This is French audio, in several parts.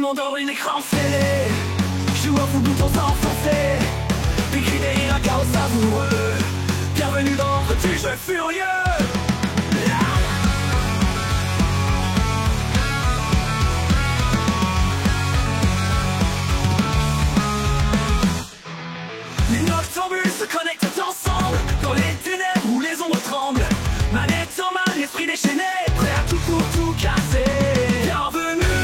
monde dans un écran scellé. Joue au foot, boutons enfoncés. Des cris, des rires, un chaos savoureux. Bienvenue dans le petit jeu furieux. Les noctambules se connectent ensemble. Dans les ténèbres où les ombres tremblent. Manette en main, l'esprit déchaîné. Prêt à tout pour tout casser. Bienvenue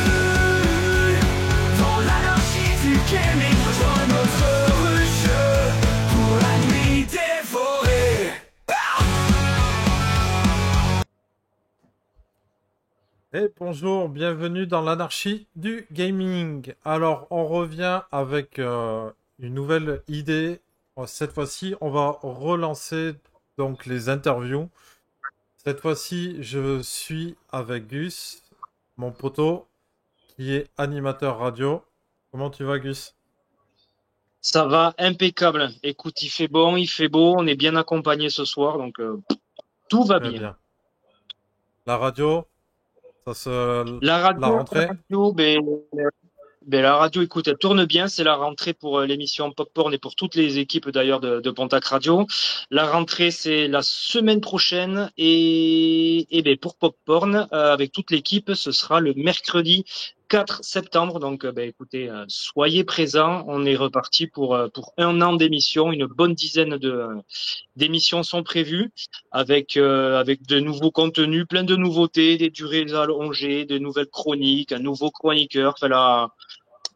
dans l'anarchie du gaming. Rejoins notre ruche pour la nuit dévorée. Et bonjour, bienvenue dans l'anarchie du gaming. Alors, on revient avec une nouvelle idée. Cette fois-ci, on va relancer donc les interviews. Cette fois-ci, je suis avec Gus, mon poteau, qui est animateur radio. Comment tu vas, Gus? Ça va, impeccable. Écoute, il fait bon, il fait beau, on est bien accompagné ce soir, donc tout va Très bien. bien. La radio, La la radio, rentrée? la radio, écoute, elle tourne bien. C'est la rentrée pour l'émission Popcorn et pour toutes les équipes d'ailleurs de Pontac Radio. La rentrée, c'est la semaine prochaine et ben, pour Popcorn, avec toute l'équipe, ce sera le mercredi 4 septembre. Donc, ben, écoutez, soyez présents. On est reparti pour un an d'émission. Une bonne dizaine d'émissions sont prévues avec de nouveaux contenus, plein de nouveautés, des durées allongées, de nouvelles chroniques, un nouveau chroniqueur. Enfin,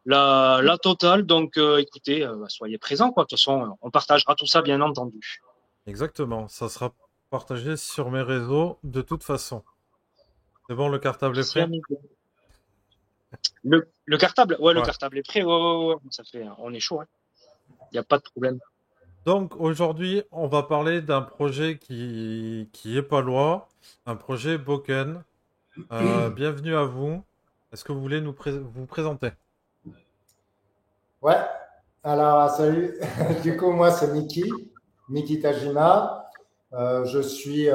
la totale. Donc, écoutez, soyez présents, quoi. De toute façon, on partagera tout ça, bien entendu. Exactement, ça sera partagé sur mes réseaux de toute façon. C'est bon, le cartable est Merci, prêt? amigo. Le cartable, ouais, le Ouais. cartable est prêt. Ouais. Ça fait, on est chaud. Il n'y a pas de problème. Donc aujourd'hui, on va parler d'un projet qui est pas loin, un projet Boken. Bienvenue à vous. Est-ce que vous voulez vous présenter? Ouais, alors salut. Du coup, moi, c'est Miki Tajima. Je suis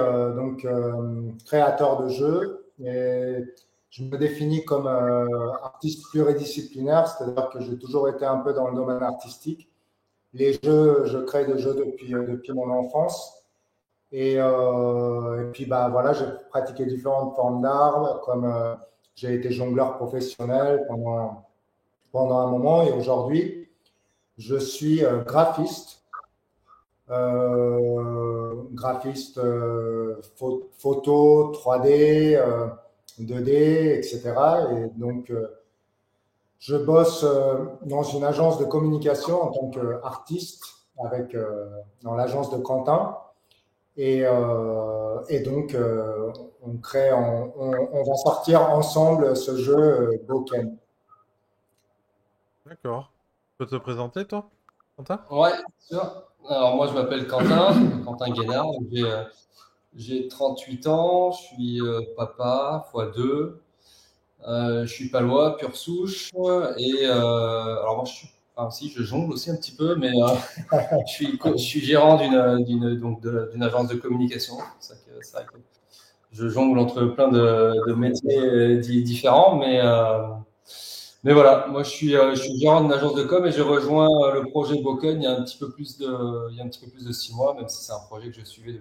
créateur de jeux et je me définis comme artiste pluridisciplinaire, c'est-à-dire que j'ai toujours été un peu dans le domaine artistique. Les jeux, je crée des jeux depuis mon enfance. Et puis, bah, voilà, j'ai pratiqué différentes formes d'art, comme j'ai été jongleur professionnel pendant un moment et aujourd'hui, je suis graphiste photo 3D, 2D, etc. Et donc, je bosse dans une agence de communication en tant qu'artiste dans l'agence de Quentin. Et donc, on va sortir ensemble ce jeu Boken. D'accord. Tu peux te présenter, toi, Quentin? Ouais, sûr. Alors moi je m'appelle Quentin Guénard, j'ai 38 ans, je suis papa fois deux, je suis palois, pure souche, et alors moi si je jongle aussi un petit peu, mais je suis gérant d'une agence de communication, c'est vrai que je jongle entre plein de métiers différents, mais voilà, moi je suis gérant d'une agence de com et j'ai rejoint le projet Boken il y a un petit peu plus de 6 mois, même si c'est un projet que je suivais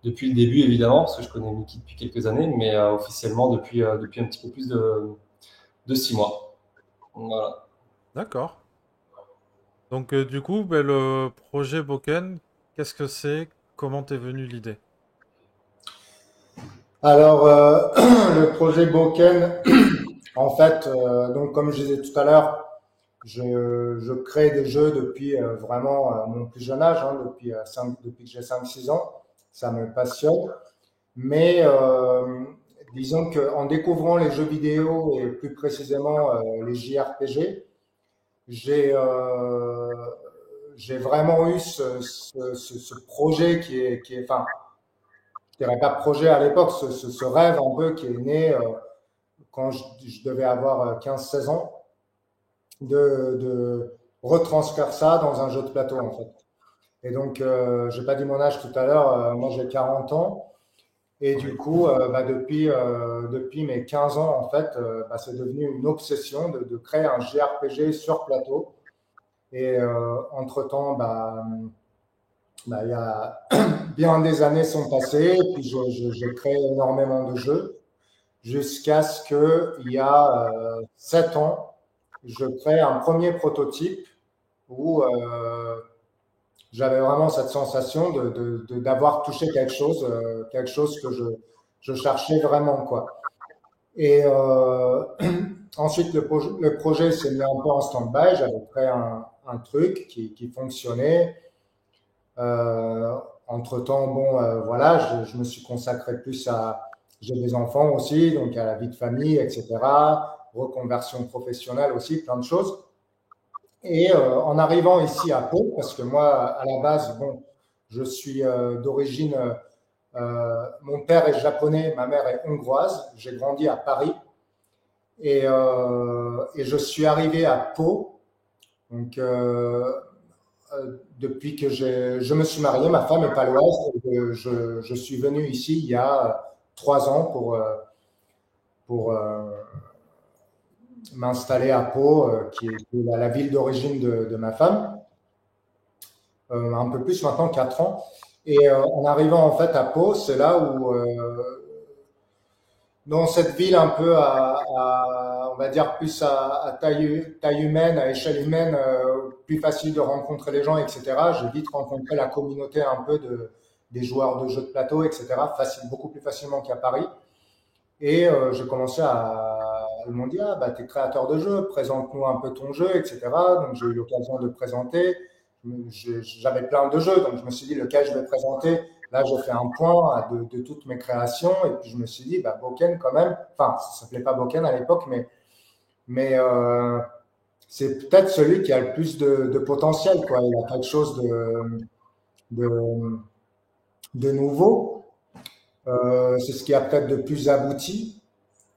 depuis le début évidemment, parce que je connais Mickey depuis quelques années, mais officiellement depuis un petit peu plus de 6 mois. Voilà. D'accord. Donc du coup, ben, le projet Boken, qu'est-ce que c'est? Comment t'es venue l'idée? Alors, le projet Boken, en fait, donc comme je disais tout à l'heure, je crée des jeux depuis vraiment mon plus jeune âge, hein, depuis que j'ai 5 6 ans. Ça me passionne. Mais disons qu'en découvrant les jeux vidéo et plus précisément les JRPG, j'ai euh, j'ai vraiment eu ce projet enfin, je dirais pas projet à l'époque, ce rêve un peu qui est né quand je devais avoir 15 16 ans, de retranscrire ça dans un jeu de plateau en fait. Et donc, j'ai pas dit mon âge tout à l'heure, moi j'ai 40 ans. Et Oui. du coup, depuis mes 15 ans, en fait, c'est devenu une obsession de créer un JRPG sur plateau. Et entre-temps, il y a bien des années sont passées, et puis j'ai créé énormément de jeux, jusqu'à ce qu'il y a 7 ans, je crée un premier prototype où j'avais vraiment cette sensation d'avoir touché quelque chose que je cherchais vraiment, quoi. Et ensuite, le projet s'est mis un peu en stand-by. J'avais créé un truc qui fonctionnait. Euh, Entre-temps, bon, voilà, je me suis consacré plus à. J'ai des enfants aussi, donc à la vie de famille, etc. Reconversion professionnelle aussi, plein de choses. Et en arrivant ici à Pau, parce que moi, à la base, bon, je suis d'origine. Mon père est japonais, ma mère est hongroise. J'ai grandi à Paris et je suis arrivé à Pau. Donc, depuis que je me suis marié, ma femme est paloise. Et je suis venu ici il y a 3 ans pour m'installer à Pau, qui est la ville d'origine de ma femme. Un peu plus maintenant, 4 ans. Et en arrivant en fait à Pau, c'est là où, dans cette ville un peu on va dire plus à taille humaine, à échelle humaine, plus facile de rencontrer les gens, etc. J'ai vite rencontré la communauté un peu des joueurs de jeux de plateau, etc. Beaucoup plus facilement qu'à Paris. Et j'ai commencé ils m'ont dit, ah, bah, t'es créateur de jeux, présente-nous un peu ton jeu, etc. Donc j'ai eu l'occasion de présenter. J'avais plein de jeux, donc je me suis dit, lequel je vais présenter. Là, j'ai fait un point de toutes mes créations, et puis je me suis dit, bah, Boken quand même, enfin, ça s'appelait pas Boken à l'époque, mais c'est peut-être celui qui a le plus de potentiel, quoi. Il a quelque chose de, de nouveau. C'est ce qui a peut-être de plus abouti.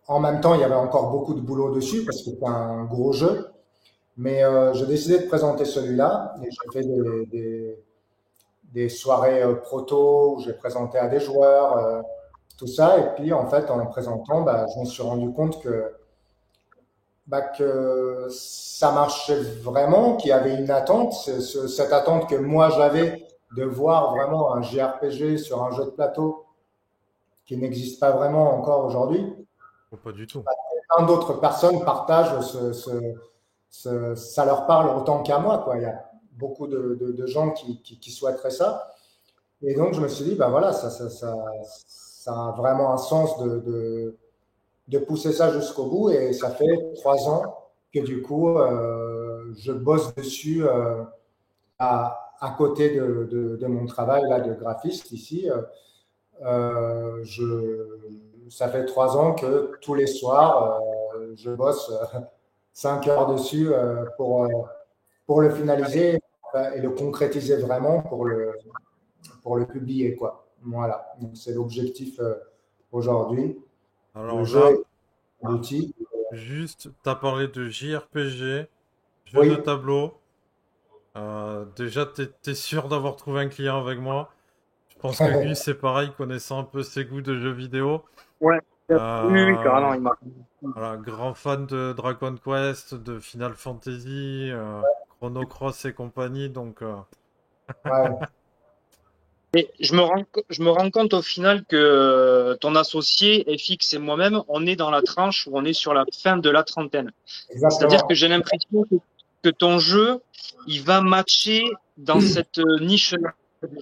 En même temps, il y avait encore beaucoup de boulot dessus parce que c'est un gros jeu. Mais j'ai décidé de présenter celui-là et j'ai fait des soirées proto où j'ai présenté à des joueurs, tout ça. Et puis, en fait, en le présentant, je me suis rendu compte que ça marchait vraiment, qu'il y avait une attente. Cette attente que moi j'avais de voir vraiment un JRPG sur un jeu de plateau qui n'existe pas vraiment encore aujourd'hui. Oh, pas du tout. Plein d'autres personnes partagent ça leur parle autant qu'à moi, quoi. Il y a beaucoup de gens qui souhaiteraient ça. Et donc, je me suis dit, bah voilà, ça a vraiment un sens de pousser ça jusqu'au bout. Et ça fait 3 ans que du coup, je bosse dessus à côté de mon travail là, de graphiste ici. Ça fait 3 ans que tous les soirs, je bosse 5 heures dessus pour le finaliser et le concrétiser vraiment pour le publier, quoi. Voilà, donc c'est l'objectif aujourd'hui. Le Alors jeu là, est un outil. juste, t'as parlé de JRPG, jeu de Oui, tableau. Déjà, t'es sûr d'avoir trouvé un client avec moi. Je pense que Gus, c'est pareil, connaissant un peu ses goûts de jeux vidéo. Ouais, oui, oui, Euh, carrément, il m'a. voilà, grand fan de Dragon Quest, de Final Fantasy, Chrono Cross et compagnie. Donc, ouais, Et je me rends compte au final que ton associé, FX et moi-même, on est dans la tranche où on est sur la fin de la trentaine. C'est-à-dire que exactement. j'ai l'impression que ton jeu, il va matcher dans cette niche-là.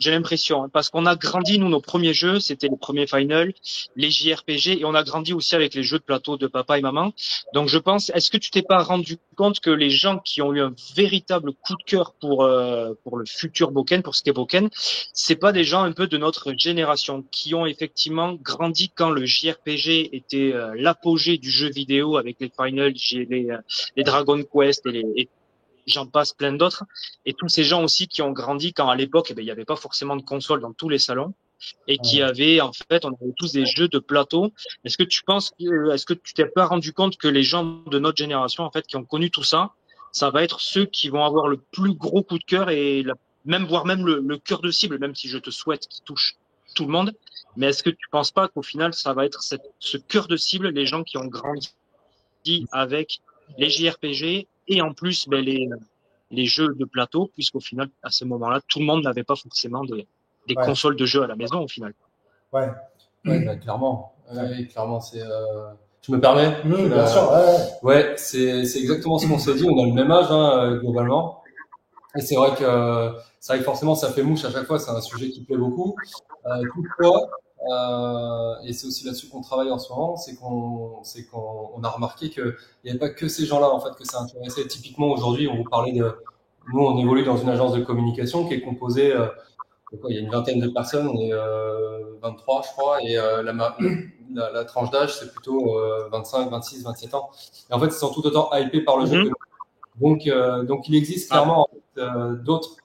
J'ai l'impression, hein, parce qu'on a grandi, nous, nos premiers jeux, c'était les premiers Final, les JRPG, et on a grandi aussi avec les jeux de plateau de papa et maman. Donc je pense, est-ce que tu t'es pas rendu compte que les gens qui ont eu un véritable coup de cœur pour le futur Boken, pour ce qu'est Boken, c'est pas des gens un peu de notre génération qui ont effectivement grandi quand le JRPG était l'apogée du jeu vidéo avec les Final, les Dragon Quest et j'en passe plein d'autres. Et tous ces gens aussi qui ont grandi quand à l'époque, il n'y avait pas forcément de console dans tous les salons et qui Ouais. avaient, en fait, on avait tous des jeux de plateau. Est-ce que tu t'es pas rendu compte que les gens de notre génération, en fait, qui ont connu tout ça, ça va être ceux qui vont avoir le plus gros coup de cœur et voire même le cœur de cible, même si je te souhaite qu'ils touchent. tout le monde. Mais est-ce que tu penses pas qu'au final, ça va être ce cœur de cible, les gens qui ont grandi avec les JRPG et en plus les jeux de plateau, puisqu'au final, à ce moment-là, tout le monde n'avait pas forcément des Ouais. consoles de jeux à la maison au final. Ouais. Ouais, bah, clairement. Ouais, clairement, c'est. Je me permets. Bien sûr. Ouais, c'est exactement ce qu'on s'est dit. On a le même âge, hein, globalement. Et c'est vrai que forcément ça fait mouche à chaque fois. C'est un sujet qui plaît beaucoup. Toutefois, et c'est aussi là-dessus qu'on travaille en ce moment, c'est qu'on a remarqué que il n'y avait pas que ces gens-là en fait que ça intéressait. Typiquement aujourd'hui, on vous parlait de. Nous, on évolue dans une agence de communication qui est composée. Il y a une vingtaine de personnes, on est 23 je crois, et la tranche d'âge c'est plutôt 25, 26, 27 ans. Et en fait, ils sont tout autant hypés par le jeu que nous. Donc il existe clairement en fait, d'autres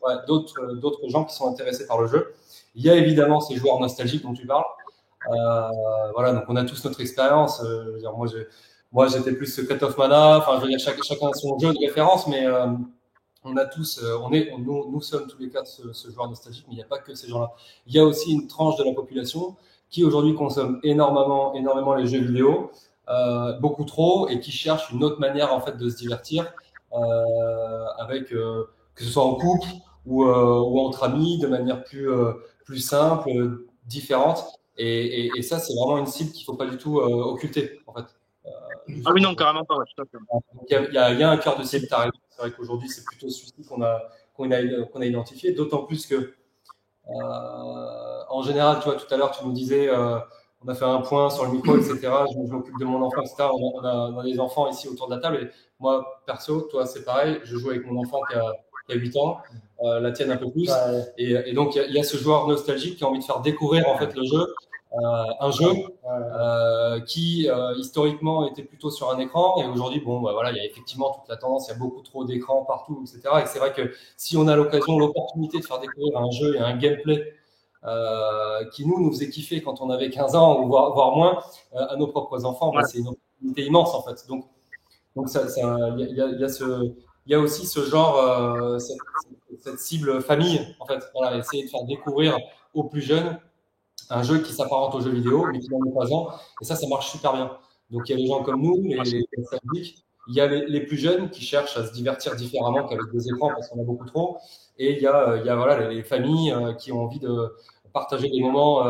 gens qui sont intéressés par le jeu. Il y a évidemment ces joueurs nostalgiques dont tu parles. Voilà, donc on a tous notre expérience. Je veux dire, moi j'étais plus Secret of Mana. Enfin, je veux dire, chacun a son jeu de référence, mais on a tous, nous sommes tous les quatre ce joueur nostalgique, mais il n'y a pas que ces gens-là. Il y a aussi une tranche de la population qui aujourd'hui consomme énormément les jeux vidéo, beaucoup trop, et qui cherche une autre manière en fait de se divertir, avec que ce soit en couple ou entre amis, de manière plus simple, différente. Et ça, c'est vraiment une cible qu'il faut pas du tout occulter en fait. Ah oui, non, carrément pas. Ouais, tout à fait. Donc, il y a un cœur de cible, t'as raison. C'est vrai qu'aujourd'hui, c'est plutôt celui-ci qu'on a identifié, d'autant plus que, en général, tu vois, tout à l'heure, tu nous disais, on a fait un point sur le micro, etc. Je m'occupe de mon enfant, etc. On a des enfants ici autour de la table. Et moi, perso, toi, c'est pareil. Je joue avec mon enfant qui a 8 ans, la tienne un peu plus. Ouais. Et donc, il y a ce joueur nostalgique qui a envie de faire découvrir en fait le jeu. Un jeu qui historiquement était plutôt sur un écran, et aujourd'hui bon bah voilà, il y a effectivement toute la tendance, il y a beaucoup trop d'écrans partout, etc. Et c'est vrai que si on a l'opportunité de faire découvrir un jeu et un gameplay qui nous faisait kiffer quand on avait 15 ans ou voire moins à nos propres enfants, bah, c'est une opportunité immense en fait. Donc ça il y a aussi ce genre cette cible famille en fait, voilà, essayer de faire découvrir aux plus jeunes un jeu qui s'apparente aux jeux vidéo, mais qui n'en est pas un. Et ça marche super bien. Donc, il y a les gens comme nous, les nostalgiques. Il y a les plus jeunes qui cherchent à se divertir différemment qu'avec des écrans parce qu'on a beaucoup trop. Et il y a voilà, les familles qui ont envie de partager des moments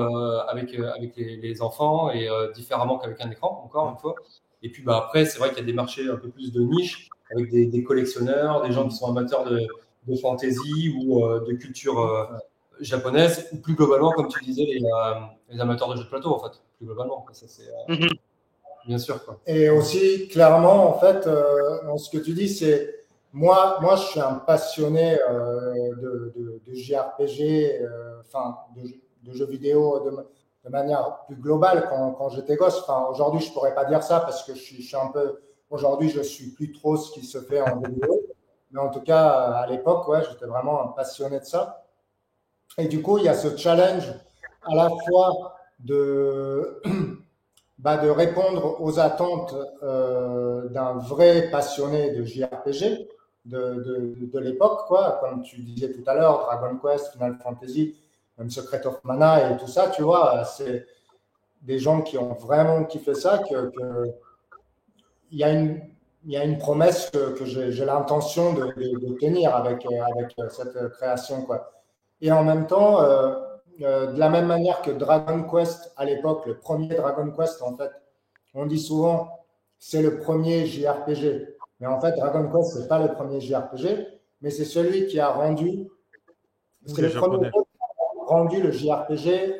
avec les enfants et différemment qu'avec un écran, encore une fois. Et puis, bah, après, c'est vrai qu'il y a des marchés un peu plus de niche avec des collectionneurs, des gens qui sont amateurs de fantasy ou de culture japonaise, ou plus globalement, comme tu disais, les amateurs de jeux de plateau, en fait, plus globalement. Ça, c'est bien sûr. Quoi. Et aussi, clairement, en fait, dans ce que tu dis, c'est moi, je suis un passionné de JRPG, enfin, de jeux vidéo de manière plus globale quand j'étais gosse. Enfin, aujourd'hui, je pourrais pas dire ça parce que je suis un peu. Aujourd'hui, je suis plus trop ce qui se fait en jeux vidéo. Mais en tout cas, à l'époque, ouais, j'étais vraiment un passionné de ça. Et du coup, il y a ce challenge à la fois de répondre aux attentes d'un vrai passionné de JRPG de l'époque, quoi. Comme tu disais tout à l'heure, Dragon Quest, Final Fantasy, même Secret of Mana et tout ça, tu vois, c'est des gens qui ont vraiment kiffé ça, il y a une promesse que j'ai l'intention de tenir avec cette création, quoi. Et en même temps, de la même manière que Dragon Quest à l'époque, le premier Dragon Quest, en fait, on dit souvent c'est le premier JRPG. Mais en fait, Dragon Quest, c'est pas le premier JRPG, mais c'est celui qui a rendu, c'est le premier jeu qui a rendu le JRPG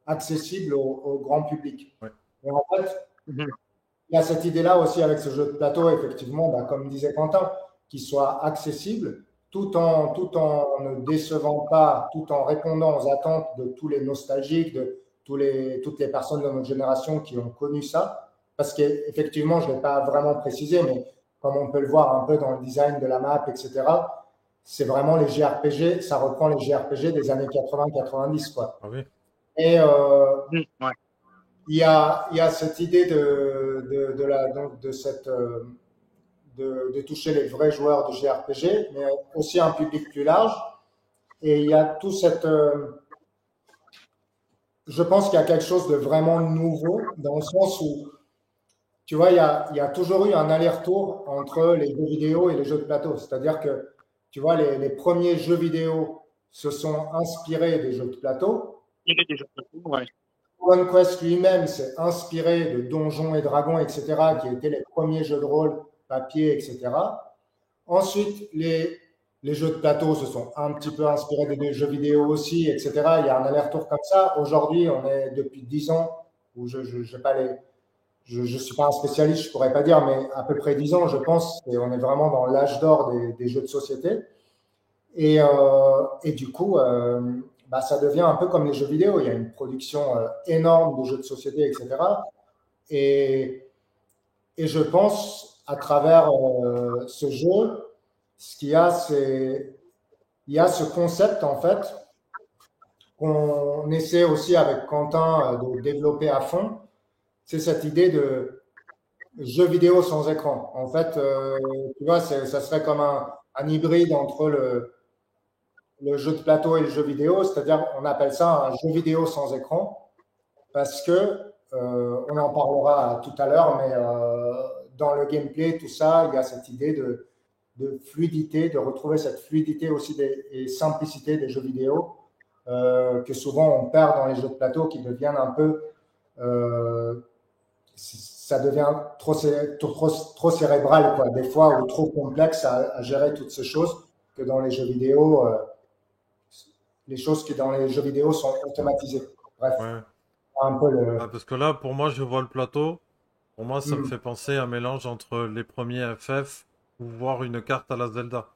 accessible au grand public. Ouais. Et en fait, il y a cette idée-là aussi avec ce jeu de plateau, effectivement, bah, comme disait Quentin, qu'il soit accessible, tout en ne décevant pas, tout en répondant aux attentes de tous les nostalgiques, de toutes les personnes de notre génération qui ont connu ça. Parce qu'effectivement, je ne l'ai pas vraiment précisé, mais comme on peut le voir un peu dans le design de la map, etc., c'est vraiment les JRPG, ça reprend les JRPG des années 80-90, quoi. Ah oui. Et il y a cette idée de toucher les vrais joueurs de JRPG, mais aussi un public plus large. Et il y a tout cette je pense qu'il y a quelque chose de vraiment nouveau dans le sens où, tu vois, il y a toujours eu un aller-retour entre les jeux vidéo et les jeux de plateau. C'est-à-dire que, tu vois, les premiers jeux vidéo se sont inspirés des jeux de plateau. Il y avait déjà ouais. Dragon Quest lui-même s'est inspiré de Donjons et Dragons, etc., qui étaient les premiers jeux de rôle papier, etc. Ensuite, les jeux de plateau se sont un petit peu inspirés des jeux vidéo aussi, etc. Il y a un aller-retour comme ça. Aujourd'hui, on est depuis 10 ans, où je ne suis pas un spécialiste, je ne pourrais pas dire, mais à peu près 10 ans, je pense, et on est vraiment dans l'âge d'or des jeux de société. Et du coup, bah, ça devient un peu comme les jeux vidéo. Il y a une production énorme de jeux de société, etc. Et, et je pense, à travers ce jeu, ce qu'il y a, c'est il y a ce concept, en fait, qu'on essaie aussi avec Quentin de développer à fond. C'est cette idée de jeu vidéo sans écran. En fait, tu vois, ça serait comme un hybride entre le jeu de plateau et le jeu vidéo, c'est-à-dire on appelle ça un jeu vidéo sans écran parce que on en parlera tout à l'heure, mais dans le gameplay, tout ça, il y a cette idée de fluidité, de retrouver cette fluidité aussi et simplicité des jeux vidéo que souvent on perd dans les jeux de plateau qui deviennent un peu ça devient trop cérébral, quoi, des fois, ou trop complexe à gérer toutes ces choses que dans les jeux vidéo, les choses qui dans les jeux vidéo sont automatisées. Bref, Ouais. un peu le. Ah, parce que là, pour moi, je vois le plateau. Pour moi, ça me Mm. fait penser à un mélange entre les premiers FF ou voir une carte à la Zelda.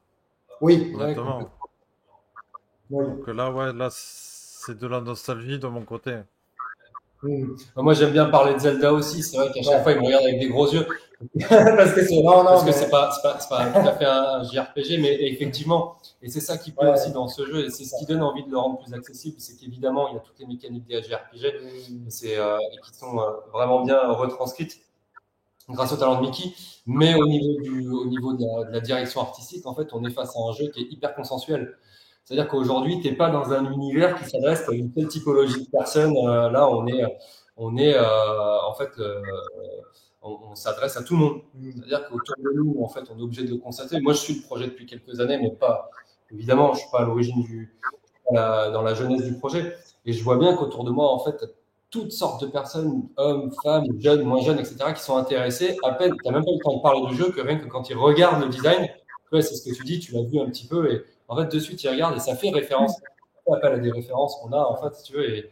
Oui, Ouais, Honnêtement. oui. Donc là, ouais, là, c'est de la nostalgie de mon côté. Mm. Moi, j'aime bien parler de Zelda aussi. C'est vrai qu'à chaque Ouais. fois, il me regarde avec des gros yeux. parce que c'est Non, parce que mais c'est pas tout à fait un JRPG, mais effectivement, et c'est ça qui plaît ouais. aussi dans ce jeu, et c'est ce qui donne envie de le rendre plus accessible, c'est qu'évidemment, il y a toutes les mécaniques des JRPG, et qui sont vraiment bien retranscrites grâce au talent de Mickey. Mais au niveau de la direction artistique, en fait, on est face à un jeu qui est hyper consensuel. C'est-à-dire qu'aujourd'hui, t'es pas dans un univers qui s'adresse à une telle typologie de personnes. Là, on est en fait, on s'adresse à tout le monde. Mm. C'est-à-dire qu'autour de nous, en fait, on est obligé de le constater. Moi, je suis le projet depuis quelques années, mais pas, évidemment, je suis pas à l'origine dans la jeunesse du projet. Et je vois bien qu'autour de moi, en fait, toutes sortes de personnes, hommes, femmes, jeunes, moins jeunes, etc., qui sont intéressés. À peine, tu n'as même pas le temps de parler du jeu que rien que quand ils regardent le design, ouais, c'est ce que tu dis, tu l'as vu un petit peu, et en fait, de suite, ils regardent et ça fait référence. Ça fait appel à des références qu'on a, en fait, si tu veux,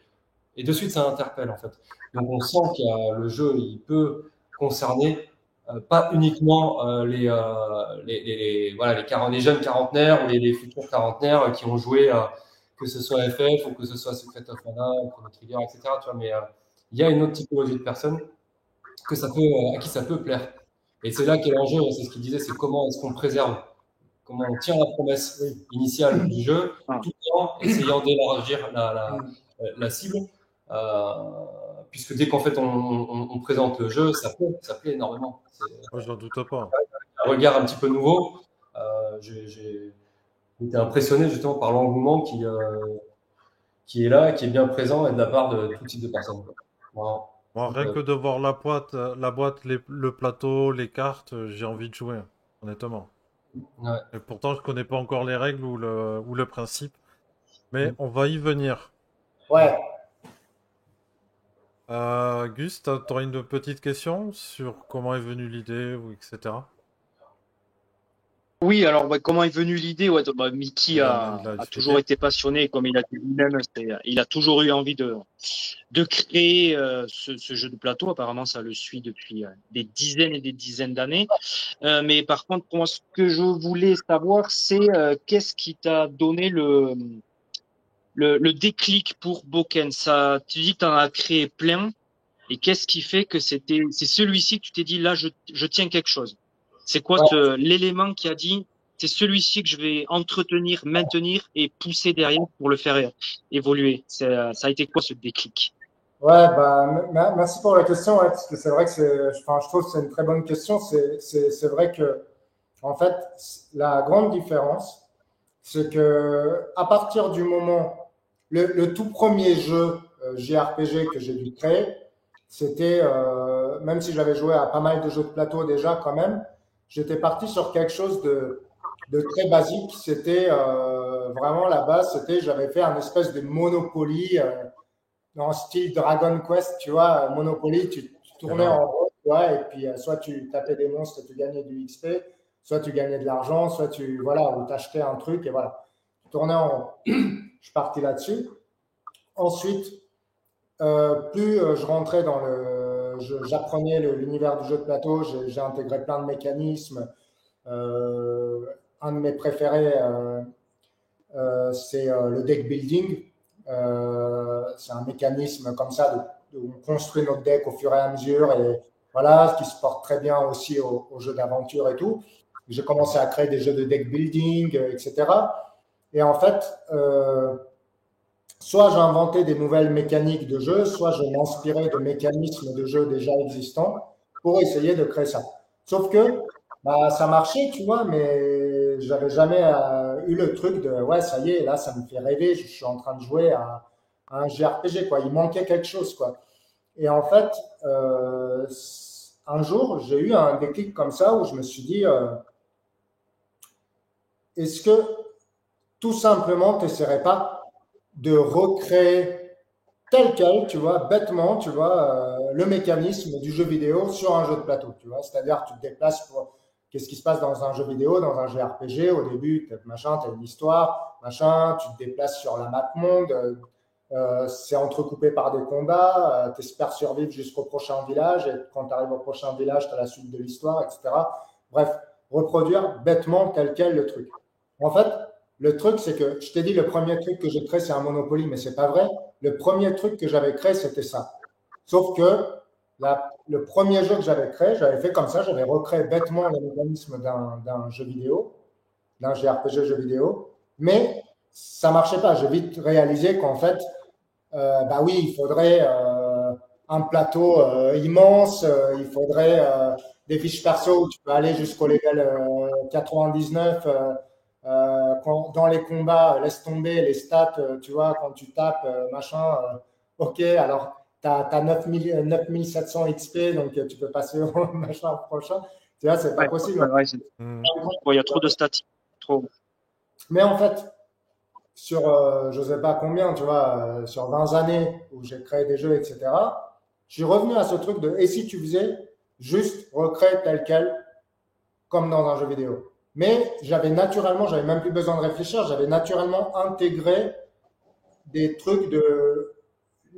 et de suite, ça interpelle, en fait. Donc, on sent qu'il y a le jeu, il peut concerner pas uniquement voilà, les jeunes quarantenaires ou les futurs quarantenaires qui ont joué que ce soit FF ou que ce soit Secret of Mana ou Chrono Trigger, etc. Tu vois, mais il y a une autre typologie de personnes à qui ça peut plaire. Et c'est là qu'est l'enjeu, c'est ce qu'il disait, c'est comment est-ce qu'on préserve, comment on tient la promesse initiale du jeu, tout en essayant d'élargir la cible. Puisque dès qu'en fait on présente le jeu, ça plaît énormément. Moi, j'en doute pas. Un regard un petit peu nouveau. J'ai été impressionné justement par l'engouement qui est là, qui est bien présent et de la part de tout type de personnes. Voilà. Moi, rien que de voir la boîte, le plateau, les cartes, j'ai envie de jouer, honnêtement. Ouais. Et pourtant, je connais pas encore les règles ou le principe. Mais on va y venir. Ouais. Gus, t'aurais une petite question sur comment est venue l'idée, ou etc. Oui, alors comment est venue l'idée? Ouais, Mickey Il l'a a toujours été passionné, comme il a dit lui-même. Il a toujours eu envie de créer ce jeu de plateau. Apparemment, ça le suit depuis des dizaines et des dizaines d'années. Mais par contre, pour moi, ce que je voulais savoir, c'est qu'est-ce qui t'a donné le déclic pour Boken? Ça, tu dis que tu en as créé plein. Et qu'est-ce qui fait que c'est celui-ci que tu t'es dit, là, je tiens quelque chose? C'est quoi l'élément qui a dit, c'est celui-ci que je vais entretenir, maintenir et pousser derrière pour le faire évoluer? Ça a été quoi ce déclic? Ouais, bah, merci pour la question, ouais, parce que c'est vrai que je trouve que c'est une très bonne question. C'est vrai que, en fait, la grande différence, c'est que à partir du moment, le tout premier jeu JRPG que j'ai dû créer, c'était, même si j'avais joué à pas mal de jeux de plateau déjà quand même, j'étais parti sur quelque chose de très basique. C'était vraiment la base, c'était j'avais fait un espèce de Monopoly en style Dragon Quest, tu vois. Monopoly, tu tournais en rond, tu vois, et puis soit tu tapais des monstres et tu gagnais du XP, soit tu gagnais de l'argent, soit tu, voilà, ou t'achetais un truc et voilà. Tu tournais en rond. Je suis parti là-dessus. Ensuite, plus je rentrais dans j'apprenais l'univers du jeu de plateau, j'ai intégré plein de mécanismes. Un de mes préférés, c'est le deck building. C'est un mécanisme comme ça où on construit notre deck au fur et à mesure et voilà, ce qui se porte très bien aussi aux jeux d'aventure et tout. J'ai commencé à créer des jeux de deck building, etc. Et en fait, soit j'inventais des nouvelles mécaniques de jeu, soit je m'inspirais de mécanismes de jeu déjà existants pour essayer de créer ça. Sauf que bah, ça marchait, tu vois, mais j'avais jamais eu le truc de ouais, ça y est, là, ça me fait rêver, je suis en train de jouer à un JRPG, quoi. Il manquait quelque chose, quoi. Et en fait, un jour, j'ai eu un déclic comme ça où je me suis dit est-ce que tout simplement, tu n'essaierais pas de recréer tel quel, tu vois, bêtement, tu vois, le mécanisme du jeu vidéo sur un jeu de plateau, tu vois. C'est-à-dire, tu te déplaces pour. Qu'est-ce qui se passe dans un jeu vidéo, dans un JRPG? Au début, machin, tu as une histoire, machin, tu te déplaces sur la map monde, c'est entrecoupé par des combats, tu espères survivre jusqu'au prochain village, et quand tu arrives au prochain village, tu as la suite de l'histoire, etc. Bref, reproduire bêtement tel quel le truc. En fait, le truc, c'est que je t'ai dit, le premier truc que j'ai créé, c'est un Monopoly, mais c'est pas vrai. Le premier truc que j'avais créé, c'était ça. Sauf que le premier jeu que j'avais créé, j'avais fait comme ça, j'avais recréé bêtement le mécanisme d'un jeu vidéo, d'un JRPG jeu vidéo, mais ça marchait pas. J'ai vite réalisé qu'en fait, bah oui, il faudrait un plateau immense, il faudrait des fiches perso où tu peux aller jusqu'au level 99. Dans les combats, laisse tomber les stats, tu vois, quand tu tapes, machin, ok, alors tu as 9700 XP, donc tu peux passer au machin prochain. Tu vois, c'est pas possible. Ouais, il y a trop de statistiques. Trop. Mais en fait, sur je sais pas combien, tu vois, sur 20 années où j'ai créé des jeux, etc., je suis revenu à ce truc de et si tu faisais juste recréer tel quel, comme dans un jeu vidéo. Mais j'avais même plus besoin de réfléchir, j'avais naturellement intégré des trucs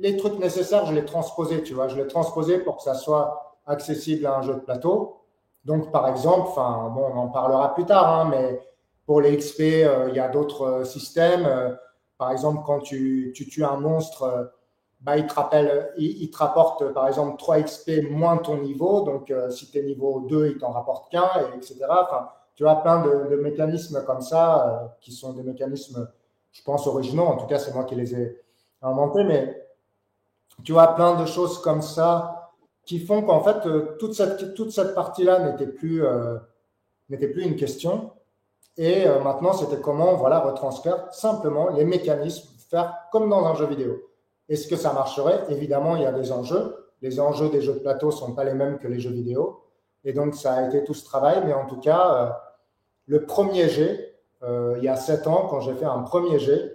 les trucs nécessaires, je les transposais, tu vois, je les transposais pour que ça soit accessible à un jeu de plateau. Donc, par exemple, enfin, bon, on en parlera plus tard, hein, mais pour les XP, il y a d'autres systèmes. Par exemple, quand tu tues un monstre, bah, il te rapporte par exemple 3 XP moins ton niveau. Donc, si tu es niveau 2, il t'en rapporte qu'un, etc. Enfin, tu as plein de mécanismes comme ça qui sont des mécanismes, je pense, originaux. En tout cas, c'est moi qui les ai inventés. Mais tu as plein de choses comme ça qui font qu'en fait, toute cette partie-là n'était plus une question. Et maintenant, c'était comment voilà, retranscrire simplement les mécanismes, faire comme dans un jeu vidéo. Est-ce que ça marcherait? Évidemment, il y a des enjeux. Les enjeux des jeux de plateau ne sont pas les mêmes que les jeux vidéo. Et donc, ça a été tout ce travail. Mais en tout cas, le premier jet, il y a 7 ans, quand j'ai fait un premier jet,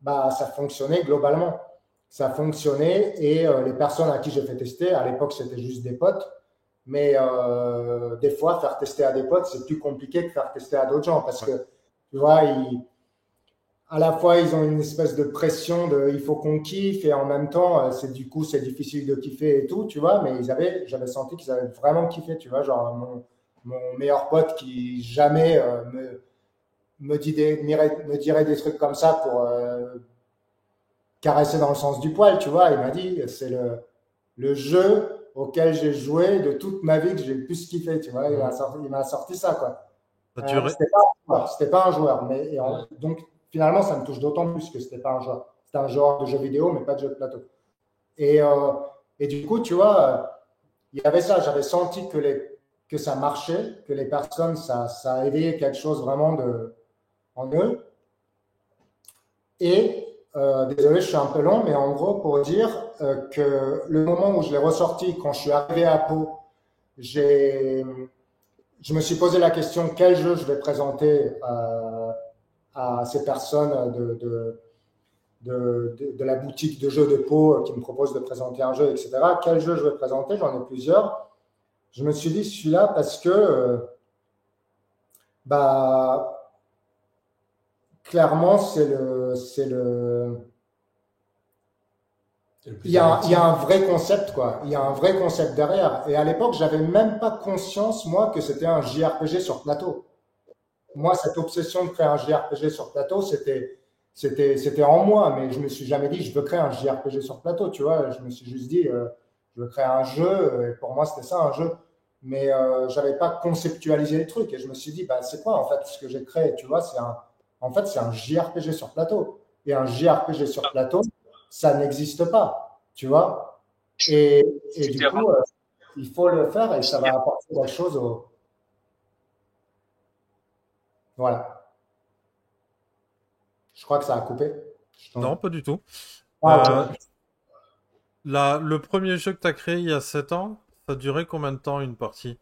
bah, ça fonctionnait globalement. Ça fonctionnait et les personnes à qui j'ai fait tester, à l'époque, c'était juste des potes. Mais des fois, faire tester à des potes, c'est plus compliqué que faire tester à d'autres gens parce que, tu vois, à la fois, ils ont une espèce de pression de il faut qu'on kiffe et en même temps, c'est difficile de kiffer et tout, tu vois. Mais j'avais senti qu'ils avaient vraiment kiffé, tu vois. Genre, mon meilleur pote qui jamais me dirait des trucs comme ça pour caresser dans le sens du poil, tu vois. Il m'a dit, c'est le jeu auquel j'ai joué de toute ma vie que j'ai le plus kiffé, tu vois. Il m'a sorti ça, quoi. C'était pas un joueur, mais donc finalement, ça me touche d'autant plus que c'était pas un joueur. C'était un joueur de jeux vidéo, mais pas de jeux de plateau. Et du coup, tu vois, il y avait ça. J'avais senti que ça marchait, que les personnes, ça a éveillé quelque chose vraiment en eux. Et désolé, je suis un peu long, mais en gros, pour dire que le moment où je l'ai ressorti, quand je suis arrivé à Pau, j'ai, je me suis posé la question quel jeu je vais présenter à ces personnes de la boutique de jeux de Pau qui me proposent de présenter un jeu, etc. Quel jeu je vais présenter? J'en ai plusieurs. Je me suis dit celui-là parce que bah, clairement, C'est le plus il y a addictif. un vrai concept, quoi. Il y a un vrai concept derrière. Et à l'époque, j'avais même pas conscience, moi, que c'était un JRPG sur plateau. Moi, cette obsession de créer un JRPG sur plateau, c'était en moi, mais je me suis jamais dit, je veux créer un JRPG sur plateau, tu vois. Je me suis juste dit, je veux créer un jeu, et pour moi, c'était ça, un jeu. Mais j'avais pas conceptualisé le truc, et je me suis dit, bah, c'est quoi, en fait, ce que j'ai créé, tu vois, en fait, c'est un JRPG sur plateau. Et un JRPG sur plateau, ça n'existe pas, tu vois. Et, et du C'était rare. coup, il faut le faire, et ça va apporter des choses Voilà. Je crois que ça a coupé. Non, pas du tout. Ah, Euh, ok. le premier jeu que tu as créé il y a 7 ans, ça durait combien de temps une partie?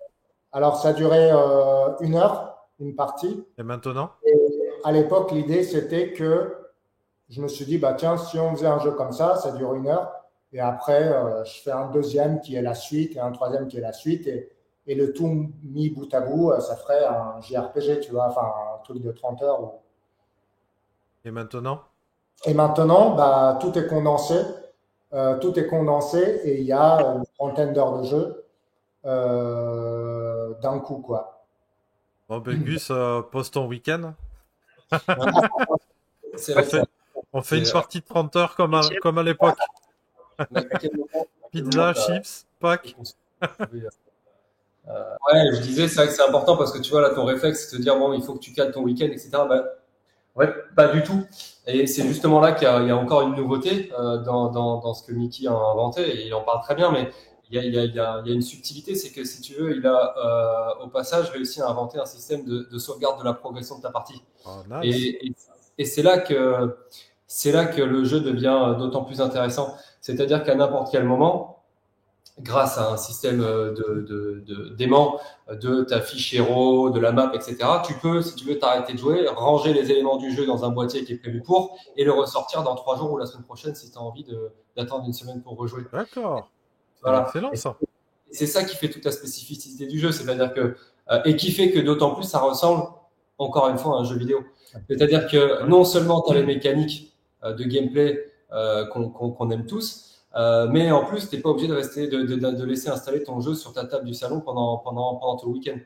Alors, ça durait 1 heure, une partie. Et maintenant? Et à l'époque, l'idée, c'était que je me suis dit, bah tiens, si on faisait un jeu comme ça dure 1 heure. Et après, je fais un deuxième qui est la suite et un troisième qui est la suite. Et le tout mis bout à bout, ça ferait un JRPG, tu vois, enfin, un truc de 30 heures. Et maintenant? Et maintenant, bah, tout est condensé. Tout est condensé et il y a une trentaine d'heures de jeu d'un coup, quoi. Bon, ben, Gus, pose ton week-end. Ouais, c'est On vrai que fait, on fait une c'est, partie de 30 heures comme à l'époque. mais à quel moment Pizza, chips, pack. trouvé, ouais, je disais, c'est vrai que c'est important parce que tu vois, là, ton réflexe, c'est de te dire, bon, il faut que tu cales ton week-end, etc. Bah, ouais, pas du tout. Et c'est justement là qu'il y a encore une nouveauté dans ce que Mickey a inventé, et il en parle très bien, mais il y a une subtilité, c'est que si tu veux, il a au passage réussi à inventer un système de sauvegarde de la progression de ta partie. Oh, nice. Et c'est là que le jeu devient d'autant plus intéressant. C'est-à-dire qu'à n'importe quel moment, grâce à un système d'aimant de ta fiche héros, de la map, etc., tu peux, si tu veux t'arrêter de jouer, ranger les éléments du jeu dans un boîtier qui est prévu pour et le ressortir dans 3 jours ou la semaine prochaine si tu as envie d'attendre une semaine pour rejouer. D'accord. C'est Voilà. excellent, Et ça. c'est ça qui fait toute la spécificité du jeu, c'est-à-dire que et qui fait que d'autant plus ça ressemble encore une fois à un jeu vidéo. C'est-à-dire que Ouais. non seulement tu as les mécaniques de gameplay qu'on aime tous, mais en plus t'es pas obligé de rester de laisser installer ton jeu sur ta table du salon pendant tout le week-end.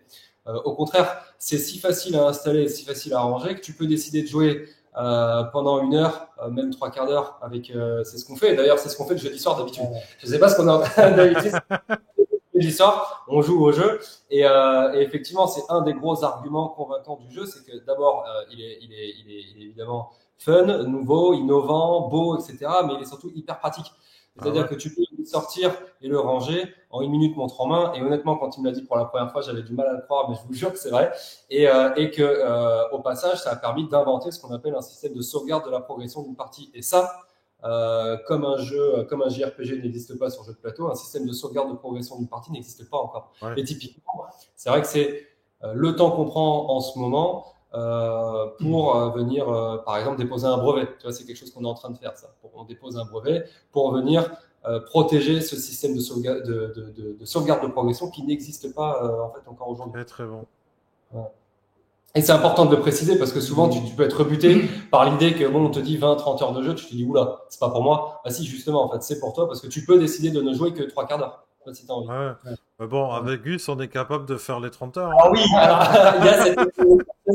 Au contraire, c'est si facile à installer, si facile à ranger que tu peux décider de jouer pendant 1 heure, même 3 quarts d'heure avec. C'est ce qu'on fait. D'ailleurs, c'est ce qu'on fait le jeudi soir d'habitude. Je sais pas ce qu'on a d'habitude. Jeudi soir, on joue au jeu et effectivement, c'est un des gros arguments convaincants du jeu, c'est que d'abord, il est évidemment fun, nouveau, innovant, beau, etc. Mais il est surtout hyper pratique. Ah C'est-à-dire ouais. que tu peux le sortir et le ranger en 1 minute montre en main. Et honnêtement, quand il me l'a dit pour la première fois, j'avais du mal à le croire, mais je vous jure que c'est vrai. Et que au passage, ça a permis d'inventer ce qu'on appelle un système de sauvegarde de la progression d'une partie. Et ça, comme un JRPG n'existe pas sur jeu de plateau, un système de sauvegarde de progression d'une partie n'existe pas encore. Ouais. Et typiquement, c'est vrai que c'est le temps qu'on prend en ce moment pour venir, par exemple, déposer un brevet. Tu vois, c'est quelque chose qu'on est en train de faire, ça. On dépose un brevet pour venir protéger ce système de sauvegarde de progression qui n'existe pas en fait encore aujourd'hui. Très, très bon. Et c'est important de le préciser parce que souvent tu peux être rebuté par l'idée que bon, on te dit 20-30 heures de jeu, tu te dis oula, c'est pas pour moi. Ah si, justement, en fait, c'est pour toi parce que tu peux décider de ne jouer que 3 quarts d'heure si tu as envie. Ouais. Ouais. Mais bon, avec Gus, on est capable de faire les 30 heures. Ah oui, alors il y a cette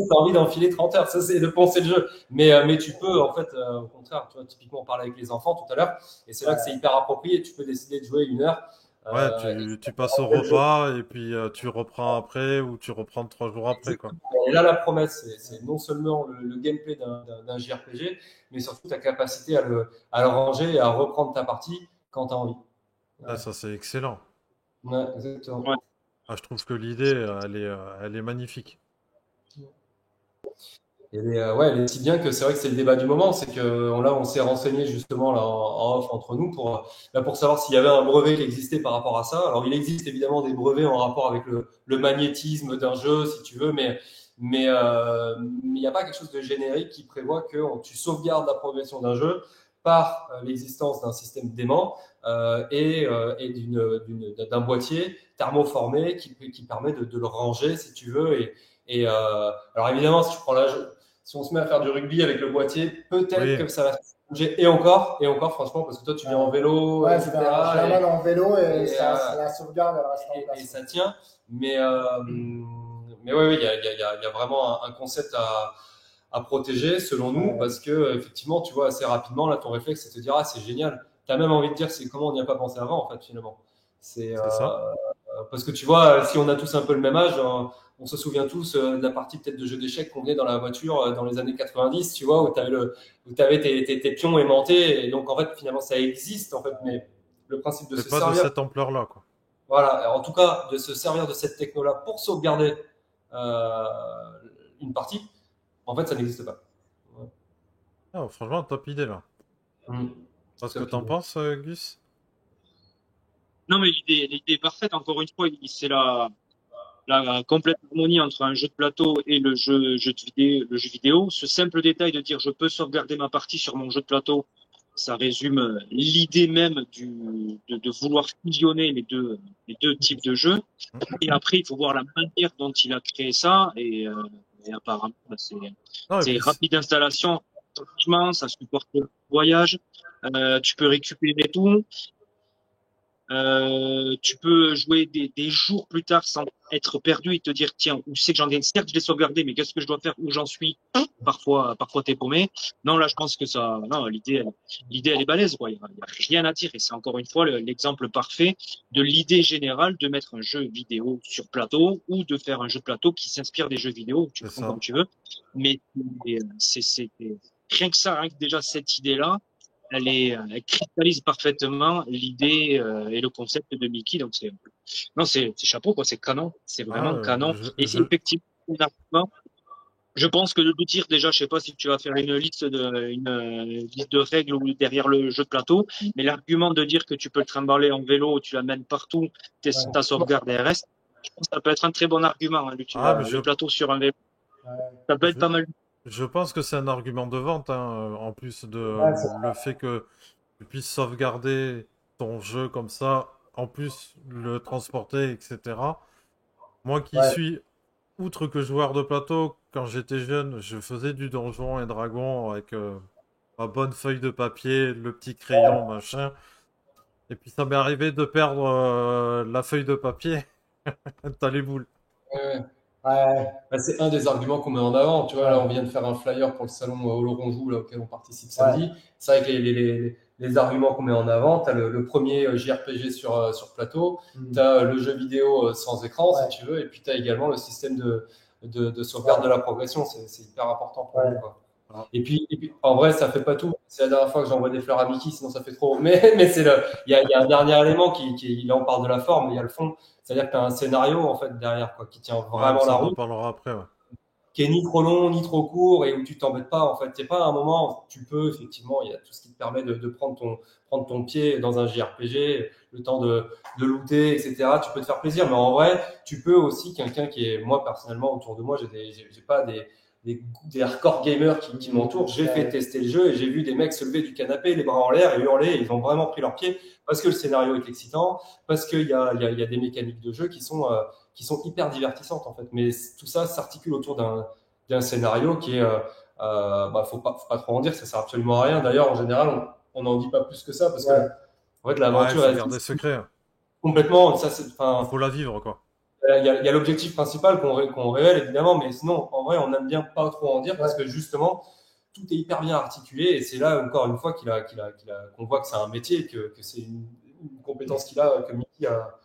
t'as envie d'enfiler 30 heures, ça c'est de penser le jeu. Mais tu peux, en fait, au contraire, tu vois, typiquement, on parlait avec les enfants tout à l'heure, et c'est là que c'est hyper approprié. Tu peux décider de jouer 1 heure. Ouais, Et tu passes au repas et puis tu reprends après ou tu reprends 3 jours après, quoi. Et là, la promesse, c'est non seulement le gameplay d'un JRPG, mais surtout ta capacité à le ranger et à reprendre ta partie quand tu as envie. Ah, ça, c'est excellent. Ouais, exactement. Ouais. Ah, je trouve que l'idée, elle est magnifique. Elle est si bien que c'est vrai que c'est le débat du moment, c'est que là on s'est renseigné justement là en off entre nous pour savoir s'il y avait un brevet qui existait par rapport à ça. Alors il existe évidemment des brevets en rapport avec le magnétisme d'un jeu si tu veux, mais il n'y a pas quelque chose de générique qui prévoit que tu sauvegardes la progression d'un jeu par l'existence d'un système d'aimant et d'un boîtier thermoformé qui permet de le ranger si tu veux alors évidemment si tu prends si on se met à faire du rugby avec le boîtier, peut-être Oui, que ça va bouger. Et encore, franchement, parce que toi, tu viens en vélo, Ouais, etc. je l'amène en vélo et, Et, euh, la sauvegarde, elle reste en et place. ça tient. Mais oui, il y a vraiment un concept à protéger, selon nous, Ouais, parce que, effectivement, tu vois, assez rapidement, là, ton réflexe, c'est de te dire, ah, c'est génial. Tu as même envie de dire, c'est comment on n'y a pas pensé avant, en fait, finalement. C'est, c'est ça. parce que tu vois, si on a tous un peu le même âge, on se souvient tous de la partie peut-être de jeu d'échecs qu'on venait dans la voiture dans les années 90, tu vois, où tu avais tes pions aimantés. Et donc, en fait, finalement, ça existe, en fait, mais le principe de C'est se pas de servir, cette ampleur-là, quoi. voilà, en tout cas, de se servir de cette techno-là pour sauvegarder euh, une partie, en fait, ça n'existe pas. Ouais. Ah, franchement, top idée, là. Mmh. Parce que Top t'en idée. penses, Gus? Non, mais l'idée est parfaite. Encore une fois, c'est la complète harmonie entre un jeu de plateau et le jeu vidéo. Ce simple détail de dire je peux sauvegarder ma partie sur mon jeu de plateau, ça résume l'idée même de vouloir fusionner les deux types de jeux. Hmm. Et après, il faut voir la manière dont il a créé ça. Et apparemment, bah, Non, et c'est puis, rapide d'installation, ça supporte le voyage. Tu peux récupérer tout. Tu peux jouer des jours plus tard sans être perdu et te dire tiens où c'est que j'en ai, certes je l'ai sauvegardé mais qu'est-ce que je dois faire, où j'en suis. Parfois t'es paumé. Non, là je pense que ça, non, l'idée elle est balèze, quoi. Il y a rien à dire et c'est encore une fois l'exemple parfait de l'idée générale de mettre un jeu vidéo sur plateau ou de faire un jeu de plateau qui s'inspire des jeux vidéo. Tu c'est prends ça. comme tu veux, mais c'est rien que ça, rien que déjà cette idée là, elle cristallise parfaitement l'idée et le concept de Mickey. Donc non, c'est chapeau, quoi. C'est canon. C'est Ah, vraiment canon. Et c'est je... effectivement un argument. Je pense que de le dire déjà, je sais pas si tu vas faire une liste de règles ou derrière le jeu de plateau, mais l'argument de dire que tu peux le trimballer en vélo, tu l'amènes partout, ta ouais, sauvegarde elle reste. Je pense que ça peut être un très bon argument, hein, Ah, mais le plateau sur un vélo. ouais, Ça peut être je, pas mal. je pense que c'est un argument de vente, hein, en plus de ouais, le fait que tu puisses sauvegarder ton jeu comme ça, en plus le transporter, etc. Moi qui ouais, suis, outre que joueur de plateau, quand j'étais jeune, je faisais du donjon et dragon avec ma bonne feuille de papier, le petit crayon, machin. Et puis ça m'est arrivé de perdre la feuille de papier. T'as les boules. Ouais. ouais, Bah, c'est un des arguments qu'on met en avant. Tu vois, là, on ouais, vient de faire un flyer pour le salon Oloronjou, là, auquel on participe ouais, samedi. C'est vrai que les arguments qu'on met en avant, tu as le premier JRPG sur plateau, tu mm, as le jeu vidéo sans écran, ouais, si tu veux, et puis tu as également le système de sauvegarde de la progression. C'est hyper important pour nous, ouais, quoi. Ah, Et puis, en vrai, ça fait pas tout. C'est la dernière fois que j'envoie des fleurs à Mickey, sinon ça fait trop. Mais il y a un dernier élément là, on parle de la forme, mais il y a le fond. C'est-à-dire que tu as un scénario, en fait, derrière, quoi, qui tient ouais, mais vraiment ça la on en route, parlera après, ouais. qui est ni trop long, ni trop court, et où tu t'embêtes pas, en fait. C'est pas un moment où tu peux, effectivement, il y a tout ce qui te permet de prendre ton pied dans un JRPG, le temps de looter, etc. Tu peux te faire plaisir, mais en vrai, tu peux aussi, quelqu'un qui est, moi, personnellement, autour de moi, j'ai pas des hardcore gamers qui m'entourent. J'ai fait ouais, tester le jeu et j'ai vu des mecs se lever du canapé, les bras en l'air et hurler. Et ils ont vraiment pris leur pied parce que le scénario est excitant, parce qu'il y a des mécaniques de jeu qui sont hyper divertissantes en fait. Mais tout ça s'articule autour d'un scénario qui est, faut pas trop en dire, ça sert absolument à rien. D'ailleurs, en général, on n'en dit pas plus que ça parce que ouais, en fait, Ouais, il l'aventure faut elle garder secret, hein. complètement. Ça, Il faut la vivre, quoi. il y a l'objectif principal qu'on révèle évidemment, mais sinon, en vrai, on aime bien pas trop en dire parce ouais, que justement, tout est hyper bien articulé et c'est là encore une fois qu'on voit que c'est un métier, que c'est une compétence que Mickey a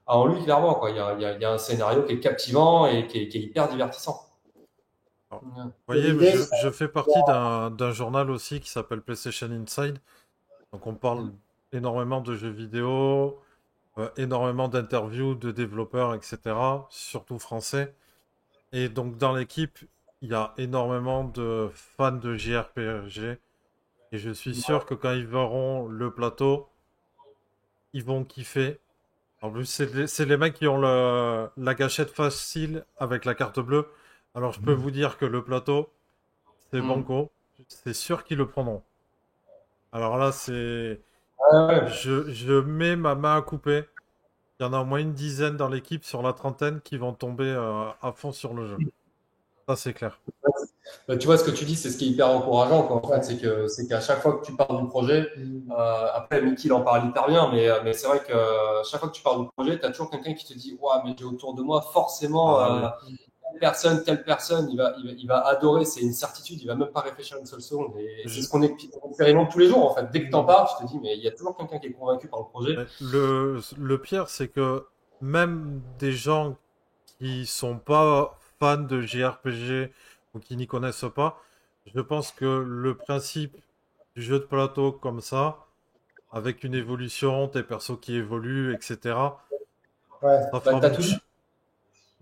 en lui clairement quoi. Il y a un scénario qui est captivant et qui est hyper divertissant. Alors, Ouais. vous et voyez, l'idée, je fais partie d'un journal aussi qui s'appelle PlayStation Inside. Donc on parle énormément de jeux vidéo, énormément d'interviews de développeurs, etc., surtout français. Et donc dans l'équipe, il y a énormément de fans de JRPG et je suis sûr que quand ils verront le plateau, ils vont kiffer. En plus, c'est les mecs qui ont la gâchette facile avec la carte bleue. Alors, je peux vous dire que le plateau, c'est banco. C'est sûr qu'ils le prendront. Alors là, Ouais. je mets ma main à couper. Il y en a au moins une dizaine dans l'équipe sur la trentaine qui vont tomber à fond sur le jeu. Ça, c'est clair. Bah, tu vois, ce que tu dis, c'est ce qui est hyper encourageant, quoi. En fait, c'est qu'à chaque fois que tu parles du projet, après, Mickey, il en parle hyper bien, mais c'est vrai que chaque fois que tu parles du projet, tu as toujours quelqu'un qui te dit, ouais, mais j'ai autour de moi, forcément, telle personne, il va adorer, c'est une certitude, il va même pas réfléchir une seule seconde. Et c'est ce qu'on expérimente tous les jours, en fait. Dès que tu en parles, tu te dis, mais il y a toujours quelqu'un qui est convaincu par le projet. Le pire, c'est que même des gens qui sont pas fans de JRPG ou qui n'y connaissent pas, je pense que le principe du jeu de plateau comme ça, avec une évolution, tes persos qui évoluent, etc., Ouais. ça Bah, fera mouche.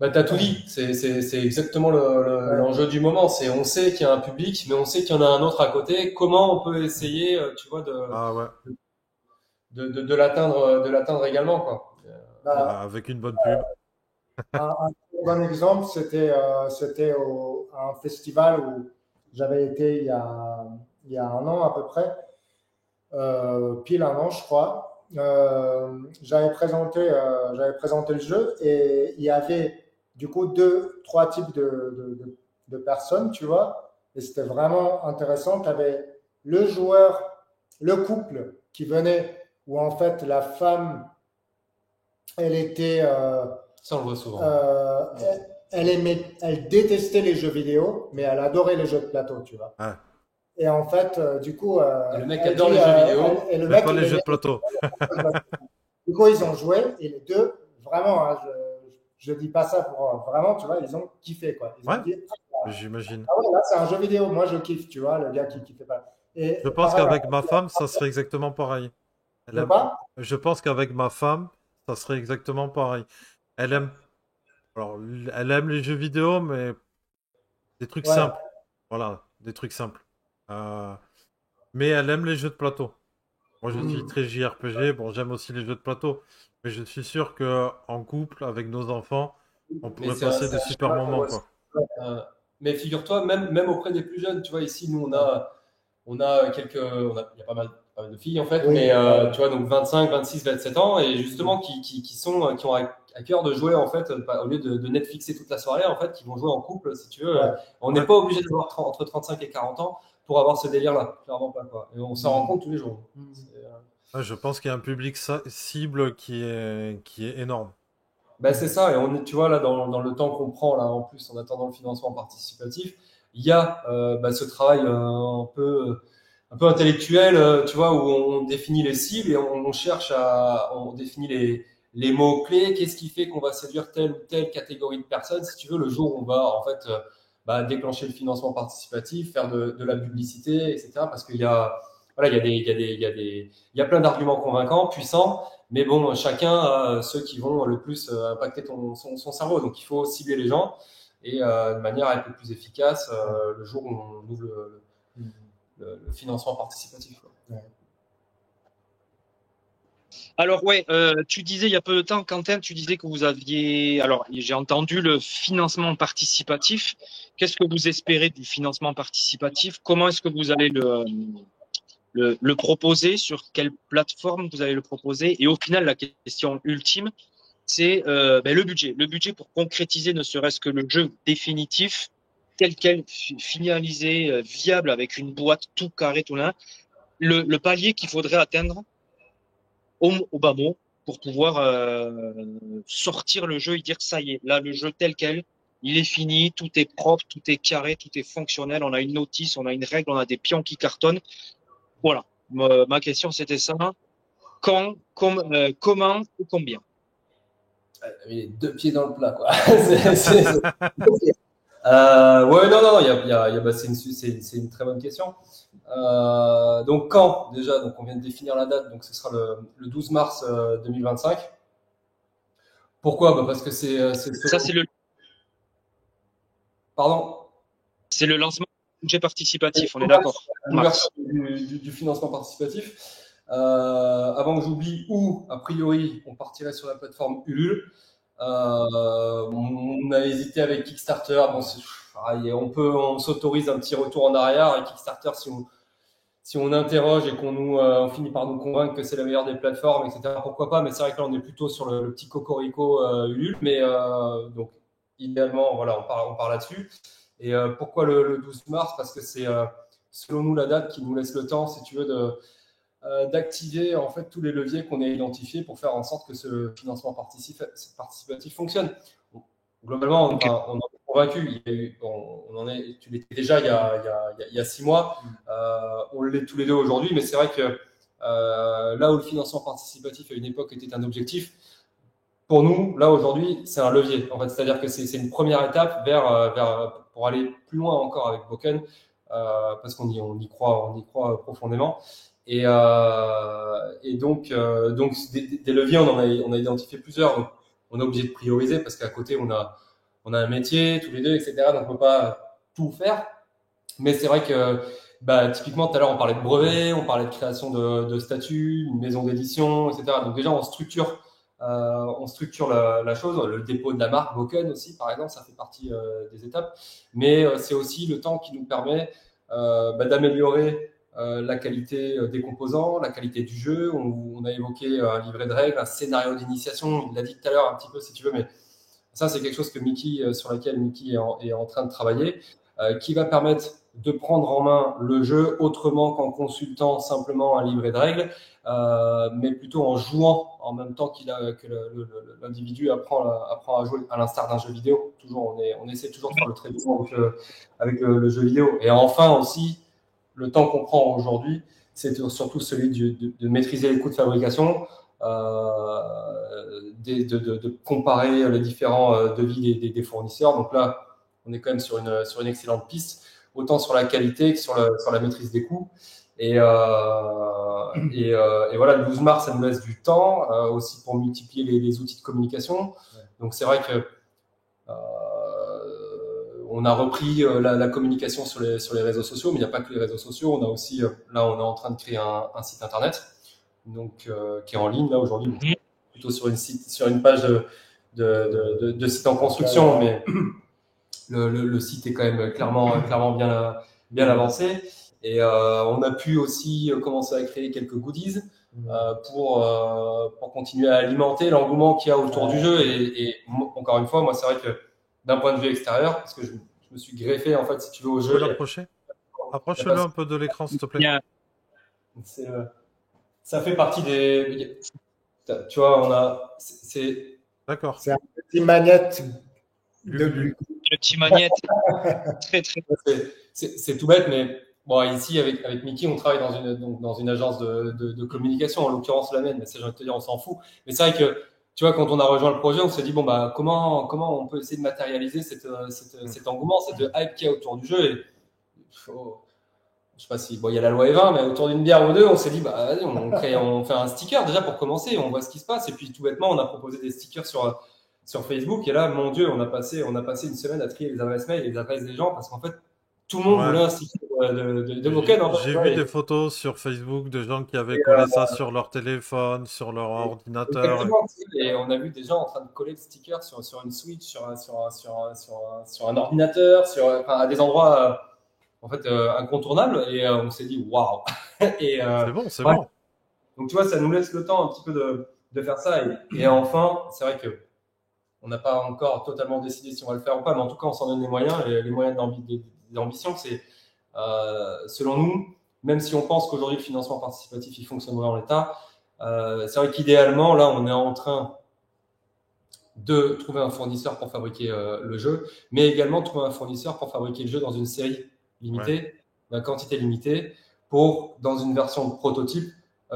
t'as tout dit. C'est exactement l'enjeu du moment. C'est, on sait qu'il y a un public, mais on sait qu'il y en a un autre à côté. Comment on peut essayer, tu vois, Ah ouais, de l'atteindre également, quoi. Bah, avec une bonne pub. un très bon exemple, c'était à un festival où j'avais été il y a un an à peu près, pile un an, je crois. J'avais présenté le jeu et il y avait du coup trois types de personnes, tu vois. Et c'était vraiment intéressant. Tu avais le joueur, le couple qui venait, où en fait la femme, elle était, Ça, on le voit souvent. elle détestait les jeux vidéo, mais elle adorait les jeux de plateau, tu vois. Ouais. Et en fait, du coup, Et le mec elle adore dit, les jeux vidéo. et le Mais mec, pas il les aimait jeux de plateau. du coup, ils ont joué et les deux, vraiment, hein, je dis pas ça pour vraiment, tu vois, ils ont kiffé quoi. Ils Ouais, ont dit, j'imagine. ah ouais, là c'est un jeu vidéo, moi je kiffe, tu vois, le gars qui kiffait pas. Et Je pense pareil, qu'avec ma femme, ça serait exactement pareil. Elle de aime... pas? Je pense qu'avec ma femme, ça serait exactement pareil. Elle aime... Alors, elle aime les jeux vidéo, mais des trucs Ouais, simples. Voilà, des trucs simples. Euh, Mais elle aime les jeux de plateau. Moi, je suis très JRPG. Bon, j'aime aussi les jeux de plateau. Mais je suis sûr que en couple, avec nos enfants, on Mais pourrait passer de c'est un super schéma qu'on moments, voit quoi. souvent. Mais figure-toi, même auprès des plus jeunes, tu vois, ici, nous, on a il y a pas mal de filles, en fait, oui, mais tu vois, donc 25, 26, 27 ans, et justement, qui ont à cœur de jouer, en fait, au lieu de Netflixer toute la soirée, en fait, qui vont jouer en couple, si tu veux. ouais. On n'est Ouais. pas obligé d'avoir entre 35 et 40 ans pour avoir ce délire-là, clairement pas, quoi. Et on s'en rend compte tous les jours. Ouais, je pense qu'il y a un public cible qui est énorme. Ben c'est ça, et on est, tu vois, là, dans le temps qu'on prend, là, en plus, en attendant le financement participatif, il y a ce travail un peu intellectuel, tu vois, où on définit les cibles et on définit les mots-clés, qu'est-ce qui fait qu'on va séduire telle ou telle catégorie de personnes, si tu veux, le jour où on va, en fait, déclencher le financement participatif, faire de la publicité, etc. Parce qu'il y a, voilà, il y a plein d'arguments convaincants, puissants, mais bon, chacun a ceux qui vont le plus impacter son cerveau. Donc, il faut cibler les gens et de manière à être le plus efficace le jour où on ouvre le financement participatif. Ouais. Alors ouais, tu disais il y a peu de temps, Quentin, tu disais que vous aviez, alors j'ai entendu le financement participatif. Qu'est-ce que vous espérez du financement participatif? Comment est-ce que vous allez le proposer? Sur quelle plateforme vous allez le proposer? Et au final, la question ultime, c'est le budget. Le budget pour concrétiser ne serait-ce que le jeu définitif, tel quel, finalisé, viable, avec une boîte tout carré, tout là. Le palier qu'il faudrait atteindre au bas mot pour pouvoir sortir le jeu et dire ça y est, là le jeu tel quel, il est fini, tout est propre, tout est carré, tout est fonctionnel, on a une notice, on a une règle, on a des pions qui cartonnent. Voilà, ma question c'était ça. Quand, comment et combien? Les deux pieds dans le plat, quoi. Ouais, non, c'est une très bonne question. Donc quand déjà, donc on vient de définir la date, donc ce sera le 12 mars 2025. Pourquoi? Parce que Ça c'est le Pardon. C'est le lancement du budget participatif, on est d'accord. L'ouverture du financement participatif. Avant que j'oublie, où, a priori, on partirait sur la plateforme Ulule. On a hésité avec Kickstarter. Bon, on s'autorise un petit retour en arrière. Avec Kickstarter, si on interroge et on finit par nous convaincre que c'est la meilleure des plateformes, etc., pourquoi pas. Mais c'est vrai que là, on est plutôt sur le petit cocorico Ulule. Mais donc, idéalement, voilà, on part là-dessus. Et pourquoi le 12 mars? Parce que c'est, selon nous, la date qui nous laisse le temps, si tu veux, d'activer en fait tous les leviers qu'on a identifiés pour faire en sorte que ce financement participatif fonctionne. Bon, globalement, on en est convaincu. Tu l'étais déjà il y a 6 mois. On l'est tous les deux aujourd'hui, mais c'est vrai que là où le financement participatif à une époque était un objectif, pour nous, là aujourd'hui, c'est un levier. En fait, c'est-à-dire que c'est une première étape pour aller plus loin encore avec Boken, parce qu'on y croit profondément. Et donc des leviers, on a identifié plusieurs. Donc, on est obligé de prioriser parce qu'à côté, on a un métier tous les deux, etc. Donc, on peut pas tout faire. Mais c'est vrai que, typiquement, tout à l'heure, on parlait de brevets, on parlait de création de statuts, une maison d'édition, etc. Donc, déjà, on structure la chose. Le dépôt de la marque Boken aussi, par exemple, ça fait partie des étapes. Mais c'est aussi le temps qui nous permet d'améliorer la qualité des composants, la qualité du jeu. On a évoqué un livret de règles, un scénario d'initiation. Il l'a dit tout à l'heure un petit peu, si tu veux, mais ça, c'est quelque chose sur laquelle Mickey est en train de travailler, qui va permettre de prendre en main le jeu autrement qu'en consultant simplement un livret de règles, mais plutôt en jouant en même temps que l'individu apprend à jouer, à l'instar d'un jeu vidéo. Toujours, on essaie toujours de faire le trait avec le jeu vidéo. Et enfin aussi, le temps qu'on prend aujourd'hui, c'est surtout celui de maîtriser les coûts de fabrication, de comparer les différents devis des fournisseurs. Donc là, on est quand même sur une excellente piste, autant sur la qualité que sur la maîtrise des coûts. Et voilà, le 12 mars, ça nous laisse du temps aussi pour multiplier les outils de communication. Donc c'est vrai que on a repris la communication sur les réseaux sociaux, mais il n'y a pas que les réseaux sociaux. On a aussi, là, on est en train de créer un site internet, donc qui est en ligne là aujourd'hui, plutôt sur une page de site en construction, mais le site est quand même clairement bien avancé. Et on a pu aussi commencer à créer quelques goodies pour continuer à alimenter l'engouement qu'il y a autour du jeu. Et encore une fois, moi, c'est vrai que d'un point de vue extérieur, parce que je me suis greffé, en fait, si tu veux, au jeu. Tu peux l'approcher ? Approche-le un peu de l'écran, s'il te plaît. Ça fait partie des... Tu vois, D'accord. C'est un petit magnète de le petit magnète. Très, très... C'est tout bête, mais bon, ici, avec Mickey, on travaille dans une agence de communication, en l'occurrence la mienne, mais ça, j'ai envie de te dire, on s'en fout. Mais c'est vrai que, tu vois, quand on a rejoint le projet, on s'est dit, bon, comment on peut essayer de matérialiser cet engouement, cette hype qu'il y a autour du jeu. Et je sais pas si, il y a la loi E20, mais autour d'une bière ou deux, on s'est dit, vas-y, on fait un sticker déjà pour commencer, on voit ce qui se passe. Et puis, tout bêtement, on a proposé des stickers sur Facebook. Et là, mon Dieu, on a passé une semaine à trier les adresses mail et les adresses des gens parce qu'en fait, tout le monde voulait un sticker de Boken. J'ai vu des photos sur Facebook de gens qui avaient collé ça sur leur téléphone, sur leur ordinateur. Et on a vu des gens en train de coller le sticker sur une Switch, sur un ordinateur, à des endroits en fait incontournables. Et on s'est dit waouh. C'est bon. Donc tu vois, ça nous laisse le temps un petit peu de faire ça. Et enfin, c'est vrai que on n'a pas encore totalement décidé si on va le faire ou pas, mais en tout cas, on s'en donne les moyens. Et les moyens d'ambition, c'est selon nous, même si on pense qu'aujourd'hui le financement participatif il fonctionnerait en l'état, c'est vrai qu'idéalement là on est en train de trouver un fournisseur pour fabriquer le jeu, mais également trouver un fournisseur pour fabriquer le jeu dans une série limitée, une quantité limitée, pour dans une version de prototype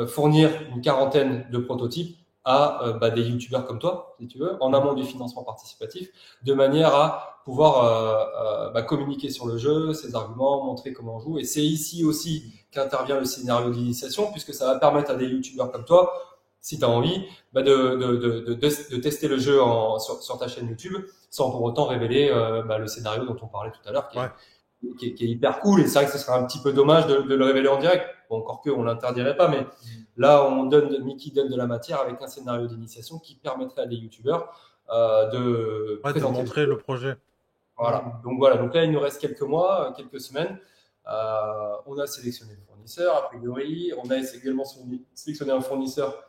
fournir une quarantaine de prototypes à des youtubeurs comme toi, si tu veux, en amont du financement participatif, de manière à pouvoir communiquer sur le jeu, ses arguments, montrer comment on joue. Et c'est ici aussi qu'intervient le scénario d'initiation, puisque ça va permettre à des youtubeurs comme toi, si tu as envie, de tester le jeu sur ta chaîne YouTube, sans pour autant révéler le scénario dont on parlait tout à l'heure, qui qui est hyper cool. Et c'est vrai que ce serait un petit peu dommage de le révéler en direct. Bon, encore que on l'interdirait pas, mais là, Mickey donne de la matière avec un scénario d'initiation qui permettrait à des youtubeurs de Ouais, de présenter montrer le projet. Voilà. Donc là, il nous reste quelques mois, quelques semaines. On a sélectionné le fournisseur, a priori. On a également sélectionné un fournisseur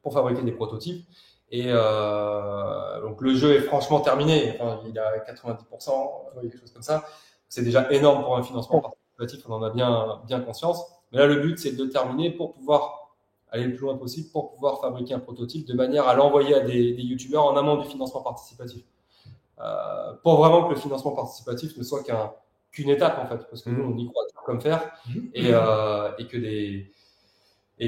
pour fabriquer des prototypes. Et donc le jeu est franchement terminé. Enfin, il a 90%, quelque chose comme ça. C'est déjà énorme pour un financement participatif. On en a bien conscience. Mais là, le but, c'est de le terminer pour pouvoir aller le plus loin possible, pour pouvoir fabriquer un prototype de manière à l'envoyer à des youtubeurs en amont du financement participatif. Pour vraiment que le financement participatif ne soit qu'une étape en fait, parce que nous on y croit comme faire, et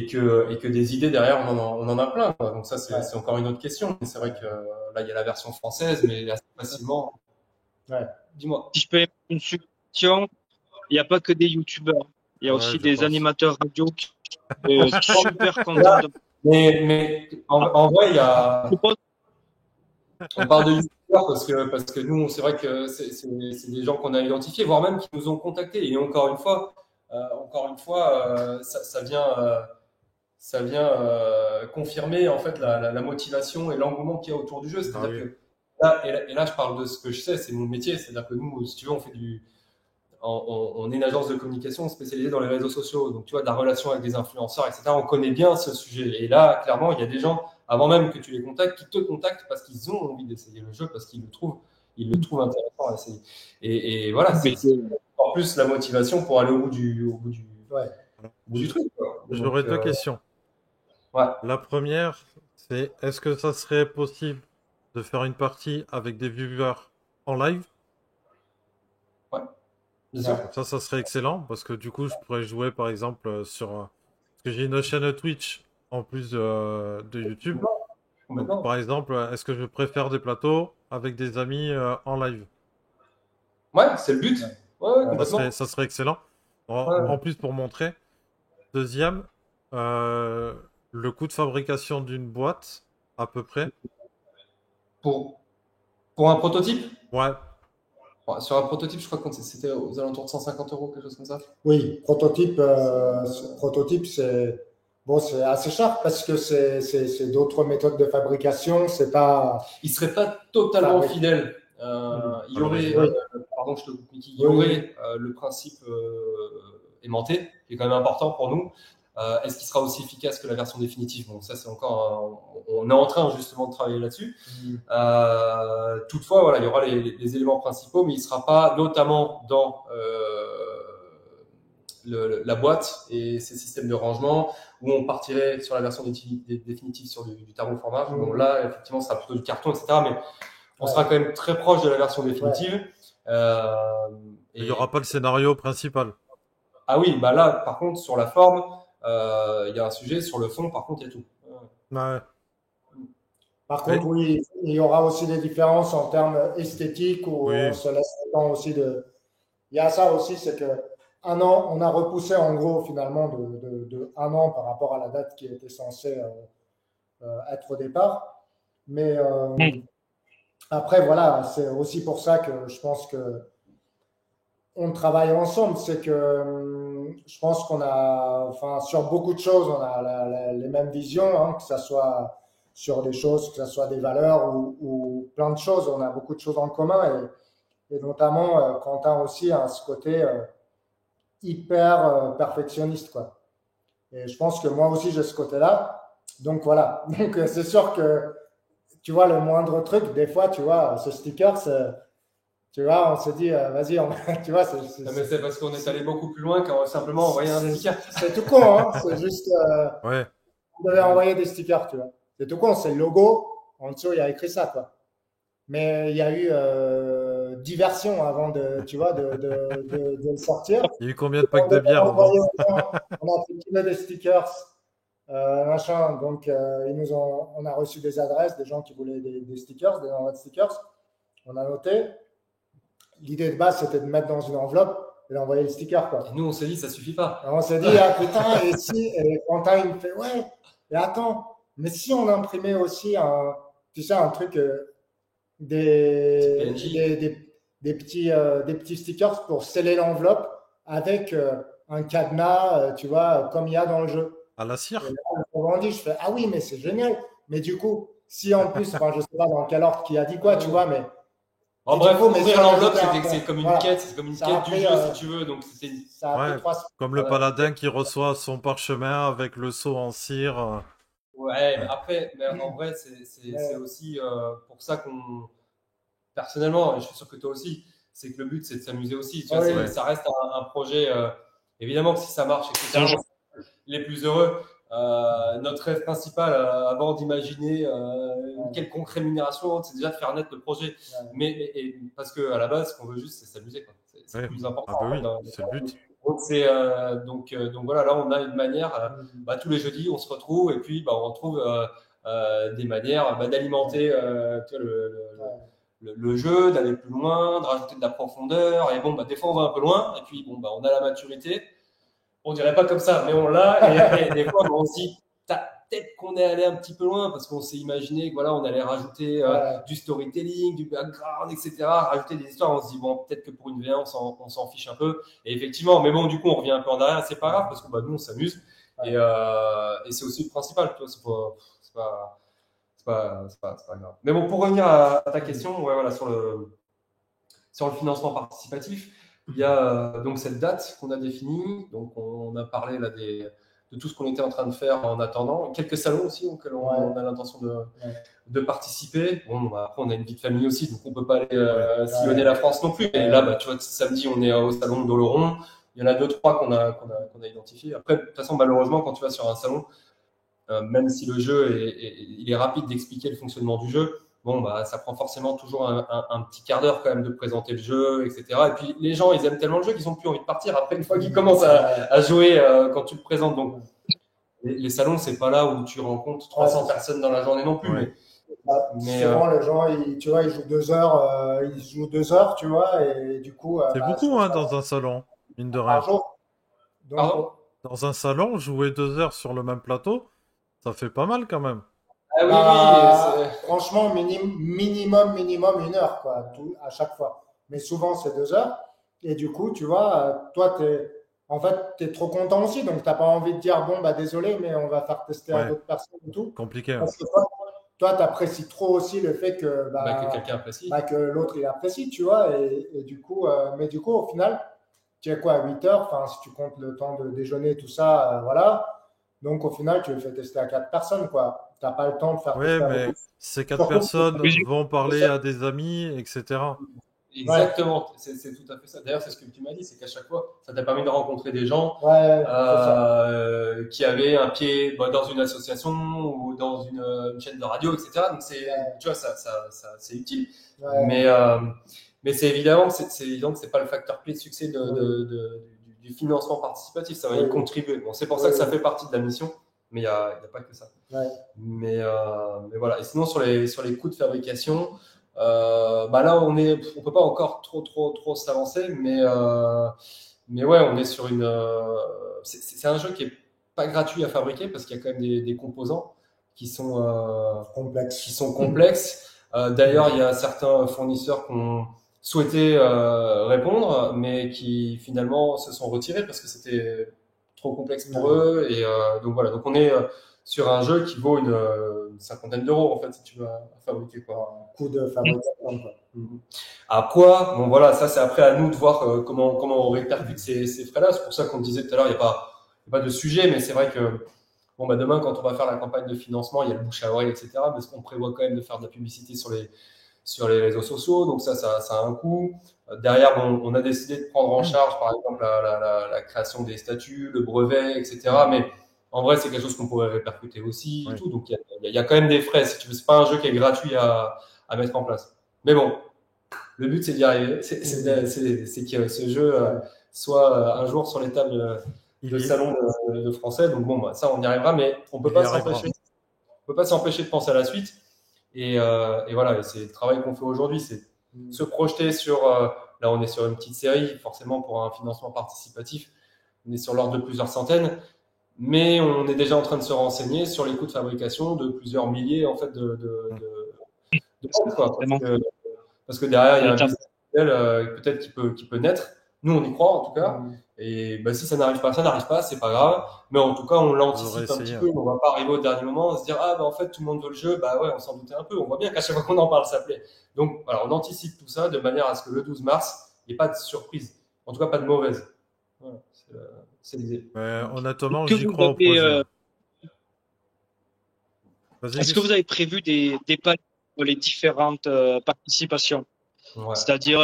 que des idées derrière on en a plein, quoi. Donc ça c'est encore une autre question. C'est vrai que là il y a la version française, mais assez facilement. Ouais. Dis-moi. Si je peux mettre une suggestion, il n'y a pas que des youtubeurs, il y a aussi des animateurs radio qui sont super contents. Mais en vrai il y a. On parle de youtubeurs parce que nous, c'est vrai que c'est des gens qu'on a identifiés, voire même qui nous ont contactés. Et encore une fois, ça vient confirmer en fait la motivation et l'engouement qu'il y a autour du jeu. C'est-à-dire que là, je parle de ce que je sais, c'est mon métier. C'est-à-dire que nous, si tu veux, on est une agence de communication spécialisée dans les réseaux sociaux. Donc, tu vois, de la relation avec des influenceurs, etc. On connaît bien ce sujet. Et là, clairement, il y a des gens, avant même que tu les contactes, qui te contactent parce qu'ils ont envie d'essayer le jeu, parce qu'ils le trouvent intéressant à essayer. Et voilà, c'est en plus la motivation pour aller au bout du truc, quoi. J'aurais deux questions. Ouais. La première, c'est est-ce que ça serait possible de faire une partie avec des viewers en live? Ça serait excellent parce que du coup, je pourrais jouer par exemple sur. Parce que j'ai une chaîne Twitch en plus de YouTube. Donc, par exemple, est-ce que je préfère des plateaux avec des amis en live? Ouais, c'est le but. Ouais, ça serait excellent. En plus, pour montrer. Deuxième, le coût de fabrication d'une boîte, à peu près. Pour un prototype? Ouais. Sur un prototype, je crois que c'était aux alentours de 150 €, quelque chose comme ça. Oui, prototype, c'est bon, c'est assez cher parce que c'est d'autres méthodes de fabrication. C'est pas. Il serait pas totalement fidèle. Il y aurait, pardon, je te coupe, Mickey. Il y aurait le principe aimanté, qui est quand même important pour nous. Est-ce qu'il sera aussi efficace que la version définitive? Bon, ça c'est encore, on est en train justement de travailler là-dessus. Toutefois, voilà, il y aura les éléments principaux, mais il ne sera pas notamment dans la boîte et ses systèmes de rangement où on partirait sur la version définitive sur du thermoformage. Bon, là, effectivement, ce sera plutôt du carton, etc. Mais on sera quand même très proche de la version définitive. Il n'y aura pas le scénario principal. Ah oui, bah là, par contre, sur la forme, il y a un sujet. Sur le fond, par contre, il y a tout. Ouais. Par contre, oui, il y aura aussi des différences en termes esthétiques où on se laisse le temps aussi de. Il y a ça aussi, c'est que un an, on a repoussé en gros finalement de un an par rapport à la date qui était censée être au départ. Mais après, voilà, c'est aussi pour ça que je pense que on travaille ensemble. C'est que je pense qu'on a, enfin, sur beaucoup de choses, on a les mêmes visions, hein, que ça soit sur des choses, que ce soit des valeurs ou plein de choses. On a beaucoup de choses en commun et notamment Quentin aussi a ce côté hyper perfectionniste, quoi. Et je pense que moi aussi j'ai ce côté-là. Donc voilà. Donc c'est sûr que tu vois le moindre truc, des fois tu vois ce sticker, tu vois, on se dit vas-y, tu vois. Mais c'est parce qu'on est allé beaucoup plus loin qu'en simplement envoyer un sticker. C'est tout con, hein. C'est juste. On devait envoyer des stickers, tu vois. C'est tout con, c'est le logo. En dessous, il y a écrit ça, quoi. Mais il y a eu 10 versions avant de le sortir. Il y a eu combien de packs de bière? On a fait des stickers, machin. Donc, on a reçu des adresses, des gens qui voulaient des stickers, des envois de stickers. On a noté. L'idée de base, c'était de mettre dans une enveloppe et d'envoyer le sticker, quoi. Et nous, on s'est dit, ça suffit pas. Alors, on s'est dit, ah putain, et Quentin, il me fait, ouais, et attends, mais si on imprimait aussi un truc, des des petits stickers pour sceller l'enveloppe avec un cadenas, tu vois, comme il y a dans le jeu. À la cire? Et là, le vendredi, je fais, ah oui, mais c'est génial. Mais du coup, si en plus, enfin, je sais pas dans quel ordre qui a dit quoi, tu vois, mais. En Et bref, du coup, mais ouvrir ça a l'enveloppe, rajouté un c'est peu. comme une Voilà. quête, c'est comme une Ça a quête du pris, jeu, si tu veux. Donc, c'est Ça a Ouais, pris 3 semaines. comme le ouais. paladin qui reçoit son parchemin avec le sceau en cire. Ouais, mais Ouais. après, mais en vrai, c'est Ouais. aussi pour ça qu'on, personnellement, et je suis sûr que toi aussi, c'est que le but, c'est de s'amuser aussi. Tu vois, Oui, Ouais. ça reste un projet, évidemment que si ça marche, C'est un etc., jeu. les plus heureux. Notre rêve principal, avant d'imaginer une quelconque rémunération, c'est déjà de faire naître le projet. Ouais. Mais parce que à la base, ce qu'on veut juste, c'est s'amuser, quoi. C'est Ouais. le plus important. Ah bah en fait, oui, c'est le but. Donc donc voilà, là on a une manière. Tous les jeudis, on se retrouve et puis on retrouve des manières d'alimenter tu vois, le jeu, d'aller plus loin, de rajouter de la profondeur. Et bon, des fois on va un peu loin et puis bon, on a la maturité. On dirait pas comme ça, mais on l'a. Et des fois, on se dit, peut-être qu'on est allé un petit peu loin parce qu'on s'est imaginé que voilà, on allait rajouter du storytelling, du background, etc. Rajouter des histoires. On se dit, bon, peut-être que pour une V1, on s'en fiche un peu. Et effectivement, mais bon, du coup, on revient un peu en arrière. C'est pas grave parce que nous, on s'amuse. Et c'est aussi le principal. Tu vois, c'est pas grave. Mais bon, pour revenir à ta question, ouais, voilà, sur le financement participatif. Il y a donc cette date qu'on a définie. Donc, on a parlé là de tout ce qu'on était en train de faire en attendant. Quelques salons aussi auxquels on a l'intention de participer. Bon, après, on a une vie de famille aussi, donc on ne peut pas aller sillonner la France non plus. Et là, tu vois, samedi, on est au salon d'Oloron. Il y en a 2-3 qu'on a identifiés. Après, de toute façon, malheureusement, quand tu vas sur un salon, même si le jeu il est rapide d'expliquer le fonctionnement du jeu, ça prend forcément toujours un petit quart d'heure quand même de présenter le jeu, etc. Et puis les gens, ils aiment tellement le jeu qu'ils n'ont plus envie de partir après une fois qu'ils commencent à jouer quand tu le présentes. Donc les salons, c'est pas là où tu rencontres 300 personnes dans la journée non plus. Ouais. Mais souvent, les gens, tu vois, ils jouent 2 heures, tu vois, et du coup. C'est beaucoup dans un salon, mine de rien. Par jour. Donc, Pardon Dans un salon, jouer 2 heures sur le même plateau, ça fait pas mal quand même. Ah oui, franchement, minimum 1 heure, quoi, à chaque fois. Mais souvent, c'est 2 heures. Et du coup, tu vois, toi, en fait, tu es trop content aussi. Donc, tu n'as pas envie de dire, bon, désolé, mais on va faire tester à d'autres personnes et tout. Compliqué. Parce que toi, tu apprécies trop aussi le fait que, que quelqu'un apprécie. Que l'autre, il apprécie, tu vois. Et du coup, mais du coup, au final, tu es quoi, à 8 heures, enfin, si tu comptes le temps de déjeuner, tout ça, voilà. Donc, au final, tu le fais tester à 4 personnes, quoi. Tu n'as pas le temps de faire tester mais avec ces 4 personnes vont parler à des amis, etc. Exactement, c'est tout à fait ça. D'ailleurs, c'est ce que tu m'as dit, c'est qu'à chaque fois, ça t'a permis de rencontrer des gens qui avaient un pied dans une association ou dans une chaîne de radio, etc. Donc, tu vois, c'est utile. Mais c'est évidemment que c'est pas le facteur clé de succès du financement participatif. Ça va y contribuer. Bon, c'est pour ça que ça fait partie de la mission, mais il y a pas que ça. Mais voilà. Et sinon, sur les coûts de fabrication. Là, on peut pas encore trop s'avancer, mais ouais, on est sur c'est un jeu qui est pas gratuit à fabriquer parce qu'il y a quand même des composants qui sont complexes. D'ailleurs, il y a certains fournisseurs qui ont souhaité répondre, mais qui finalement se sont retirés parce que c'était trop complexe pour eux. Et donc voilà, donc on est sur un jeu qui vaut une 50aine d'euros en fait si tu veux fabriquer quoi. Un coût de fabrication quoi. À quoi? Bon voilà, ça c'est après à nous de voir comment on répercute ces frais-là. C'est pour ça qu'on disait tout à l'heure, il y a pas de sujet, mais c'est vrai que demain quand on va faire la campagne de financement, il y a le bouche à oreille, etc. Parce qu'on prévoit quand même de faire de la publicité sur les réseaux sociaux, donc ça a un coût. Derrière, on a décidé de prendre en charge, par exemple, la création des statuts, le brevet, etc. Mais en vrai, c'est quelque chose qu'on pourrait répercuter aussi, et tout. Donc, il y a quand même des frais. Si tu veux, c'est pas un jeu qui est gratuit à mettre en place. Mais bon, le but, c'est d'y arriver. C'est que ce jeu soit un jour sur les tables de salon de français. Donc ça, on y arrivera, mais on peut pas s'empêcher. On peut pas s'empêcher de penser à la suite. Et voilà, c'est le travail qu'on fait aujourd'hui, c'est se projeter sur. Là, on est sur une petite série, forcément pour un financement participatif, on est sur l'ordre de plusieurs centaines, mais on est déjà en train de se renseigner sur les coûts de fabrication de plusieurs milliers en fait de quoi, parce que derrière il y a modèle peut-être qui peut naître. Nous, on y croit en tout cas. Et bah, si ça n'arrive pas, c'est pas grave. Mais en tout cas, on l'anticipe un petit peu. On va pas arriver au dernier moment et se dire ah bah en fait tout le monde veut le jeu. Bah ouais, on s'en doutait un peu. On voit bien qu'à chaque fois qu'on en parle, ça plaît. Donc voilà, on anticipe tout ça de manière à ce que le 12 mars, il n'y ait pas de surprise. En tout cas, pas de mauvaise. Voilà, c'est l'idée. Honnêtement, j'y crois au projet. Est-ce que vous avez prévu des paliers pour les différentes participations? Ouais. C'est-à-dire,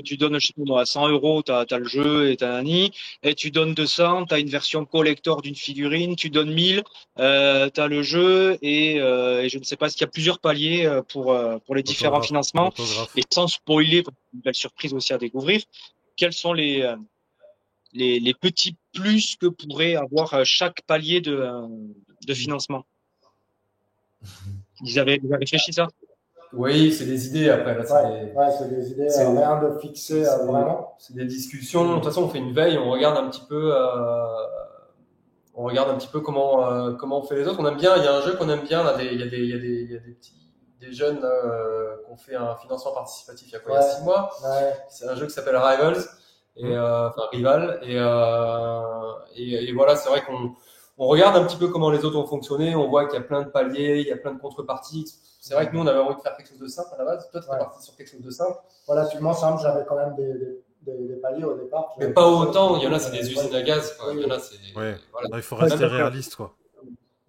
tu donnes, je sais pas moi, 100 euros, t'as le jeu et t'as un nid, et tu donnes 200, t'as une version collector d'une figurine, tu donnes 1000, t'as le jeu, et je ne sais pas, est-ce qu'il y a plusieurs paliers pour les différents financements? Et sans spoiler, parce que c'est une belle surprise aussi à découvrir, quels sont les petits plus que pourrait avoir chaque palier de financement? Vous avez réfléchi ça? Oui, c'est des idées après. Là, c'est des idées, rien de fixé vraiment. C'est des discussions. De toute façon, on fait une veille, on regarde un petit peu comment on fait les autres. On aime bien. Il y a un jeu qu'on aime bien. Là, il y a des jeunes qui ont fait un financement participatif il y a 6 mois. Ouais. C'est un jeu qui s'appelle Rivals Rival. Et voilà, c'est vrai qu'on regarde un petit peu comment les autres ont fonctionné. On voit qu'il y a plein de paliers, il y a plein de contreparties. C'est vrai que nous, on avait envie de faire quelque chose de simple à la base. Toi, tu es parti sur quelque chose de simple. Relativement simple, j'avais quand même des paliers au départ. Mais pas autant. Il y en a, c'est des usines à gaz. Quoi. Il y en a, c'est. Voilà. Là, il faut rester réaliste, quoi.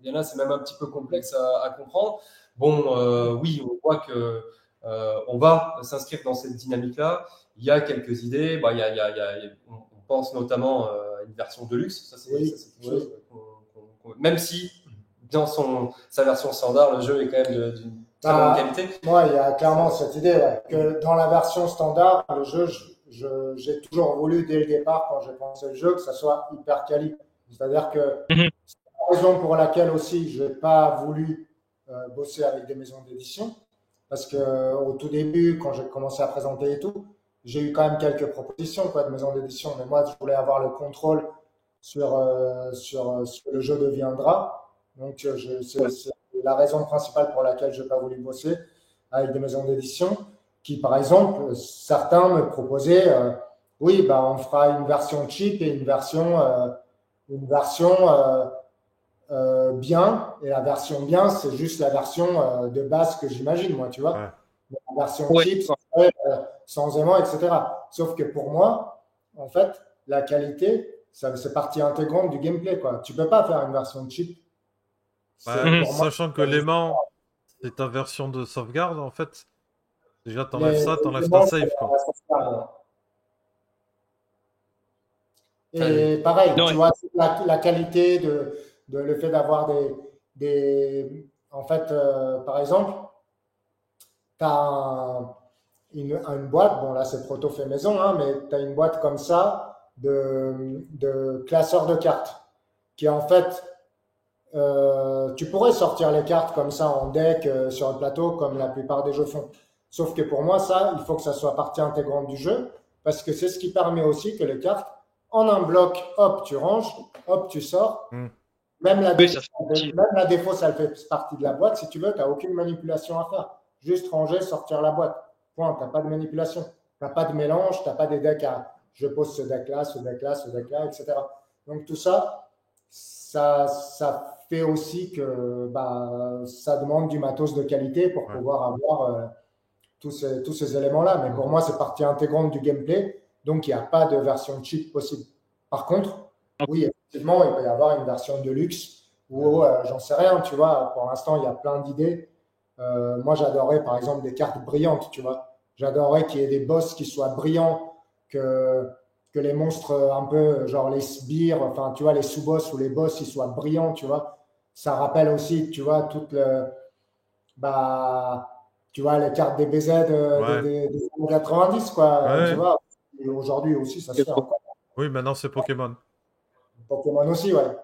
Il y en a, c'est même un petit peu complexe à comprendre. Bon, oui, on voit que on va s'inscrire dans cette dynamique-là. Il y a quelques idées. Bah, on pense notamment à une version de luxe. Ça, c'est quelque chose même si dans sa version standard, le jeu est quand même d'une très bonne qualité. Moi, il y a clairement cette idée que dans la version standard, le jeu, j'ai toujours voulu dès le départ, quand j'ai pensé le jeu, que ça soit hyper quali. C'est-à-dire que c'est la raison pour laquelle aussi je n'ai pas voulu bosser avec des maisons d'édition, parce que au tout début, quand j'ai commencé à présenter et tout, j'ai eu quand même quelques propositions de maisons d'édition, mais moi, je voulais avoir le contrôle sur ce que le jeu deviendra. Donc, c'est la raison principale pour laquelle je n'ai pas voulu bosser avec des maisons d'édition qui, par exemple, certains me proposaient, oui, bah, on fera une version cheap et une version bien. Et la version bien, c'est juste la version de base que j'imagine, moi, tu vois. Ouais. La version cheap, sans aimant, etc. Sauf que pour moi, en fait, la qualité, c'est partie intégrante du gameplay, quoi. Tu peux pas faire une version cheap. Sachant que l'aimant, c'est ta version de sauvegarde, en fait. Déjà, t'enlèves ça, t'enlèves ta save, quoi. Et pareil, tu vois, la qualité de le fait d'avoir en fait, par exemple, tu as une boîte, bon là c'est proto fait maison, hein, mais tu as une boîte comme ça de classeurs de cartes qui en fait, tu pourrais sortir les cartes comme ça en deck sur un plateau comme la plupart des jeux font. Sauf que pour moi, ça, il faut que ça soit partie intégrante du jeu parce que c'est ce qui permet aussi que les cartes, en un bloc, hop, tu ranges, hop, tu sors. Même la défausse, elle fait partie de la boîte. Si tu veux, tu n'as aucune manipulation à faire. Juste ranger, sortir la boîte. Point, tu n'as pas de manipulation. Tu n'as pas de mélange, tu n'as pas des decks à je pose ce deck-là, ce deck-là, ce deck-là, etc. Donc tout ça, ça fait aussi que ça demande du matos de qualité pour pouvoir avoir tous ces éléments-là. Mais pour moi, c'est partie intégrante du gameplay. Donc, il n'y a pas de version cheap possible. Par contre, oui, effectivement, il peut y avoir une version de luxe où j'en sais rien, tu vois. Pour l'instant, il y a plein d'idées. Moi, j'adorerais, par exemple, des cartes brillantes, tu vois. J'adorerais qu'il y ait des boss qui soient brillants, que les monstres un peu, genre les sbires, enfin, tu vois, les sous-boss ou les boss, ils soient brillants, tu vois. Ça rappelle aussi, tu vois, tu vois, les cartes des BZ des années 90, quoi. Tu vois. Et aujourd'hui aussi, ça se fait encore. Oui, maintenant c'est Pokémon. Pokémon aussi, ouais.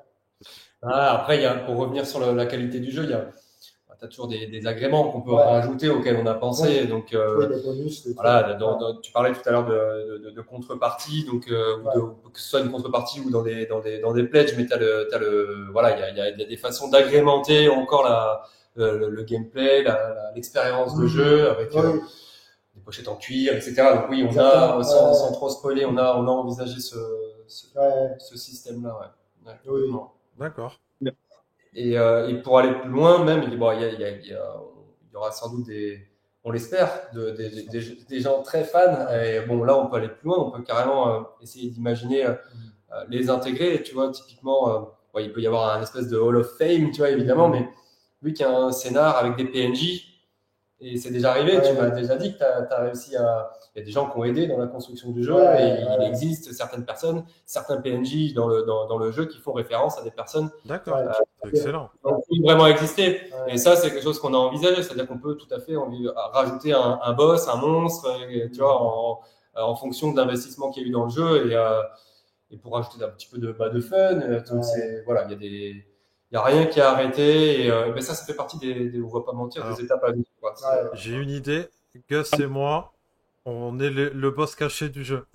Après, pour revenir sur la qualité du jeu, tu as toujours des agréments qu'on peut rajouter auxquels on a pensé. Donc, des bonus. Voilà, tu parlais tout à l'heure de contrepartie, donc que ce soit une contrepartie ou dans des pledges, mais voilà, il y a des façons d'agrémenter encore le gameplay, l'expérience de jeu avec des pochettes en cuir, etc. Donc oui, on a, Exactement. sans trop spoiler, on a envisagé Ouais. ce système-là. Ouais. Ouais, Oui. complètement. D'accord. Et pour aller plus loin, même, bon, il y aura sans doute on l'espère, des gens très fans. Et bon, là, on peut aller plus loin, on peut carrément essayer d'imaginer les intégrer. Tu vois, typiquement, bon, il peut y avoir un espèce de Hall of Fame, tu vois, évidemment, mais vu qu'il y a un scénar avec des PNJ, et c'est déjà arrivé, Ouais, tu m'as ouais. déjà dit que tu as réussi à. Il y a des gens qui ont aidé dans la construction du jeu, Ouais, et il ouais. existe certaines personnes, certains PNJ dans le jeu qui font référence à des personnes D'accord. Ouais. C'est excellent. qui ont pu vraiment exister. Ouais. Et ça, c'est quelque chose qu'on a envisagé, c'est-à-dire qu'on peut tout à fait rajouter un boss, un monstre, tu vois, en fonction de l'investissement qu'il y a eu dans le jeu, et pour rajouter un petit peu de fun. Donc voilà, il y a rien qui est arrêté, et ben ça fait partie on va pas mentir, Alors, des étapes à vivre, quoi. Ouais. j'ai une idée. Gus et moi, on est le boss caché du jeu.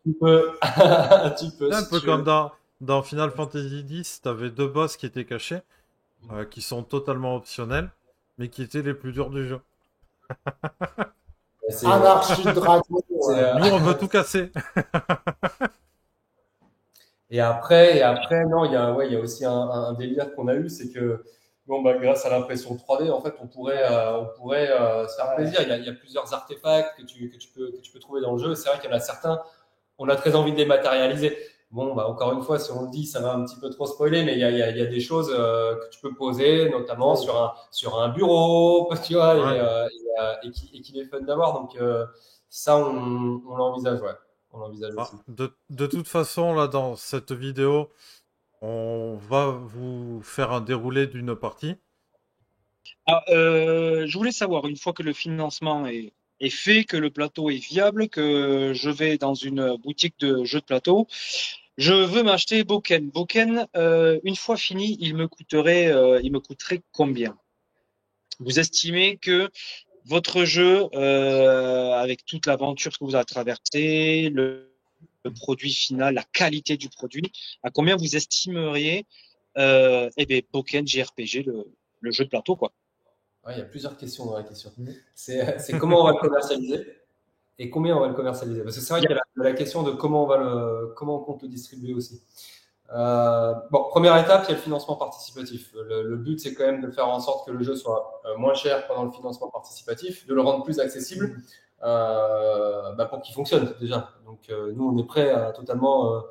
Tu peux, tu peux, Un si peu tu veux. comme dans Final Fantasy X, t'avais deux boss qui étaient cachés, qui sont totalement optionnels, mais qui étaient les plus durs du jeu. C'est- Anarchie Dragon. c'est, Ouais. Nous, on veut tout casser. Et après, non, il y a aussi un délire qu'on a eu, c'est que, bon, bah, grâce à l'impression 3D, en fait, on pourrait se faire plaisir. Il y a plusieurs artefacts que tu peux trouver dans le jeu. C'est vrai qu'il y en a certains, on a très envie de les matérialiser. Bon, bah, encore une fois, si on le dit, ça va un petit peu trop spoiler, mais il y a des choses que tu peux poser, notamment sur un bureau, tu vois, Ouais. et qui est fun d'avoir. Donc, ça, on l'envisage, ouais. On l'envisage Ah, aussi. de toute façon, là, dans cette vidéo, on va vous faire un déroulé d'une partie. Je voulais savoir, une fois que le financement est fait, que le plateau est viable, que je vais dans une boutique de jeux de plateau, je veux m'acheter Boken. Boken, une fois fini, il me coûterait combien? Vous estimez que votre jeu, avec toute l'aventure que vous avez traversée, le produit final, la qualité du produit, à combien vous estimeriez Boken JRPG, le jeu de plateau, quoi? Ouais, il y a plusieurs questions dans la question. Mhm. C'est comment on va le commercialiser et combien on va le commercialiser. Parce que c'est vrai qu'il y a la question de comment on compte le distribuer aussi. Bon, première étape, il y a le financement participatif. Le but, c'est quand même de faire en sorte que le jeu soit moins cher pendant le financement participatif, de le rendre plus accessible pour qu'il fonctionne déjà. Donc, nous, on est prêt à totalement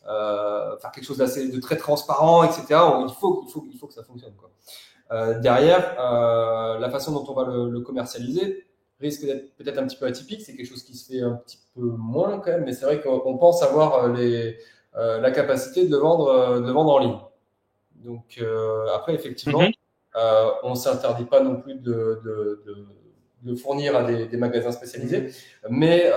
faire quelque chose de très transparent, etc. Il faut que ça fonctionne, quoi. Derrière, la façon dont on va le commercialiser risque d'être peut-être un petit peu atypique. C'est quelque chose qui se fait un petit peu moins quand même, mais c'est vrai qu'on pense avoir la capacité de le vendre en ligne. Donc après, effectivement, on s'interdit pas non plus de fournir à des magasins spécialisés, mais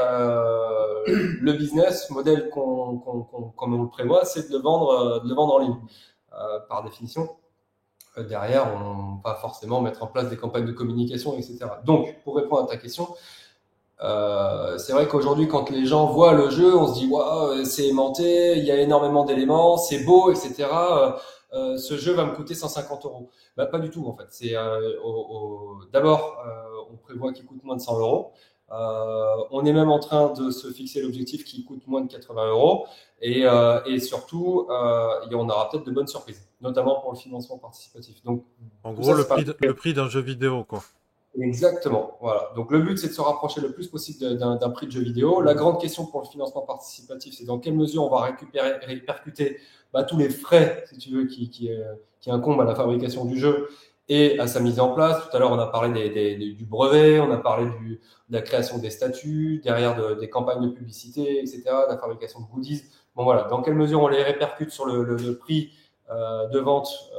le business model comme on le prévoit, c'est de le vendre en ligne par définition. Derrière, on va forcément mettre en place des campagnes de communication, etc. Donc, pour répondre à ta question, c'est vrai qu'aujourd'hui, quand les gens voient le jeu, on se dit waouh, c'est aimanté, il y a énormément d'éléments, c'est beau, etc. Ce jeu va me coûter 150 euros. Bah, pas du tout en fait. C'est d'abord, on prévoit qu'il coûte moins de 100 euros. On est même en train de se fixer l'objectif qui coûte moins de 80 euros. Et surtout, on aura peut-être de bonnes surprises, notamment pour le financement participatif. Donc, En tout gros, ça, le prix d'un jeu vidéo, quoi. exactement. Voilà. Donc, le but, c'est de se rapprocher le plus possible d'un prix de jeu vidéo. La grande question pour le financement participatif, c'est dans quelle mesure on va répercuter tous les frais, si tu veux, qui incombent à la fabrication du jeu et à sa mise en place. Tout à l'heure, on a parlé du brevet, on a parlé de la création des statuts, derrière des campagnes de publicité, etc., de la fabrication de goodies. Bon, voilà. Dans quelle mesure on les répercute sur le prix de vente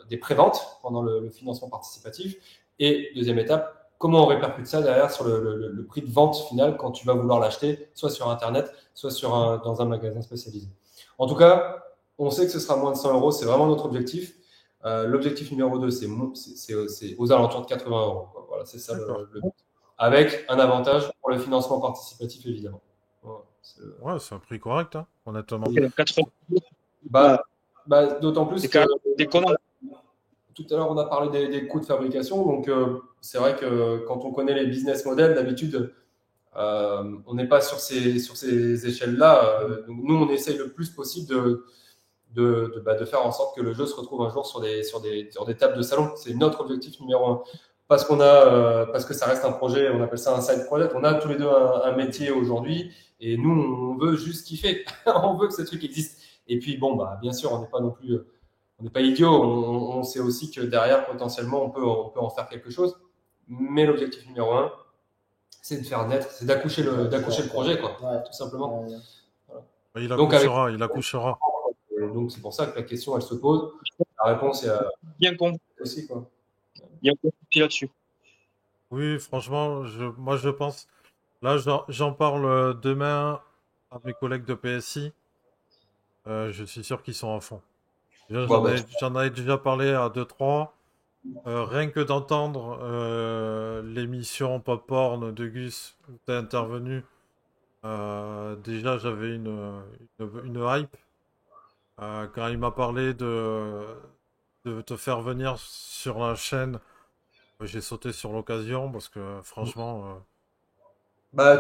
des préventes pendant le financement participatif. Et deuxième étape, comment on répercute ça derrière sur le prix de vente final quand tu vas vouloir l'acheter, soit sur Internet, soit dans un magasin spécialisé. En tout cas, on sait que ce sera moins de 100 euros, c'est vraiment notre objectif. L'objectif numéro 2, c'est aux alentours de 80 euros. Quoi. Voilà, c'est ça le but. Avec un avantage pour le financement participatif, évidemment. Ouais, c'est un prix correct, hein, honnêtement. 80 D'autant plus c'est que... quand même déconnant. tout à l'heure, on a parlé des coûts de fabrication. Donc, c'est vrai que quand on connaît les business models, d'habitude, on n'est pas sur ces échelles-là. Donc, nous, on essaye le plus possible de faire en sorte que le jeu se retrouve un jour sur des tables de salon. C'est notre objectif numéro un. Parce que ça reste un projet, on appelle ça un side project. On a tous les deux un métier aujourd'hui et nous, on veut juste kiffer. On veut que ce truc existe. Et puis, bon, bien sûr, on n'est pas non plus, on n'est pas idiot. On sait aussi que derrière, potentiellement, on peut en faire quelque chose. Mais l'objectif numéro un, c'est de faire naître, c'est d'accoucher le projet, quoi, tout simplement. Il Donc, accouchera. Donc, c'est pour ça que la question, elle se pose. La réponse est Bien compris aussi, quoi. Bien compris là-dessus. Oui, franchement, moi je pense. Là, j'en parle demain à mes collègues de PSI. Je suis sûr qu'ils sont à fond. J'en avais déjà parlé à 2-3. Rien que d'entendre l'émission Popcorn de Gus où tu es intervenu, déjà j'avais une hype. Quand il m'a parlé de te faire venir sur la chaîne, j'ai sauté sur l'occasion parce que franchement,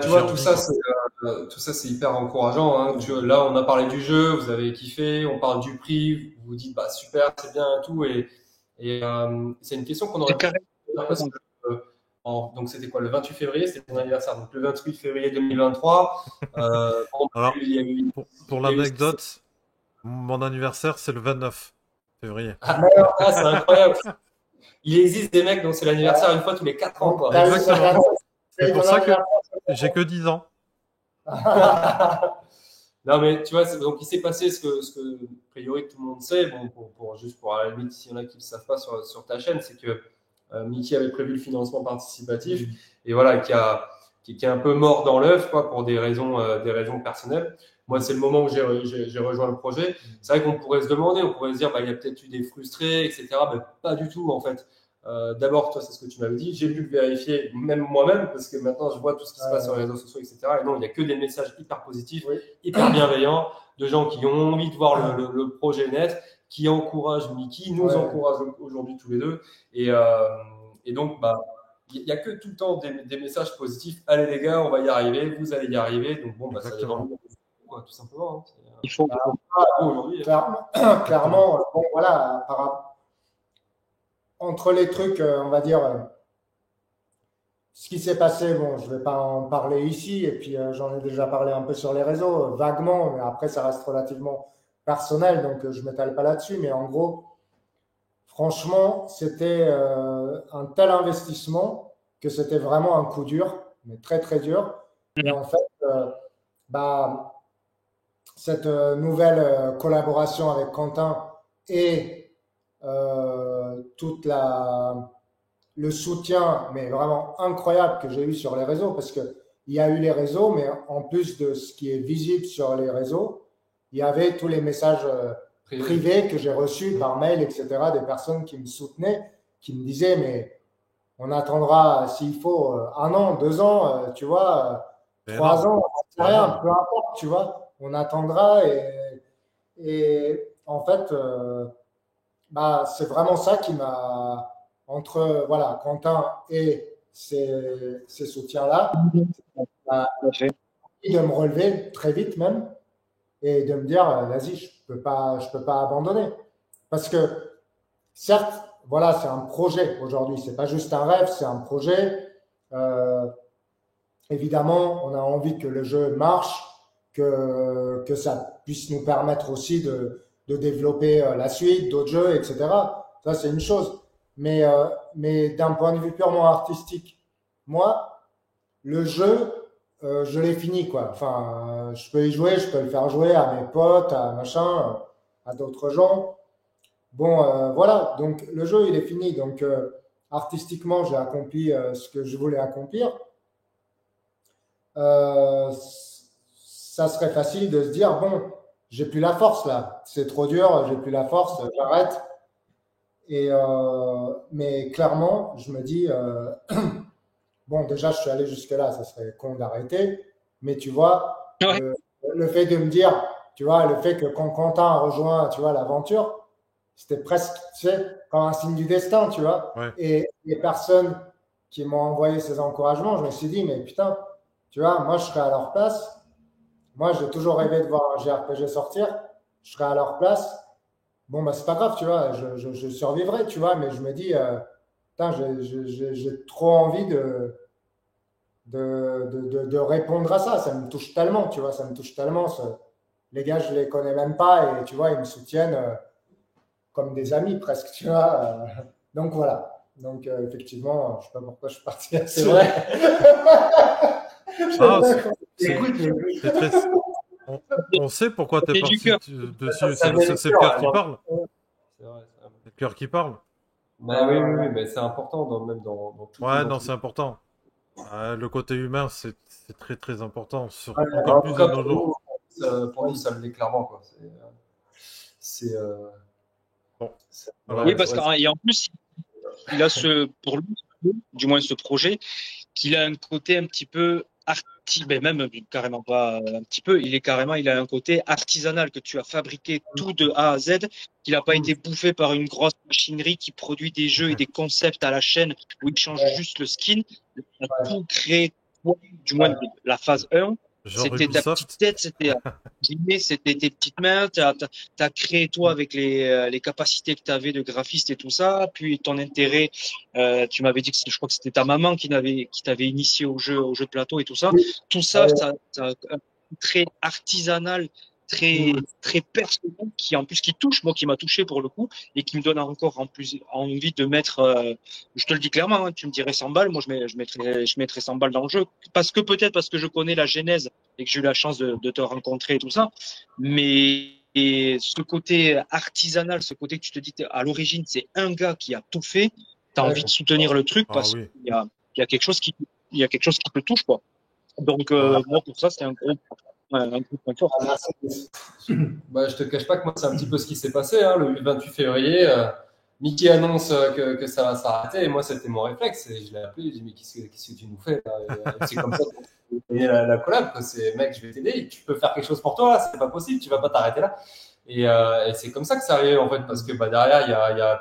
tu vois, tout ça, c'est hyper encourageant, hein. Là, on a parlé du jeu, vous avez kiffé, on parle du prix, vous vous dites, super, c'est bien et tout. Et c'est une question qu'on aurait pu faire parce que, donc, c'était quoi, le 28 février, c'était ton anniversaire. Donc, le 28 février 2023. Alors, pour l'anecdote, mon anniversaire, c'est le 29 février. C'est incroyable. Il existe des mecs dont c'est l'anniversaire une fois tous les 4 ans, quoi. Exactement. C'est pour ça que j'ai que 10 ans. Non, mais tu vois, donc il s'est passé ce que, a priori, tout le monde sait. Bon, juste pour à la limite, s'il y en a qui ne le savent pas sur ta chaîne, c'est que Mickey avait prévu le financement participatif et voilà, qui est un peu mort dans l'œuf, quoi, pour des raisons personnelles. Moi, c'est le moment où j'ai rejoint le projet. C'est vrai qu'on pourrait se demander, on pourrait se dire, il y a peut-être eu des frustrés, etc. Mais pas du tout, en fait. D'abord, toi, c'est ce que tu m'avais dit. J'ai pu le vérifier, même moi-même, parce que maintenant, je vois tout ce qui se passe sur les réseaux sociaux, etc. Et non, il n'y a que des messages hyper positifs, hyper bienveillants, de gens qui ont envie de voir le projet naître, qui encouragent Mickey, nous encouragent aujourd'hui tous les deux. Et donc, il n'y a que tout le temps des messages positifs. Allez les gars, on va y arriver, vous allez y arriver. Donc ça dépend, tout simplement. Hein. Il faut aujourd'hui. Clairement, bon voilà, entre les trucs, on va dire, ce qui s'est passé, bon, je ne vais pas en parler ici, et puis j'en ai déjà parlé un peu sur les réseaux, vaguement, mais après ça reste relativement personnel, donc je ne m'étale pas là-dessus, mais en gros, franchement, c'était un tel investissement que c'était vraiment un coup dur, mais très très dur. Et en fait, cette nouvelle collaboration avec Quentin et tout le soutien, mais vraiment incroyable que j'ai eu sur les réseaux, parce qu'il y a eu les réseaux, mais en plus de ce qui est visible sur les réseaux, il y avait tous les messages privés que j'ai reçus par mail, etc., des personnes qui me soutenaient, qui me disaient, mais on attendra s'il faut 1 an, 2 ans, tu vois, 3 ans, rien, peu importe, tu vois, on attendra et en fait, c'est vraiment ça qui m'a, entre Quentin et ces soutiens-là, de me relever très vite même et de me dire, vas-y, je peux pas abandonner. Parce que, certes, voilà, c'est un projet aujourd'hui, c'est pas juste un rêve, c'est un projet. Évidemment, on a envie que le jeu marche, que ça puisse nous permettre aussi de développer la suite, d'autres jeux, etc. Ça, c'est une chose. Mais d'un point de vue purement artistique, moi, le jeu, je l'ai fini, quoi. Enfin, je peux y jouer, je peux le faire jouer à mes potes, à machin, à d'autres gens. Bon, voilà. Donc, le jeu, il est fini. Donc, artistiquement, j'ai accompli ce que je voulais accomplir. Ça serait facile de se dire, bon, j'ai plus la force là, c'est trop dur, j'ai plus la force, j'arrête. Mais clairement, je me dis, bon, déjà, je suis allé jusque-là, ça serait con d'arrêter. Mais tu vois, le fait de me dire, tu vois, le fait que quand Quentin a rejoint, tu vois, l'aventure, c'était presque, tu sais, comme un signe du destin, tu vois. Ouais. Et les personnes qui m'ont envoyé ces encouragements, je me suis dit, mais putain, tu vois, moi, je serais à leur place. Moi, j'ai toujours rêvé de voir un JRPG sortir. Je serais à leur place. Bon, bah, c'est pas grave, tu vois, je survivrai, tu vois, mais je me dis, putain, j'ai trop envie de répondre à ça. Ça me touche tellement, tu vois, ça me touche tellement. Les gars, je les connais même pas et tu vois, ils me soutiennent comme des amis presque, tu vois. Donc voilà. Donc effectivement, je sais pas pourquoi je suis parti là-dessus. C'est vrai. Ah, c'est Écoute, c'est très... On sait pourquoi t'es C'est du parti cœur. dessus. Ça vient du C'est le cœur, cœur là, qui non. parle. C'est vrai. C'est le cœur qui parle. Bah oui, oui, oui, mais c'est important, même dans toutes les Ouais, non, entreprises. c'est important. Le côté humain, c'est très très important. Ouais, Encore En plus tout de cas, nos jours. pour nous, ça le l'est clairement, quoi. C'est, Bon, Oui, alors, ouais, parce ouais, qu'en plus, il a pour lui, du moins ce projet, qu'il a un côté un petit peu ben même carrément pas un petit peu, il a un côté artisanal que tu as fabriqué tout de A à Z, qu'il n'a pas été bouffé par une grosse machinerie qui produit des jeux et des concepts à la chaîne où il change juste le skin. Il a tout créé, toi, du moins la phase 1. genre C'était ta petite Ubisoft. tête, c'était tes petites mains, t'as créé toi avec les capacités que tu avais de graphiste et tout ça, puis ton intérêt, tu m'avais dit que je crois que c'était ta maman qui t'avait initié au jeu de plateau et tout ça. Tout ça, ça un très artisanal, très personnel, qui en plus qui touche, moi qui m'a touché pour le coup, et qui me donne encore en plus envie de mettre, je te le dis clairement, hein, tu me dirais 100 balles, moi je mettrais 100 balles dans le jeu, peut-être parce que je connais la genèse et que j'ai eu la chance de te rencontrer et tout ça, mais et ce côté artisanal, ce côté que tu te dis à l'origine, c'est un gars qui a tout fait, tu as envie de soutenir le truc Ah parce oui. il y a quelque chose il y a quelque chose qui te touche, quoi. Donc, moi, pour ça, c'était un gros point fort. bah, je te cache pas que moi, c'est un petit peu ce qui s'est passé, hein, le 28 février. Mickey annonce que ça va s'arrêter, et moi, c'était mon réflexe. Et je l'ai appelé, j'ai dit, mais qu'est-ce que tu nous fais là? Et c'est comme ça qu'on a gagné la collab, quoi. C'est, mec, je vais t'aider, tu peux faire quelque chose pour toi, là, c'est pas possible, tu vas pas t'arrêter là. Et c'est comme ça que ça arrive, en fait, parce que bah, derrière,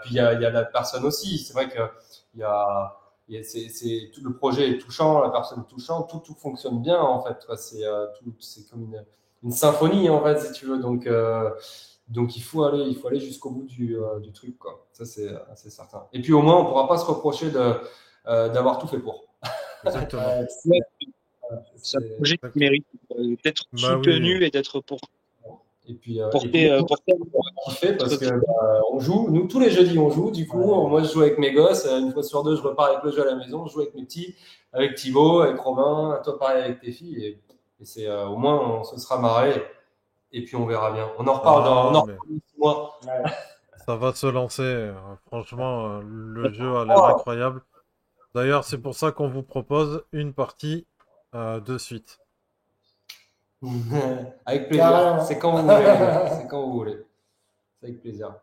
il y a la personne aussi. C'est vrai que il y a, tout le projet est touchant, la personne est touchante, tout fonctionne bien, en fait, quoi. C'est comme une symphonie, en fait, si tu veux. Donc il faut aller jusqu'au bout du truc, quoi. Ça, c'est certain. Et puis au moins, on pourra pas se reprocher d'avoir tout fait pour. Exactement. C'est un projet qui mérite d'être Bah oui. soutenu et d'être Et puis, porté. kiffer parce que on joue, nous tous les jeudis on joue, du coup moi je joue avec mes gosses, une fois sur deux je repars avec le jeu à la maison, je joue avec mes petits, avec Thibaut, avec Romain, toi pareil avec tes filles, et c'est au moins on se sera marré, et puis on verra bien. On en reparle Ah, dans mais 6 mois. ça va se lancer. Franchement, le jeu a l'air incroyable. D'ailleurs, c'est pour ça qu'on vous propose une partie de suite. Avec plaisir, Carrément. c'est quand vous voulez, les gars. C'est quand vous voulez, c'est avec plaisir.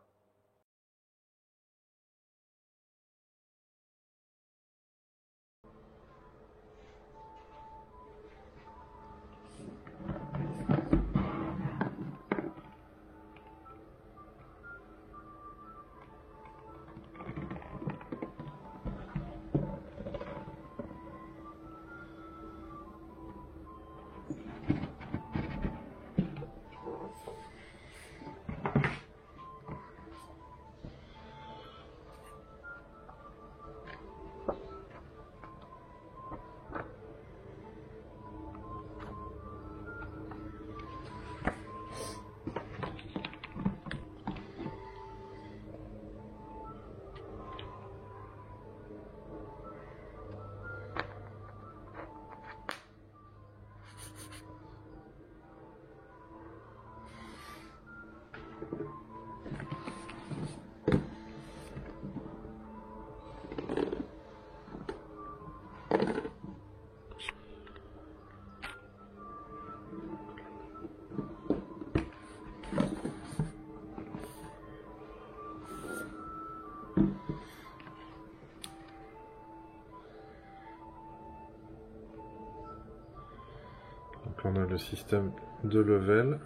Donc on a le système de level.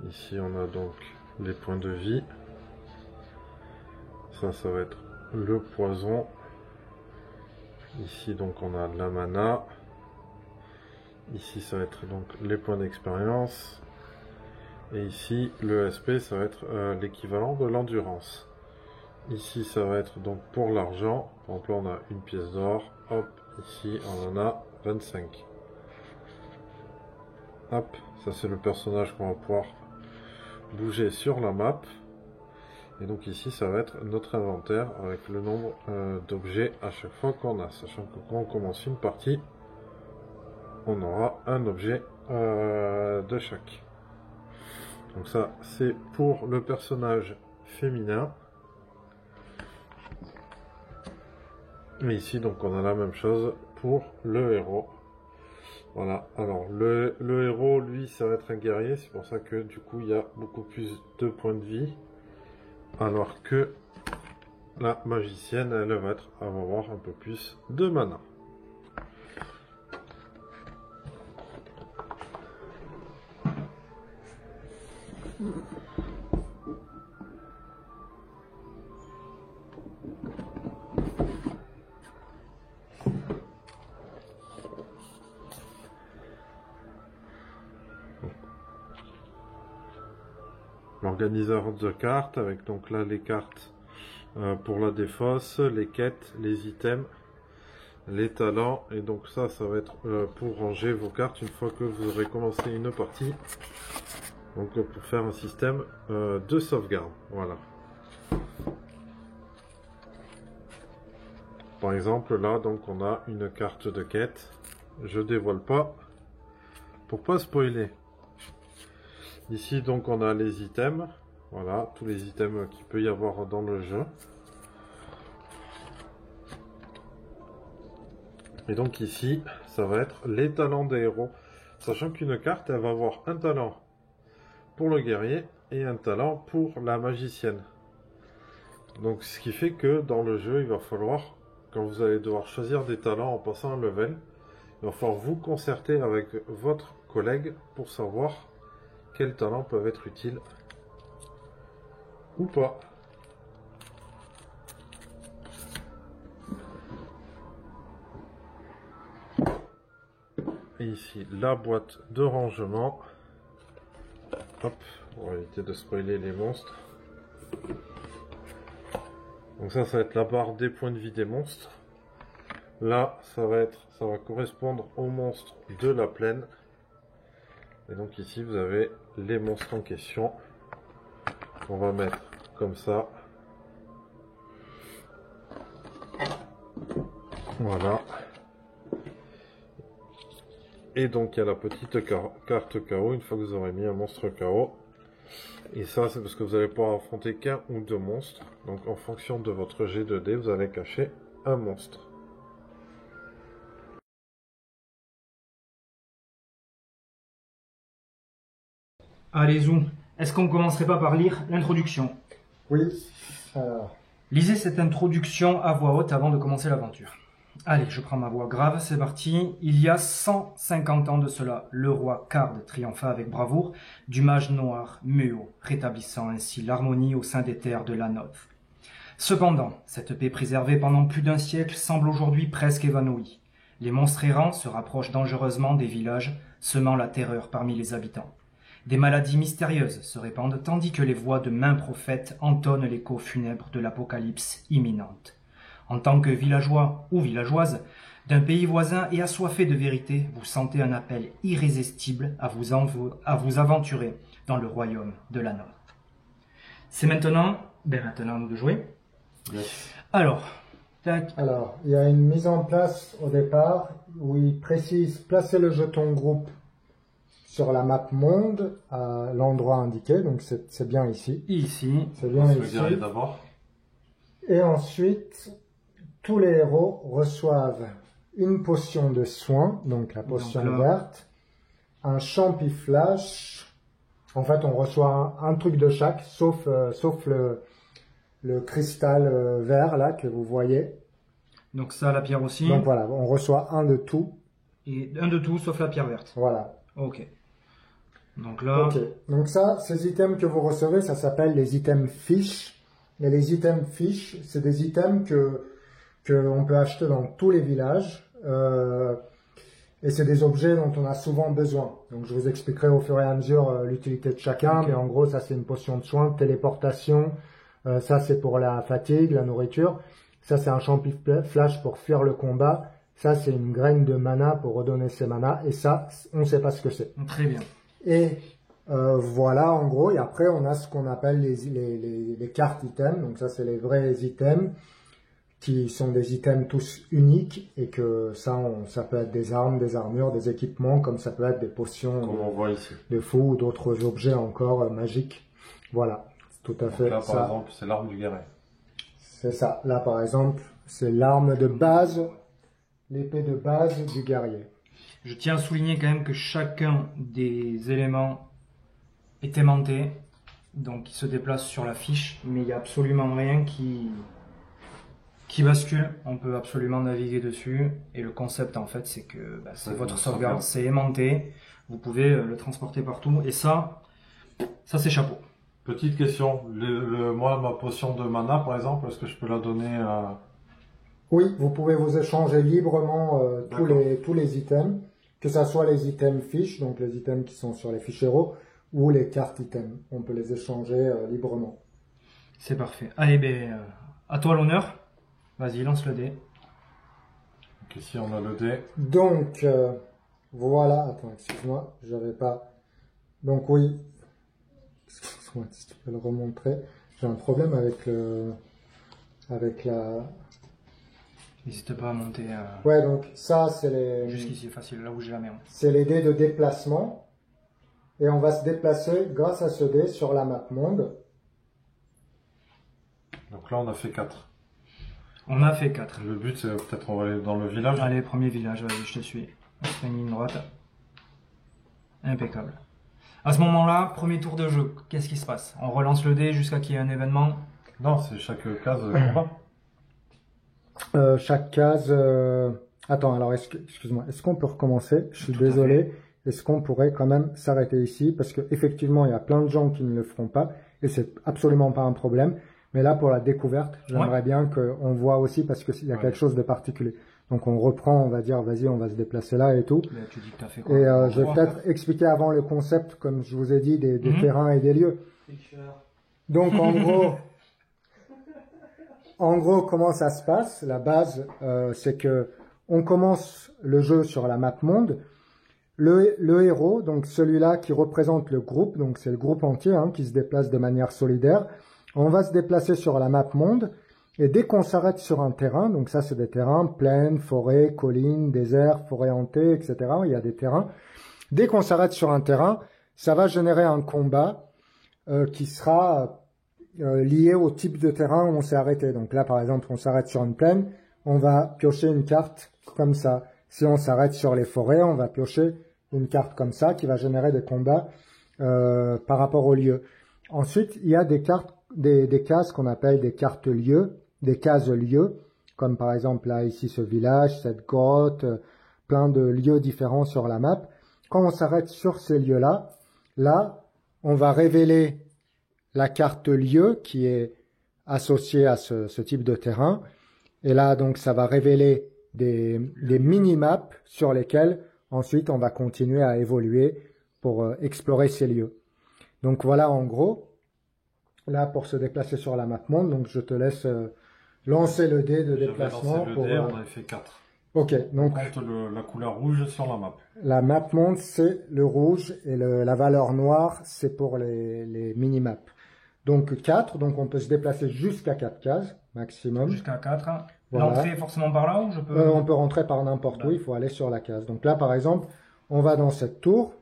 Ici on a donc les points de vie. Ça va être le poison. Ici donc on a de la mana. Ici ça va être donc les points d'expérience. Et ici le SP ça va être l'équivalent de l'endurance. Ici ça va être donc pour l'argent. Par exemple là on a une pièce d'or. Hop, ici on en a 25. Hop, ça c'est le personnage qu'on va pouvoir bouger sur la map. Et donc ici ça va être notre inventaire avec le nombre d'objets à chaque fois qu'on a. Sachant que quand on commence une partie, on aura un objet de chaque. Donc ça c'est pour le personnage féminin. Et ici donc on a la même chose pour le héros. Voilà, alors le héros lui ça va être un guerrier, c'est pour ça que du coup il y a beaucoup plus de points de vie. Alors que la magicienne elle va avoir un peu plus de mana. L'organiseur de cartes avec donc là les cartes pour la défausse, les quêtes, les items, les talents, et donc ça va être pour ranger vos cartes une fois que vous aurez commencé une partie, donc pour faire un système de sauvegarde. Voilà. Par exemple là donc on a une carte de quête, je dévoile pas pour pas spoiler. Ici donc on a les items, voilà, tous les items qu'il peut y avoir dans le jeu. Et donc ici, ça va être les talents des héros. Sachant qu'une carte, elle va avoir un talent pour le guerrier et un talent pour la magicienne. Donc ce qui fait que dans le jeu, il va falloir, quand vous allez devoir choisir des talents en passant un level, il va falloir vous concerter avec votre collègue pour savoir quels talents peuvent être utiles ou pas. Et ici la boîte de rangement. Hop, on va éviter de spoiler les monstres. Donc ça va être la barre des points de vie des monstres. Là ça va correspondre aux monstres de la plaine. Et donc ici vous avez les monstres en question. On va mettre comme ça. Voilà. Et donc il y a la petite carte KO une fois que vous aurez mis un monstre KO. Et ça c'est parce que vous allez pouvoir affronter qu'un ou deux monstres. Donc en fonction de votre jet de dés, vous allez cacher un monstre. Allez, Zoom, est-ce qu'on ne commencerait pas par lire l'introduction? Oui. Alors, Lisez cette introduction à voix haute avant de commencer l'aventure. Allez, je prends ma voix grave, c'est parti. Il y a 150 ans de cela, le roi Card triompha avec bravoure du mage noir Muo, rétablissant ainsi l'harmonie au sein des terres de Lanoth. Cependant, cette paix préservée pendant plus d'un siècle semble aujourd'hui presque évanouie. Les monstres errants se rapprochent dangereusement des villages, semant la terreur parmi les habitants. Des maladies mystérieuses se répandent tandis que les voix de maints prophètes entonnent l'écho funèbre de l'apocalypse imminente. En tant que villageois ou villageoise d'un pays voisin et assoiffé de vérité, vous sentez un appel irrésistible à vous aventurer dans le royaume de Lanoth. C'est maintenant à nous de jouer. Yes. Alors, tac. Alors, il y a une mise en place au départ où il précise placer le jeton groupe sur la map monde à l'endroit indiqué, donc c'est bien ici. Ici. C'est bien ici. D'abord. Et ensuite, tous les héros reçoivent une potion de soin, donc la potion Donc là- verte, un champi flash. En fait, on reçoit un truc de chaque, sauf le cristal vert là que vous voyez. Donc ça, la pierre aussi. Donc voilà, on reçoit un de tout. Et un de tout, sauf la pierre verte. Voilà. Ok. Donc là, Ok, donc ça, ces items que vous recevez, ça s'appelle les items fiches. Et les items fiches, c'est des items que on peut acheter dans tous les villages. Et c'est des objets dont on a souvent besoin. Donc je vous expliquerai au fur et à mesure l'utilité de chacun. Ok. Mais en gros, ça c'est une potion de soin, de téléportation. Ça c'est pour la fatigue, la nourriture. Ça c'est un champi flash pour fuir le combat. Ça c'est une graine de mana pour redonner ses manas. Et ça, on ne sait pas ce que c'est. très bien. Et voilà, en gros, et après, on a ce qu'on appelle les cartes items. Donc ça, c'est les vrais items qui sont des items tous uniques et que ça peut être des armes, des armures, des équipements, comme ça peut être des potions Comme on voit ici. de fou ou d'autres objets encore magiques. Voilà, tout à fait Donc là, par ça. exemple, c'est l'arme du guerrier. C'est ça. Là, par exemple, c'est l'arme de base, l'épée de base du guerrier. Je tiens à souligner quand même que chacun des éléments est aimanté, donc il se déplace sur la fiche, mais il n'y a absolument rien qui bascule. On peut absolument naviguer dessus, et le concept en fait, c'est que c'est Ouais, votre donc, sauvegarde, ça c'est aimanté, vous pouvez le transporter partout, et ça c'est chapeau. Petite question. Moi, ma potion de mana, par exemple, est-ce que je peux la donner à... Oui, vous pouvez vous échanger librement D'accord. tous les items, que ce soit les items fiches, donc les items qui sont sur les fiches héros, ou les cartes items. On peut les échanger librement. C'est parfait. Allez, à toi l'honneur. Vas-y, lance le dé. Donc ici, on a le dé. Donc, voilà. Attends, excuse-moi, j'avais pas... Donc oui, excuse-moi, si tu peux le remontrer. J'ai un problème avec la... N'hésite pas à monter Ouais, donc ça, c'est jusqu'ici, facile, là où j'ai la main. c'est les dés de déplacement. Et on va se déplacer grâce à ce dé sur la map monde. Donc là, on a fait 4. On a fait 4. Le but, c'est peut-être on va aller dans le village. Allez, premier village, vas-y, je te suis. On se fait une ligne droite. Impeccable. À ce moment-là, premier tour de jeu, qu'est-ce qui se passe? On relance le dé jusqu'à qu'il y ait un événement. Non, c'est chaque case combat. Chaque case... Attends, alors, excuse-moi, est-ce qu'on peut recommencer? Je suis Tout à désolé. Est-ce qu'on pourrait quand même s'arrêter ici? Parce que effectivement, il y a plein de gens qui ne le feront pas, et c'est absolument pas un problème. Mais là, pour la découverte, j'aimerais bien qu'on voit aussi, parce qu'il y a quelque chose de particulier. Donc, on reprend, on va dire, vas-y, on va se déplacer là et tout. Là, tu dis que t'as fait quoi? Et je vais peut-être expliquer avant le concept, comme je vous ai dit, des terrains et des lieux. Donc, en gros, comment ça se passe? La base, c'est que on commence le jeu sur la map monde. Le héros, donc celui-là qui représente le groupe, donc c'est le groupe entier qui se déplace de manière solidaire. On va se déplacer sur la map monde, et dès qu'on s'arrête sur un terrain, donc ça c'est des terrains, plaines, forêts, collines, déserts, forêts hantées, etc. Il y a des terrains. Dès qu'on s'arrête sur un terrain, ça va générer un combat qui sera lié au type de terrain où on s'est arrêté. Donc là par exemple, on s'arrête sur une plaine, on va piocher une carte comme ça. Si on s'arrête sur les forêts, on va piocher une carte comme ça qui va générer des combats par rapport au lieu. Ensuite, il y a des cartes, des cases qu'on appelle des cartes lieux, des cases lieux, comme par exemple là ici ce village, cette grotte, plein de lieux différents sur la map. Quand on s'arrête sur ces lieux-là, là, on va révéler la carte lieu qui est associée à ce type de terrain. Et là, donc, ça va révéler des mini-maps sur lesquels ensuite on va continuer à évoluer pour explorer ces lieux. Donc voilà en gros, là pour se déplacer sur la map monde, donc je te laisse lancer le dé de déplacement. Le dé, on avait fait 4. Ok, donc On compte la couleur rouge sur la map. la map monde c'est le rouge et la valeur noire c'est pour les mini-maps. Donc 4, donc on peut se déplacer jusqu'à 4 cases maximum. Jusqu'à 4. Voilà. L'entrée est forcément par là ou je peux... On peut rentrer par n'importe où, il faut aller sur la case. Donc là, par exemple, on va dans cette tour.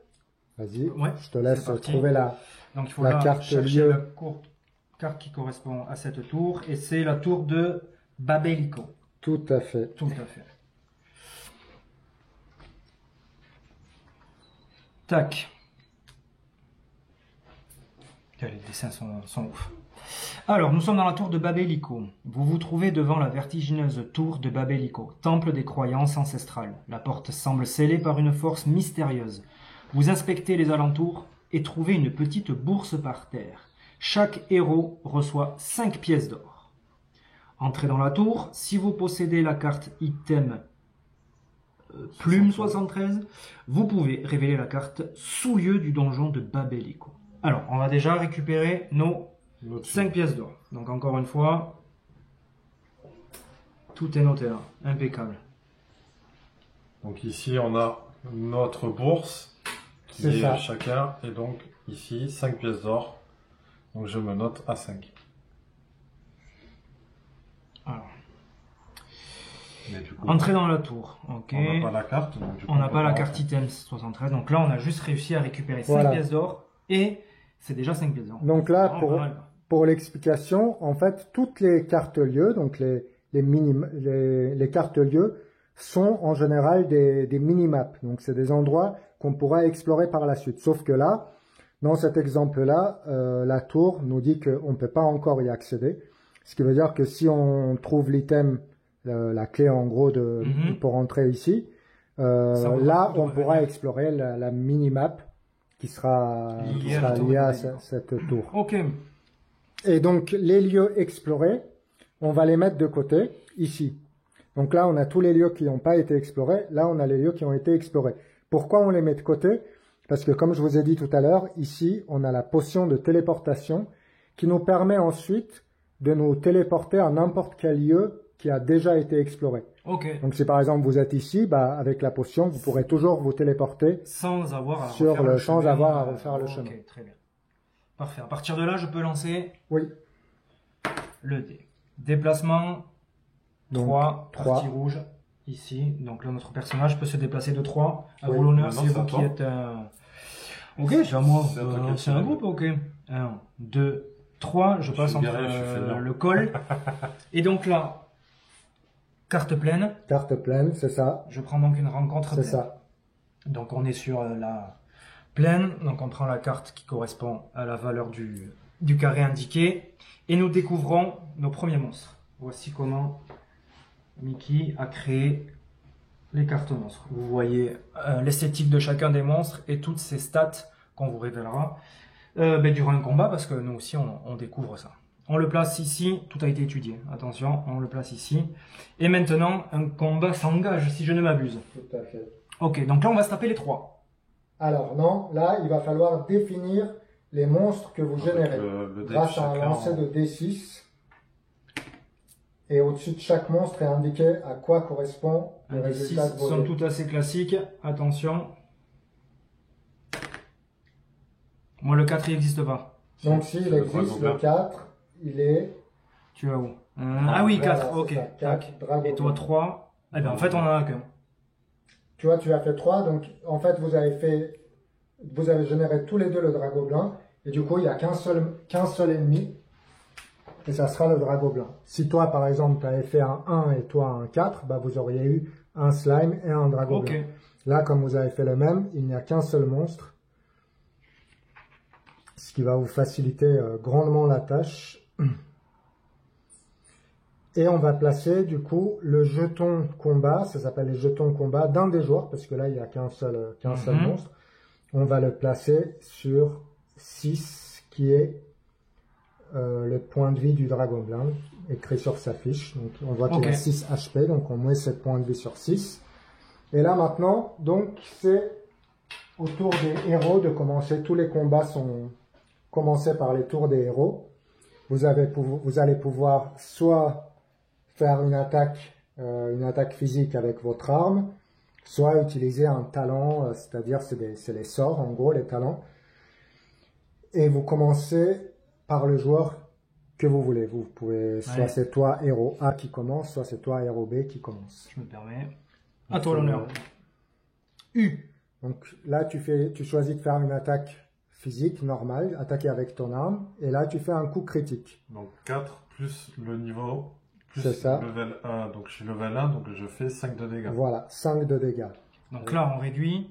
Vas-y, Ouais, je te laisse c'est parti. trouver la Donc il faut la là carte chercher lieu. la carte qui correspond à cette tour, et c'est la tour de Babelico. Tout à fait. Tout à fait. Tac. Les dessins sont ouf. Alors, nous sommes dans la tour de Babelico. Vous vous trouvez devant la vertigineuse tour de Babelico, temple des croyances ancestrales. La porte semble scellée par une force mystérieuse. Vous inspectez les alentours et trouvez une petite bourse par terre. Chaque héros reçoit 5 pièces d'or. Entrez dans la tour. Si vous possédez la carte item Plume 73, vous pouvez révéler la carte sous-lieu du donjon de Babelico. Alors, on va déjà récupérer nos 5 pièces d'or. Donc encore une fois, tout est noté là, impeccable. Donc ici, on a notre bourse qui C'est est ça. chacun. Et donc ici, 5 pièces d'or. Donc je me note à 5. Alors, Mais du coup, entrez dans la tour. Ok. on n'a pas la carte. Donc du coup, On n'a peut pas la rentrer. carte item 73. Donc là, on a juste réussi à récupérer 5 Voilà. pièces d'or. Et c'est déjà 5 pièces d'or. Donc là, Vraiment pas mal. pour l'explication, en fait, toutes les cartes lieux, donc les cartes lieux, sont en général des mini-maps. Donc c'est des endroits qu'on pourra explorer par la suite. Sauf que là, dans cet exemple-là, la tour nous dit qu'on ne peut pas encore y accéder. Ce qui veut dire que si on trouve l'item, la clé en gros pour entrer ici, là on pourra explorer la mini-map qui sera liée à cette tour. Ok. Et donc les lieux explorés, on va les mettre de côté, ici. Donc là on a tous les lieux qui n'ont pas été explorés, là on a les lieux qui ont été explorés. Pourquoi on les met de côté? Parce que comme je vous ai dit tout à l'heure, ici on a la potion de téléportation qui nous permet ensuite de nous téléporter à n'importe quel lieu qui a déjà été exploré. Ok. Donc si par exemple vous êtes ici, bah, avec la potion, vous pourrez toujours vous téléporter. Sans avoir à Sur refaire le- le sans chemin. avoir à refaire le Ok, chemin. très bien. Parfait. À partir de là, je peux lancer Oui. le dé. Déplacement Donc, 3, trois. partie rouge, ici. Donc là, notre personnage peut se déplacer de 3. À Oui. vous l'honneur, Maintenant, c'est c'est vous à qui toi. êtes... Ok, c'est à moi. C'est à toi qui C'est un es. groupe, ok. 1, 2, 3. Je Je passe suis entre guerrier, je suis fainéant. le col. Et donc là, carte pleine. Carte pleine, c'est ça. Je prends donc une rencontre C'est pleine. ça. Donc on est sur la plaine, donc on prend la carte qui correspond à la valeur du carré indiqué, et nous découvrons nos premiers monstres. Voici comment Mickey a créé les cartes monstres. Vous voyez l'esthétique de chacun des monstres et toutes ces stats qu'on vous révélera durant un combat, parce que nous aussi on découvre ça. On le place ici, tout a été étudié, attention, on le place ici. Et maintenant, un combat s'engage, si je ne m'abuse. Tout à fait. Ok, donc là on va se taper les 3. Alors non, là, il va falloir définir les monstres que vous générez Le dé grâce à un chacun lancer de D6. Et au-dessus de chaque monstre est indiqué à quoi correspond le Un des 6 résultat de vos sont dés. tout assez classiques. Attention. Moi, le 4, il n'existe pas. Donc s'il le existe, dragon le 4, il est... Tu as où Ah oui, 4, Voilà, ok. c'est ça, 4, Tac. dragon Et toi, blanc. 3. Eh ben, en fait, on en a qu'un. Tu vois, tu as fait 3, donc en fait, vous avez généré tous les deux le dragon blanc, et du coup, il n'y a qu'un seul ennemi, et ça sera le dragon blanc. Si toi, par exemple, tu avais fait un 1 et toi un 4, bah, vous auriez eu un slime et un dragon Ok. blanc. Là, comme vous avez fait le même, il n'y a qu'un seul monstre, ce qui va vous faciliter grandement la tâche. Et on va placer du coup le jeton combat, ça s'appelle les jetons combat d'un des joueurs, parce que là il n'y a qu'un seul monstre. On va le placer sur 6, qui est le point de vie du dragon blanc, écrit sur sa fiche. Donc on voit qu'il Ok. a 6 HP, donc on met ce point de vie sur 6. Et là maintenant, donc c'est au tour des héros de commencer. Tous les combats sont commencés par les tours des héros. Vous allez pouvoir soit faire une attaque physique avec votre arme, soit utiliser un talent, c'est-à-dire c'est les sorts, en gros, les talents. Et vous commencez par le joueur que vous voulez. Vous pouvez, soit Ouais. c'est toi héros A qui commence, soit c'est toi héros B qui commence. Je me permets. À toi l'honneur. U. Donc là, tu choisis de faire une attaque physique normale, attaquer avec ton arme, et là tu fais un coup critique. Donc 4 plus le niveau, plus C'est ça. level 1. Donc je suis level 1, donc je fais 5 de dégâts. Voilà, 5 de dégâts. Donc là, on réduit.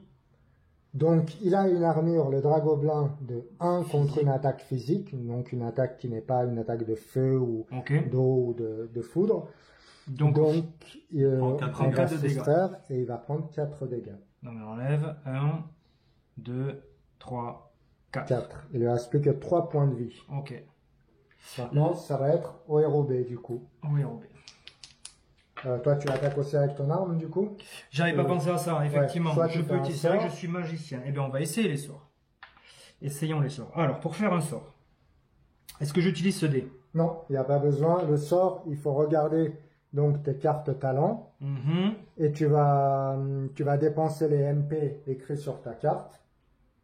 Donc, il a une armure, le dragon blanc, de 1 contre une attaque physique, donc une attaque qui n'est pas une attaque de feu ou Ok. d'eau ou de foudre. Donc, il prend on quatre va dégâts. se distraire et il va prendre 4 dégâts. on enlève 1, 2, 3, 4. 4. Il lui reste plus que 3 points de vie. Ok. Maintenant, ça va être au héros B du coup. Oui, Robé. Toi, tu attaques aussi avec ton arme du coup. J'avais pas pensé à ça, effectivement. soit Je tu fais peux un c'est vrai que sort. je suis magicien. Eh bien, on va essayer les sorts. Essayons les sorts. Alors, pour faire un sort, est-ce que j'utilise ce dé? Non, il n'y a pas besoin. Le sort, il faut regarder donc tes cartes talents Mhm. et tu vas dépenser les MP écrits sur ta carte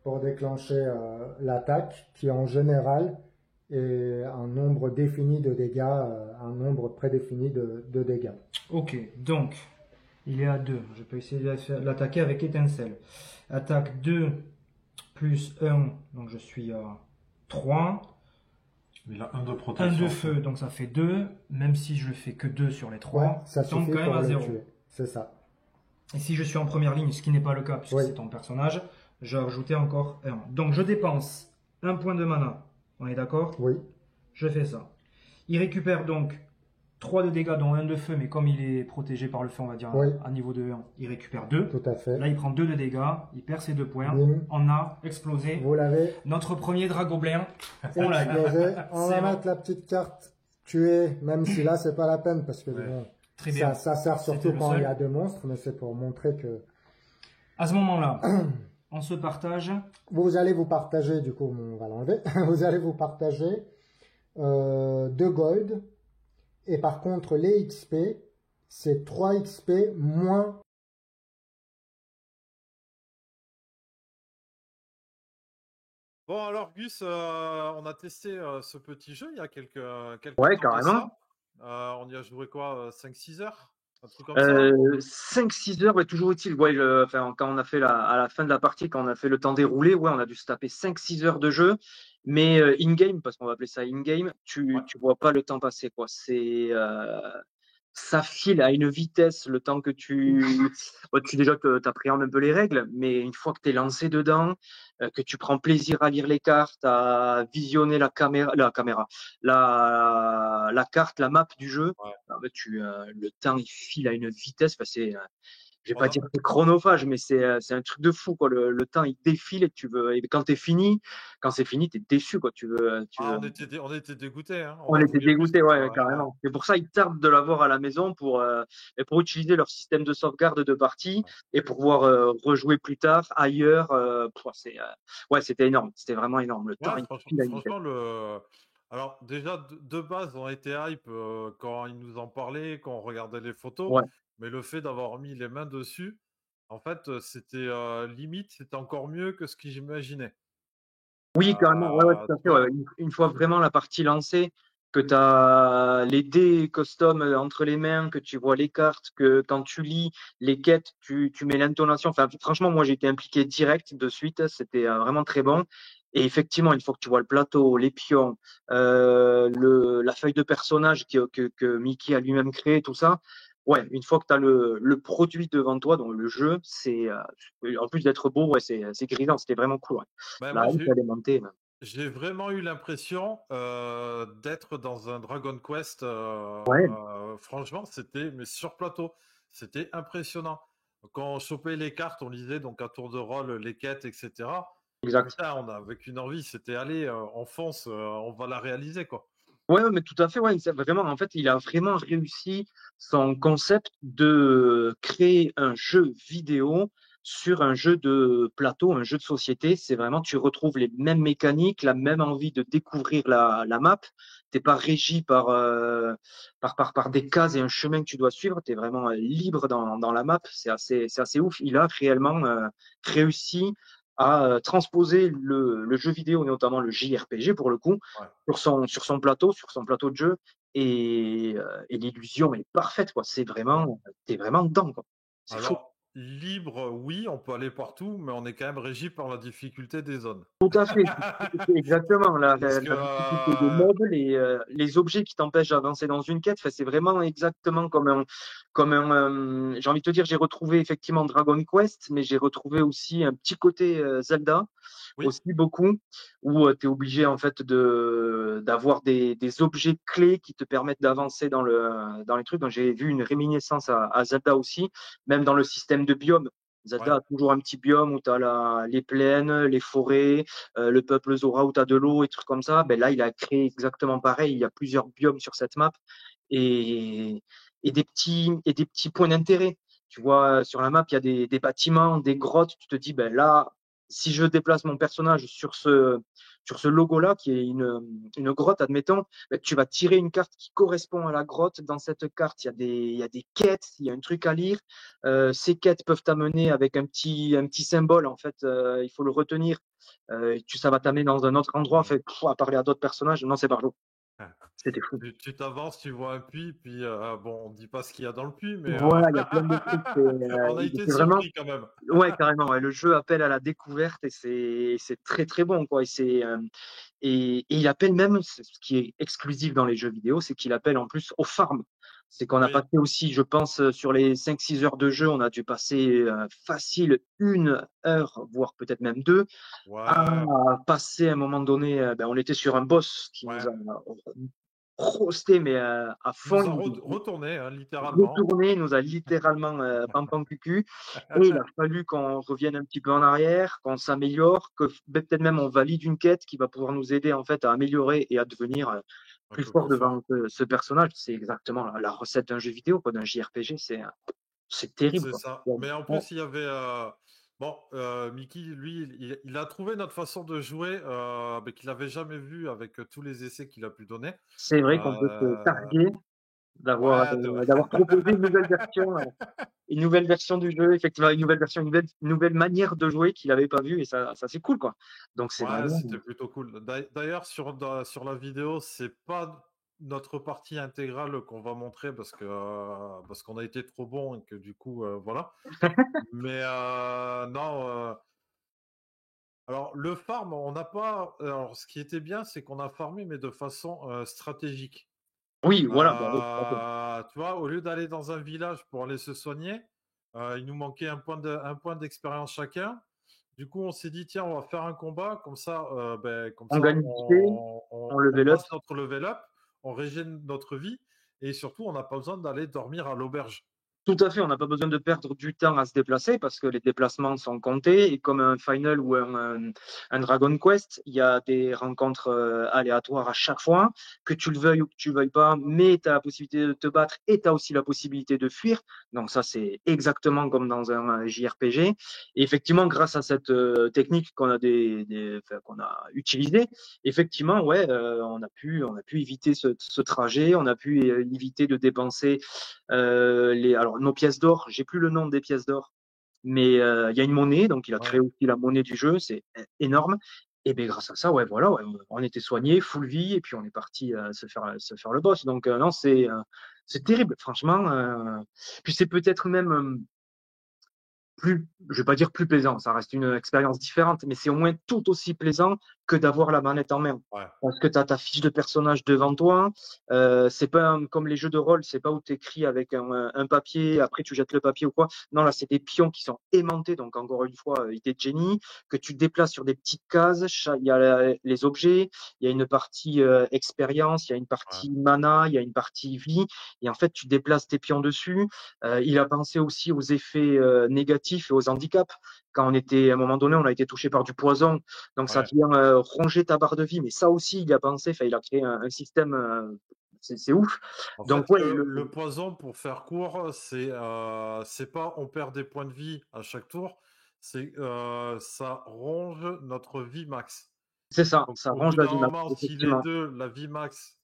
pour déclencher l'attaque qui en général est un nombre défini de dégâts, un nombre prédéfini de dégâts. Ok, donc, il est à 2. Je peux essayer de l'attaquer avec étincelle. Attaque 2 plus 1, donc je suis à 3. Il a un de 1 protection. de feu, donc ça fait 2. Même si je fais que 2 sur les 3, Ouais, ça il tombe suffit quand même pour à le 0. tuer. C'est ça. Et si je suis en première ligne, ce qui n'est pas le cas puisque Oui. c'est ton personnage, je vais rajouter encore 1. Donc je dépense 1 point de mana. On est d'accord? Oui, Je fais ça. Il récupère donc 3 de dégâts, dont 1 de feu, mais comme il est protégé par le feu, on va dire Oui. à niveau de 1, il récupère 2. tout à fait. Là, il prend 2 de dégâts, il perd ses 2 points. Bim. On a explosé Vous l'avez notre premier dragoblin. On l'a eu. explosé. On C'est va bon. mettre la petite carte tuer, même si là, c'est pas la peine parce que Ouais. bon, Très bien. ça sert surtout C'était le quand il y a seul. 2 monstres, mais c'est pour montrer que À ce moment-là, on se partage. vous allez vous partager, du coup, on va l'enlever, vous allez vous partager 2 gold, et par contre, les XP, c'est 3 XP moins. Bon, alors Gus, on a testé ce petit jeu il y a quelques Ouais, temps de carrément. ça. On y a joué quoi, 5-6 heures? Un truc comme ça? 5-6 heures, ouais, toujours utile. Ouais, enfin, quand on a fait à la fin de la partie, quand on a fait le temps déroulé, ouais, on a dû se taper 5-6 heures de jeu. Mais in-game, parce qu'on va appeler ça in-game, Ouais. tu vois pas le temps passer, quoi. Ça file à une vitesse le temps que déjà que t'appréhendes un peu les règles, mais une fois que t'es lancé dedans, que tu prends plaisir à lire les cartes, à visionner la carte, la map du jeu, Ouais. le temps il file à une vitesse. Enfin, je vais On pas a- dire que c'est chronophage, mais c'est un truc de fou, quoi. Le temps il défile et quand c'est fini, t'es déçu, quoi. on était dégoûtés, hein. On en était voulait plus. dégoûtés, ouais, carrément. C'est pour ça ils tardent de l'avoir à la maison et pour utiliser leur système de sauvegarde de partie et pour pouvoir rejouer plus tard ailleurs. Ouais, c'était énorme. C'était vraiment énorme. Le temps, Ouais, il franchement, file à une vitesse. Alors, déjà, de base, on était hype quand ils nous en parlaient, quand on regardait les photos. Ouais. Mais le fait d'avoir mis les mains dessus, en fait, c'était limite, c'était encore mieux que ce que j'imaginais. Oui, carrément. Ouais, tout à Tu fait. vois, Ouais. Une fois vraiment la partie lancée, que tu as les dés custom entre les mains, que tu vois les cartes, que quand tu lis les quêtes, tu mets l'intonation. Enfin, franchement, moi, j'ai été impliqué direct de suite. C'était vraiment très bon. Et effectivement, une fois que tu vois le plateau, les pions, la feuille de personnage que Mickey a lui-même créé, tout ça, ouais, une fois que tu as le produit devant toi, donc le jeu, en plus d'être beau, ouais, c'est grisant. C'était vraiment cool. Ouais. ben, La moi, hype, elle est montée. j'ai vraiment eu l'impression d'être dans un Dragon Quest. Ouais. Franchement, c'était mais sur plateau. C'était impressionnant. Quand on chopait les cartes, on lisait donc à tour de rôle les quêtes, etc. Exact. Putain, on a avec une envie, c'était allez, on fonce, on va la réaliser, quoi. Ouais, mais tout à fait, ouais. Vraiment, en fait, il a vraiment réussi son concept de créer un jeu vidéo sur un jeu de plateau, un jeu de société. C'est vraiment, tu retrouves les mêmes mécaniques, la même envie de découvrir la map. T'es pas régi par des cases et un chemin que tu dois suivre. T'es vraiment libre dans la map. C'est assez ouf. Il a réellement réussi à transposer le jeu vidéo, notamment le JRPG pour le coup, Ouais. sur son plateau de jeu, et l'illusion est parfaite, quoi. T'es vraiment dedans, quoi. C'est fou. Alors, libre, oui, on peut aller partout, mais on est quand même régi par la difficulté des zones. Tout à fait, c'est exactement Parce que, la difficulté des mobs, les objets qui t'empêchent d'avancer dans une quête. Enfin, c'est vraiment exactement j'ai envie de te dire, j'ai retrouvé effectivement Dragon Quest, mais j'ai retrouvé aussi un petit côté Zelda, Oui. aussi beaucoup, où tu es obligé en fait d'avoir des objets clés qui te permettent d'avancer dans les trucs. Donc j'ai vu une réminiscence à Zelda aussi, même dans le système de biome. Zelda a toujours un petit biome où tu as les plaines, les forêts, le peuple Zora où tu as de l'eau et trucs comme ça. Ben là, il a créé exactement pareil. Il y a plusieurs biomes sur cette map et, et des petits points d'intérêt. Tu vois, sur la map, il y a des bâtiments, des grottes. Tu te dis, ben là, si je déplace mon personnage sur ce logo-là, qui est une grotte, admettons, ben, tu vas tirer une carte qui correspond à la grotte. Dans cette carte, il y a des quêtes, il y a un truc à lire. Ces quêtes peuvent t'amener avec un petit symbole, en fait, il faut le retenir. Ça va t'amener dans un autre endroit, en fait, à parler à d'autres personnages. Non, c'est Barjo. C'était fou. Tu t'avances, tu vois un puits, puis bon, on dit pas ce qu'il y a dans le puits, mais Voilà, il y a plein de trucs. on a été C'est vraiment, surpris quand même. ouais, carrément. Ouais, le jeu appelle à la découverte et c'est très très bon, quoi. Et il appelle même, ce qui est exclusif dans les jeux vidéo, c'est qu'il appelle en plus aux farms. C'est qu'on a Oui. passé aussi, je pense, sur les 5-6 heures de jeu, on a dû passer facile 1 heure, voire peut-être même 2, Ouais, à passer à un moment donné. Ben, on était sur un boss qui ouais. nous a roasté, mais à Il fond. nous a retourné, hein, littéralement. Retourné, il nous a littéralement pam cucu. Et il a fallu qu'on revienne un petit peu en arrière, qu'on s'améliore, que peut-être même on valide une quête qui va pouvoir nous aider en fait à améliorer et à devenir Un plus peu fort plus fort. devant ce personnage. C'est exactement la recette d'un jeu vidéo, quoi, d'un JRPG. C'est terrible, C'est quoi. ça. Mais en plus, il y avait. Bon, Mickey, lui, il a trouvé notre façon de jouer mais qu'il n'avait jamais vu avec tous les essais qu'il a pu donner. C'est vrai qu'on peut se targuer Ouais, d'avoir proposé une nouvelle version du jeu, effectivement, une nouvelle version, une nouvelle manière de jouer qu'il n'avait pas vu, et ça c'est cool, quoi. Donc c'est ouais, vraiment. c'était plutôt cool. D'ailleurs, sur la vidéo, c'est pas notre partie intégrale qu'on va montrer parce qu'on a été trop bon et que du coup, voilà. Mais non. Alors, le farm, on n'a pas. Alors, ce qui était bien, c'est qu'on a farmé, mais de façon stratégique. Oui, voilà. Bah oui, tout à fait. Tu vois, au lieu d'aller dans un village pour aller se soigner, il nous manquait un point d'expérience chacun. Du coup, on s'est dit, tiens, on va faire un combat, comme On ça, gagne XP, on on level up. passe notre level up, on régène notre vie, et surtout, on n'a pas besoin d'aller dormir à l'auberge. Tout à fait, on n'a pas besoin de perdre du temps à se déplacer parce que les déplacements sont comptés et comme un Final ou un Dragon Quest, il y a des rencontres aléatoires à chaque fois, que tu le veuilles ou que tu le veuilles pas, mais tu as la possibilité de te battre et tu as aussi la possibilité de fuir. Donc ça, c'est exactement comme dans un JRPG. Et effectivement, grâce à cette technique qu'on a utilisée, effectivement, ouais, on a pu éviter ce trajet, on a pu éviter de dépenser alors nos pièces d'or, j'ai plus le nom des pièces d'or, mais il y a une monnaie, donc il a créé Ouais. aussi la monnaie du jeu, c'est énorme. Et bien grâce à ça, ouais, voilà, ouais, on était soigné, full vie, et puis on est parti se faire le boss. Donc non, c'est terrible, franchement. Puis c'est peut-être même je vais pas dire plus plaisant, ça reste une expérience différente, mais c'est au moins tout aussi plaisant que d'avoir la manette en main. Ouais. Parce que tu as ta fiche de personnage devant toi, c'est pas comme les jeux de rôle, c'est pas où tu écris avec un papier, après tu jettes le papier ou quoi. Non, là, c'est des pions qui sont aimantés, donc encore une fois, idée de génie, que tu déplaces sur des petites cases. Il y a les objets, il y a une partie expérience, il y a une Ouais. partie mana, il y a une partie vie, et en fait, tu déplaces tes pions dessus. Il a pensé aussi aux effets négatifs et aux handicaps. Quand on était, à un moment donné, on a été touché par du poison, donc ça Ouais. vient ronger ta barre de vie. Mais ça aussi, il a pensé, enfin, il a créé un système, c'est ouf. En Donc fait, ouais, le poison, pour faire court, c'est pas on perd des points de vie à chaque tour, c'est ça ronge notre vie max. c'est ça, Donc, ça au range bout la d'un vie max, moment, si effectivement. la vie max,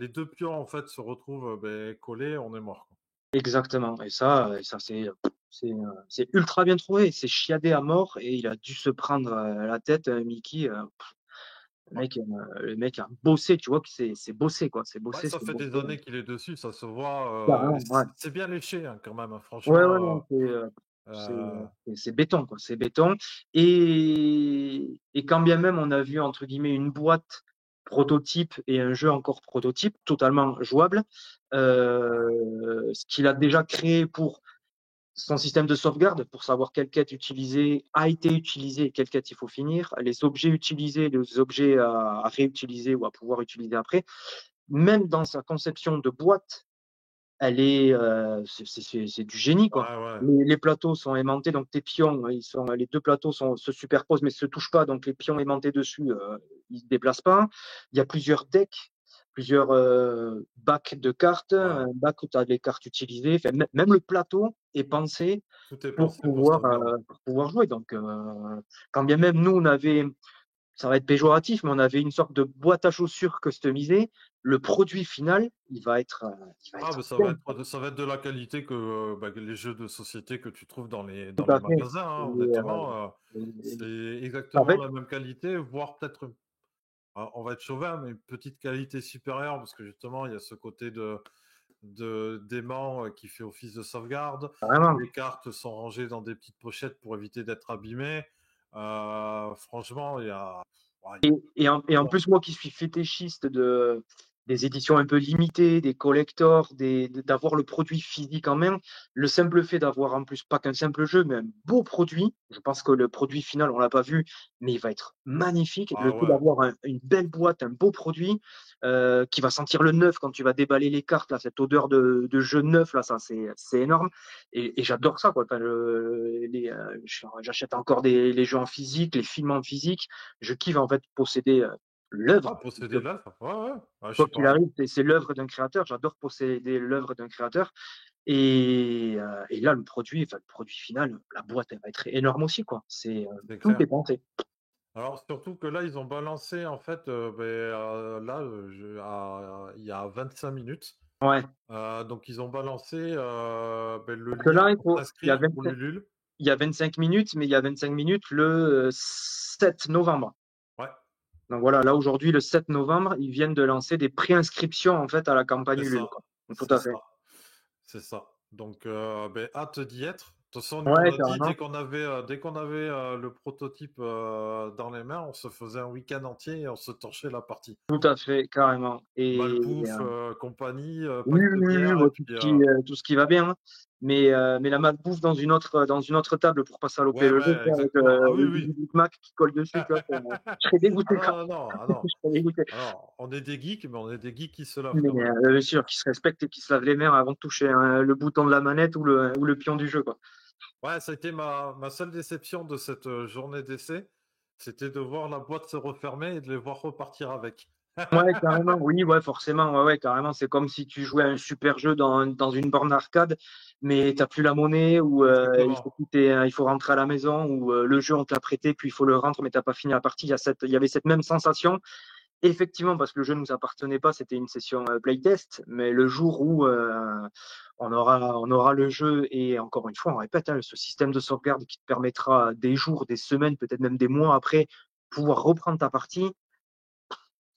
les deux pions en fait se retrouvent collés, on est mort, quoi. Exactement. Et ça c'est ultra bien trouvé. C'est chiadé à mort et il a dû se prendre la tête, Mickey. Ouais. Le mec a bossé, tu vois que c'est bossé, quoi. C'est Ouais, bossé, ça c'est fait des bossé. années qu'il est dessus, ça se voit. Carrément, ouais. C'est bien léché hein, quand même, hein, Ouais, ouais, franchement. non, Euh, c'est béton, quoi. C'est béton. Et quand bien même on a vu, entre guillemets, une boîte prototype et un jeu encore prototype, totalement jouable, ce qu'il a déjà créé pour son système de sauvegarde, pour savoir quelle quête utiliser, a été utilisée et quelle quête il faut finir, les objets utilisés, les objets à réutiliser ou à pouvoir utiliser après, même dans sa conception de boîte, elle est, c'est du génie, quoi. Ouais, ouais. Les plateaux sont aimantés, donc tes pions, les deux plateaux se superposent mais se touchent pas, donc les pions aimantés dessus, ils se déplacent pas. Il y a plusieurs decks, plusieurs bacs de cartes, Ouais. un bac où tu as les cartes utilisées. Enfin, même le plateau est pensé Tout est pensé pour pour pouvoir jouer. Donc, quand bien même nous, on avait, ça va être péjoratif, mais on avait une sorte de boîte à chaussures customisée. Le produit final, il va Ah, être mais bien. ça va être de la qualité que les jeux de société que tu trouves Tout dans les à fait. magasins, hein, Et, honnêtement, c'est en exactement fait, la même qualité, voire peut-être, on va être chauvin, mais une petite qualité supérieure, parce que justement, il y a ce côté d'aimant qui fait office de sauvegarde. vraiment. Les cartes sont rangées dans des petites pochettes pour éviter d'être abîmées. Franchement, ouais, Et en plus, moi qui suis fétichiste des éditions un peu limitées, des collectors, d'avoir le produit physique en main, le simple fait d'avoir en plus pas qu'un simple jeu, mais un beau produit, je pense que le produit final, on l'a pas vu, mais il va être magnifique. ah Le fait ouais, d'avoir une belle boîte, un beau produit, qui va sentir le neuf quand tu vas déballer les cartes, là, cette odeur de jeu neuf, là, ça, c'est énorme. Et j'adore ça, quoi. Enfin, j'achète encore les jeux en physique, les films en physique. Je kiffe en fait posséder ah, l'œuvre. posséder l'œuvre, ouais, ouais. Ah, je Quoi suis qu'il pareil. arrive, c'est l'œuvre d'un créateur. J'adore posséder l'œuvre d'un créateur. Et là, le produit final, la boîte, elle va être énorme aussi, quoi. C'est Tout clair. est pensé. Alors surtout que là, ils ont balancé en fait, là, il y a 25 minutes. Ouais. Donc ils ont balancé le Parce que lien là, pour s'inscrire pour l'Ulule. il y a 25 minutes, mais il y a 25 minutes le 7 novembre. Ouais, Donc voilà, là aujourd'hui, le 7 novembre, ils viennent de lancer des préinscriptions en fait à la campagne c'est Ulule, ça, quoi. Tout c'est à ça, fait. c'est ça. Donc hâte d'y être. De toute façon, nous on Ouais, a dit carrément. dès qu'on avait le prototype dans les mains, on se faisait un week-end entier et on se torchait la partie. Tout à fait, carrément. Malbouffe, compagnie, Oui, pack de oui, oui, bière et ouais, puis tout ce qui va bien, hein. Mais la malbouffe dans une autre table pour pas saloper ouais, le jeu, ouais, tu sais, avec exactement. Ah oui, le oui. Big Mac qui colle dessus, tu vois, je serais Ah dégoûté non, quand non, non, ah je non. serais dégoûté. Alors, on est des geeks, mais on est des geeks qui se lavent Mais quand même. bien sûr, qui se respecte et qui se lave les mains avant de toucher le bouton de la manette ou le pion du jeu, quoi. Ouais, ça a été ma seule déception de cette journée d'essai, c'était de voir la boîte se refermer et de les voir repartir avec. Ouais, carrément, oui, ouais, forcément, ouais, ouais, carrément. C'est comme si tu jouais à un super jeu dans une borne arcade, mais t'as plus la monnaie, ou Exactement. il faut rentrer à la maison, ou le jeu on te l'a prêté, puis il faut le rendre, mais t'as pas fini la partie. Il y avait cette même sensation. Effectivement, parce que le jeu ne nous appartenait pas, c'était une session playtest, mais le jour où on aura le jeu, et encore une fois, on répète, hein, ce système de sauvegarde qui te permettra des jours, des semaines, peut-être même des mois après, pouvoir reprendre ta partie,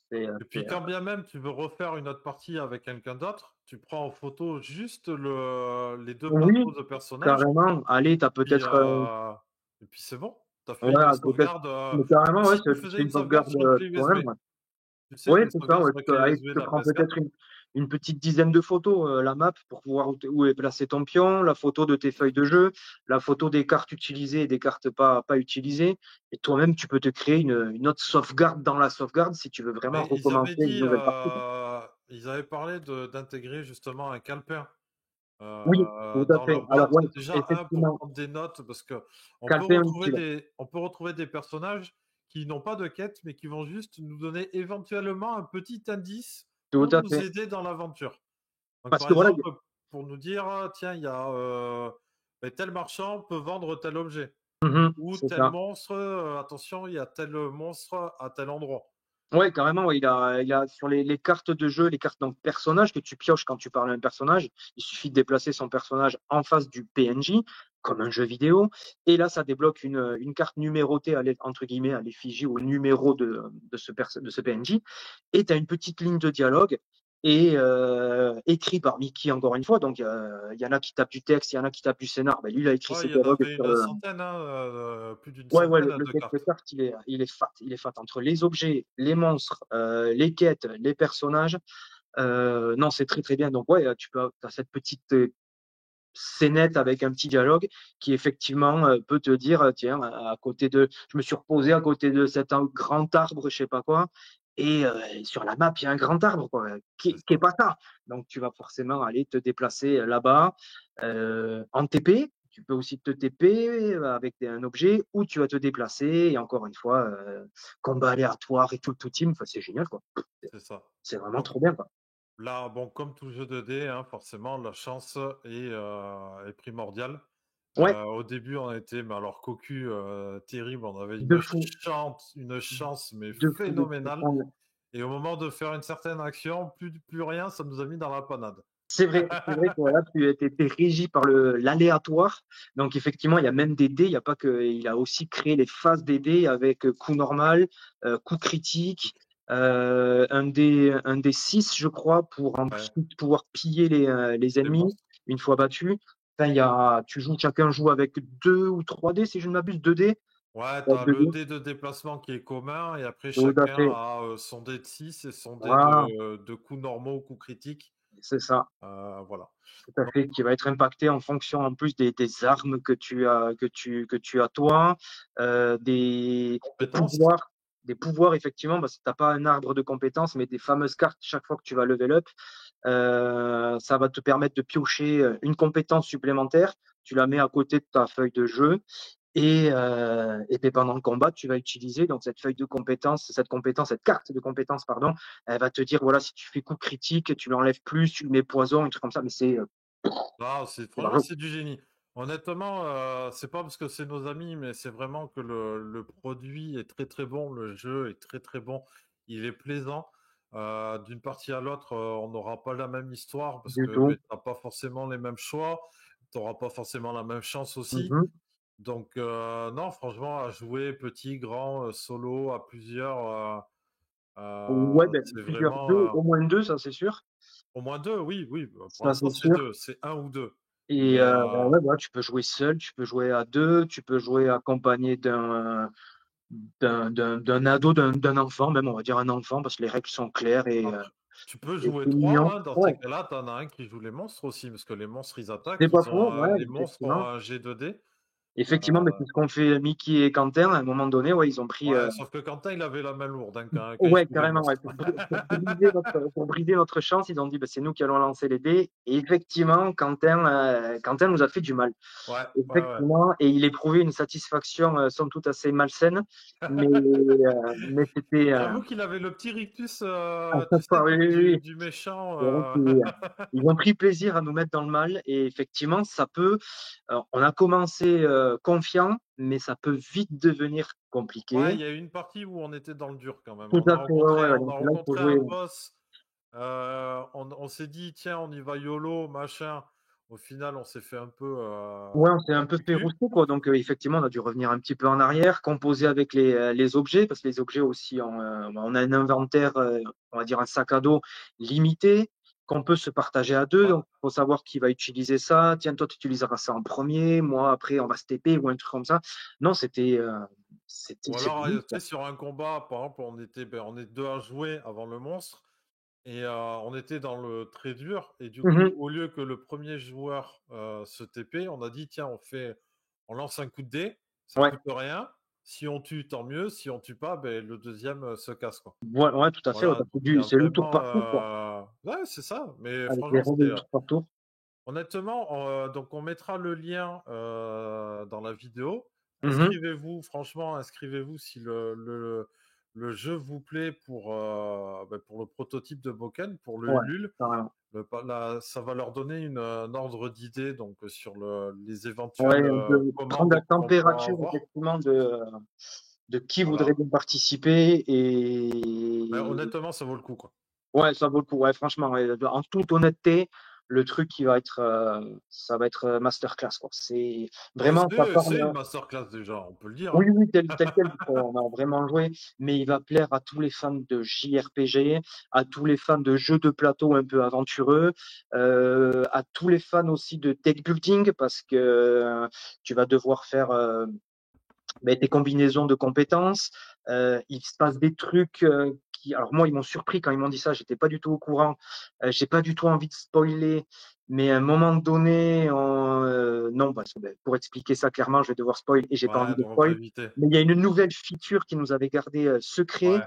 c'est, Et puis quand bien même tu veux refaire une autre partie avec quelqu'un d'autre, tu prends en photo juste les deux oui, plateaux de personnages, carrément. Allez, t'as puis, peut-être, et puis c'est bon. Tu as fait une voilà, peut-être, sauvegarde, mais comme carrément, ouais, si tu tu faisais fais une une sauvegarde sauvegarde sur une clé USB. toi-même, ouais. Tu sais, Oui, une c'est ça, sauvegarde ouais. sur la clé Allez, USB tu de te la prends PS4. peut-être une petite dizaine de photos, la map, pour voir où est placé ton pion, la photo de tes feuilles de jeu, la photo des cartes utilisées et des cartes pas utilisées. Et toi-même, tu peux te créer une autre sauvegarde dans la sauvegarde si tu veux vraiment Mais ils avaient recommencer une dit, nouvelle partie, quoi. ils avaient parlé d'intégrer justement un calepin Oui, tout à dans fait. leur Alors, boîte. ouais, Déjà, un, pour effectivement, prendre des notes, parce que Calpé, utile. on peut retrouver des personnages qui n'ont pas de quête, mais qui vont juste nous donner éventuellement un petit indice Tout pour à nous fait. aider dans l'aventure. Donc, Parce par que voilà, exemple, pour nous dire, ah, tiens, il y a tel marchand peut vendre tel objet. mhm, Ou c'est tel ça. monstre, attention, il y a tel monstre à tel endroit. Ouais, carrément, ouais, il a sur les cartes de jeu, les cartes donc personnages que tu pioches quand tu parles à un personnage, il suffit de déplacer son personnage en face du PNJ, comme un jeu vidéo, et là, ça débloque une carte numérotée entre guillemets à l'effigie ou au numéro de ce PNJ, et tu as une petite ligne de dialogue, et écrit par Mickey encore une fois, donc il y en a qui tapent du texte, il y en a qui tapent du scénar, ben, lui, il a écrit Ouais, ses il y en dialogues avait sur une le, centaine, hein, plus d'une ouais, ouais, centaine le de deck de cartes. cartes, il est fat. Il est fat entre les objets, les monstres, les quêtes, les personnages. Non, c'est très très bien. Donc ouais, as cette petite scénette avec un petit dialogue qui effectivement peut te dire, tiens, à côté de, je me suis reposé à côté de cet grand arbre, je sais pas quoi, et sur la map, il y a un grand arbre, quoi, qui est pas ça. Donc, tu vas forcément aller te déplacer là-bas en TP. Tu peux aussi te TP avec un objet ou tu vas te déplacer et encore une fois, combat aléatoire et tout team. Enfin, c'est génial, quoi. C'est ça. C'est vraiment Donc trop bien, quoi. là, bon, comme tout jeu 2D, hein, forcément, la chance est primordiale. Ouais, Au début, on était, mais alors cocu, terrible. On avait de fou, une chance, mais de phénoménale. fou. Et au moment de faire une certaine action, plus rien, ça nous a mis dans la panade. C'est vrai que voilà, tu étais régi par l'aléatoire. Donc effectivement, il y a même des dés. Il y a pas que, il a aussi créé les phases des dés avec coup normal, coup critique, un dé 6, je crois, pour Ouais, ensuite pouvoir piller les les ennemis monstres. une fois battus. Enfin, chacun joue avec 2 ou 3 dés, si je ne m'abuse, 2 dés. Ouais, Ouais, t'as 2 le dés, dé de déplacement qui est commun, et après, tout à chacun fait. a son dé de 6 et son dé Voilà, de coups normaux, coups critiques. c'est ça. Voilà. Tout à Donc, fait, qui va être impacté en fonction en plus des armes que tu as toi, des compétences. pouvoirs, effectivement, parce que t'as pas un arbre de compétences, mais des fameuses cartes chaque fois que tu vas level up, ça va te permettre de piocher une compétence supplémentaire. Tu la mets à côté de ta feuille de jeu et puis pendant le combat, tu vas utiliser donc cette feuille de compétence, cette carte de compétence, pardon, elle va te dire voilà si tu fais coup critique, tu l'enlèves plus, tu le mets poison, un truc comme ça, mais Ah, c'est franchement, bravo. c'est du génie. Honnêtement, c'est pas parce que c'est nos amis, mais c'est vraiment que le produit est très très bon, le jeu est très très bon, il est plaisant. D'une partie à l'autre, on n'aura pas la même histoire parce Du que tout. ben, t'as pas forcément les mêmes choix, t'auras pas forcément la même chance aussi. Mhm. Donc non, franchement, à jouer petit, grand, solo, à plusieurs, Ouais, ben, c'est plusieurs vraiment deux, au moins deux, ça c'est sûr. au moins deux, oui, oui. Pour Ça l'instant, c'est c'est sûr. deux, c'est un ou deux. Et Mais ben ouais, voilà, tu peux jouer seul, tu peux jouer à deux, tu peux jouer accompagné d'un ado, d'un enfant, même on va dire un enfant, parce que les règles sont claires après, tu peux et jouer c'est mignon. trois, hein. Dans Ouais, ces cas-là, t'en as un qui joue les monstres aussi, parce que les monstres, ils c'est attaquent. pas faux, ouais, Les monstres ont effectivement. un G2D. Effectivement, mais c'est ce qu'ont fait Mickey et Quentin à un moment donné, ouais, ils ont pris. Ouais, sauf que Quentin, il avait la main lourde, hein, quand il Ouais, jouait carrément, ouais. monstre. Pour briser notre chance, ils ont dit, bah, c'est nous qui allons lancer les dés. Et effectivement, Quentin nous a fait du mal. Ouais, ouais, ouais. Effectivement, et il éprouvait une satisfaction, somme toute assez malsaine, mais c'était, J'avoue qu'il avait le petit rictus, à tu chaque sais, fois, oui, oui, oui. du méchant. C'est vrai qu'ils ont pris plaisir à nous mettre dans le mal, et effectivement, on a commencé confiant, mais ça peut vite devenir compliqué. Ouais, il y a eu une partie où on était dans le dur quand même. Tout à fait, ouais, ouais, ouais. On a Donc là, il faut rencontré un jouer. boss. On s'est dit, tiens, on y va YOLO, machin. Au final, on s'est fait un peu Ouais, on s'est un peu le fait cul. rousser, quoi. Donc, effectivement, on a dû revenir un petit peu en arrière, composer avec les objets, parce que les objets aussi, on a un inventaire, on va dire un sac à dos limité, qu'on peut se partager à deux. Ouais. Donc, il faut savoir qui va utiliser ça. Tiens, toi, tu utiliseras ça en premier. Moi, après, on va se TP ou un truc comme ça. Non, Ou c'était alors, limite, tu quoi. sais, sur un combat, par exemple, on est deux à jouer avant le monstre. Et on était dans le très dur. Et du coup, Mhm. au lieu que le premier joueur se TP, on a dit, tiens, on lance un coup de dé, ça Ouais, coûte rien. Si on tue, tant mieux. Si on tue pas, ben, le deuxième se casse, quoi. ouais, ouais, tout à fait. Ouais, Voilà, parce que donc il y a c'est le tour vraiment. par tour, quoi. Ouais, c'est ça. Mais Avec les franchement, règles c'était. du tour par tour. Honnêtement, donc on mettra le lien dans la vidéo. Mhm. Inscrivez-vous, franchement, inscrivez-vous si le jeu vous plaît pour le prototype de Boken, pour le Ouais, Ulule. carrément. Ça va leur donner un ordre d'idée donc sur les Ouais, éventuelles prendre la commandes qu'on pourra température, avoir. effectivement, de qui voudrait Voilà. bien participer Mais et honnêtement, ça vaut le coup, quoi. ouais, ça vaut le coup. Ouais, franchement, ouais, en toute honnêteté, le truc ça va être masterclass, quoi. C'est Mais vraiment, ça c'est une parle. masterclass déjà, on peut le dire, Oui, hein. oui, tel quel, on a vraiment joué, mais il va plaire à tous les fans de JRPG, à tous les fans de jeux de plateau un peu aventureux, à tous les fans aussi de deck building, parce que tu vas devoir faire des combinaisons de compétences. Il se passe des trucs alors moi, ils m'ont surpris quand ils m'ont dit ça. J'étais pas du tout au courant. J'ai pas du tout envie de spoiler, mais à un moment donné, non, parce que pour expliquer ça clairement, je vais devoir spoil et j'ai pas envie Ouais, de donc on va spoil. éviter. Mais il y a une nouvelle feature qui nous avait gardé secret, Ouais.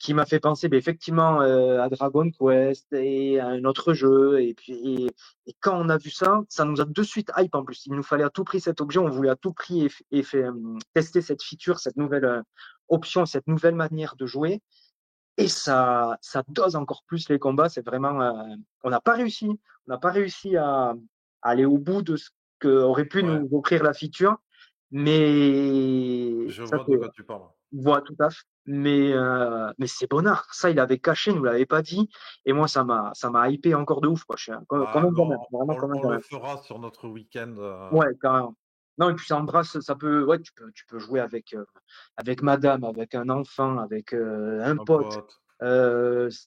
qui m'a fait penser effectivement à Dragon Quest et à un autre jeu. Et quand on a vu ça, ça nous a de suite hype en plus. Il nous fallait à tout prix cet objet, on voulait à tout prix tester cette feature, cette nouvelle option, cette nouvelle manière de jouer. Et ça dose encore plus les combats. C'est vraiment, on n'a pas réussi, à aller au bout de ce qu'aurait pu Ouais, nous offrir la feature, mais je ça vois c'est de quoi tu parles. voilà, tout à fait. Mais c'est bonnard. Ça, il avait caché, nous l'avait pas dit. Et moi, ça m'a hypé encore de ouf, quoi. Je suis comme Bah, un gamin, vraiment on, comme un on le gamin. fera sur notre week-end. Ouais, carrément. Non, et puis ça embrasse, ça peut, ouais, tu peux jouer avec madame, avec un enfant, avec un Un pote. pote.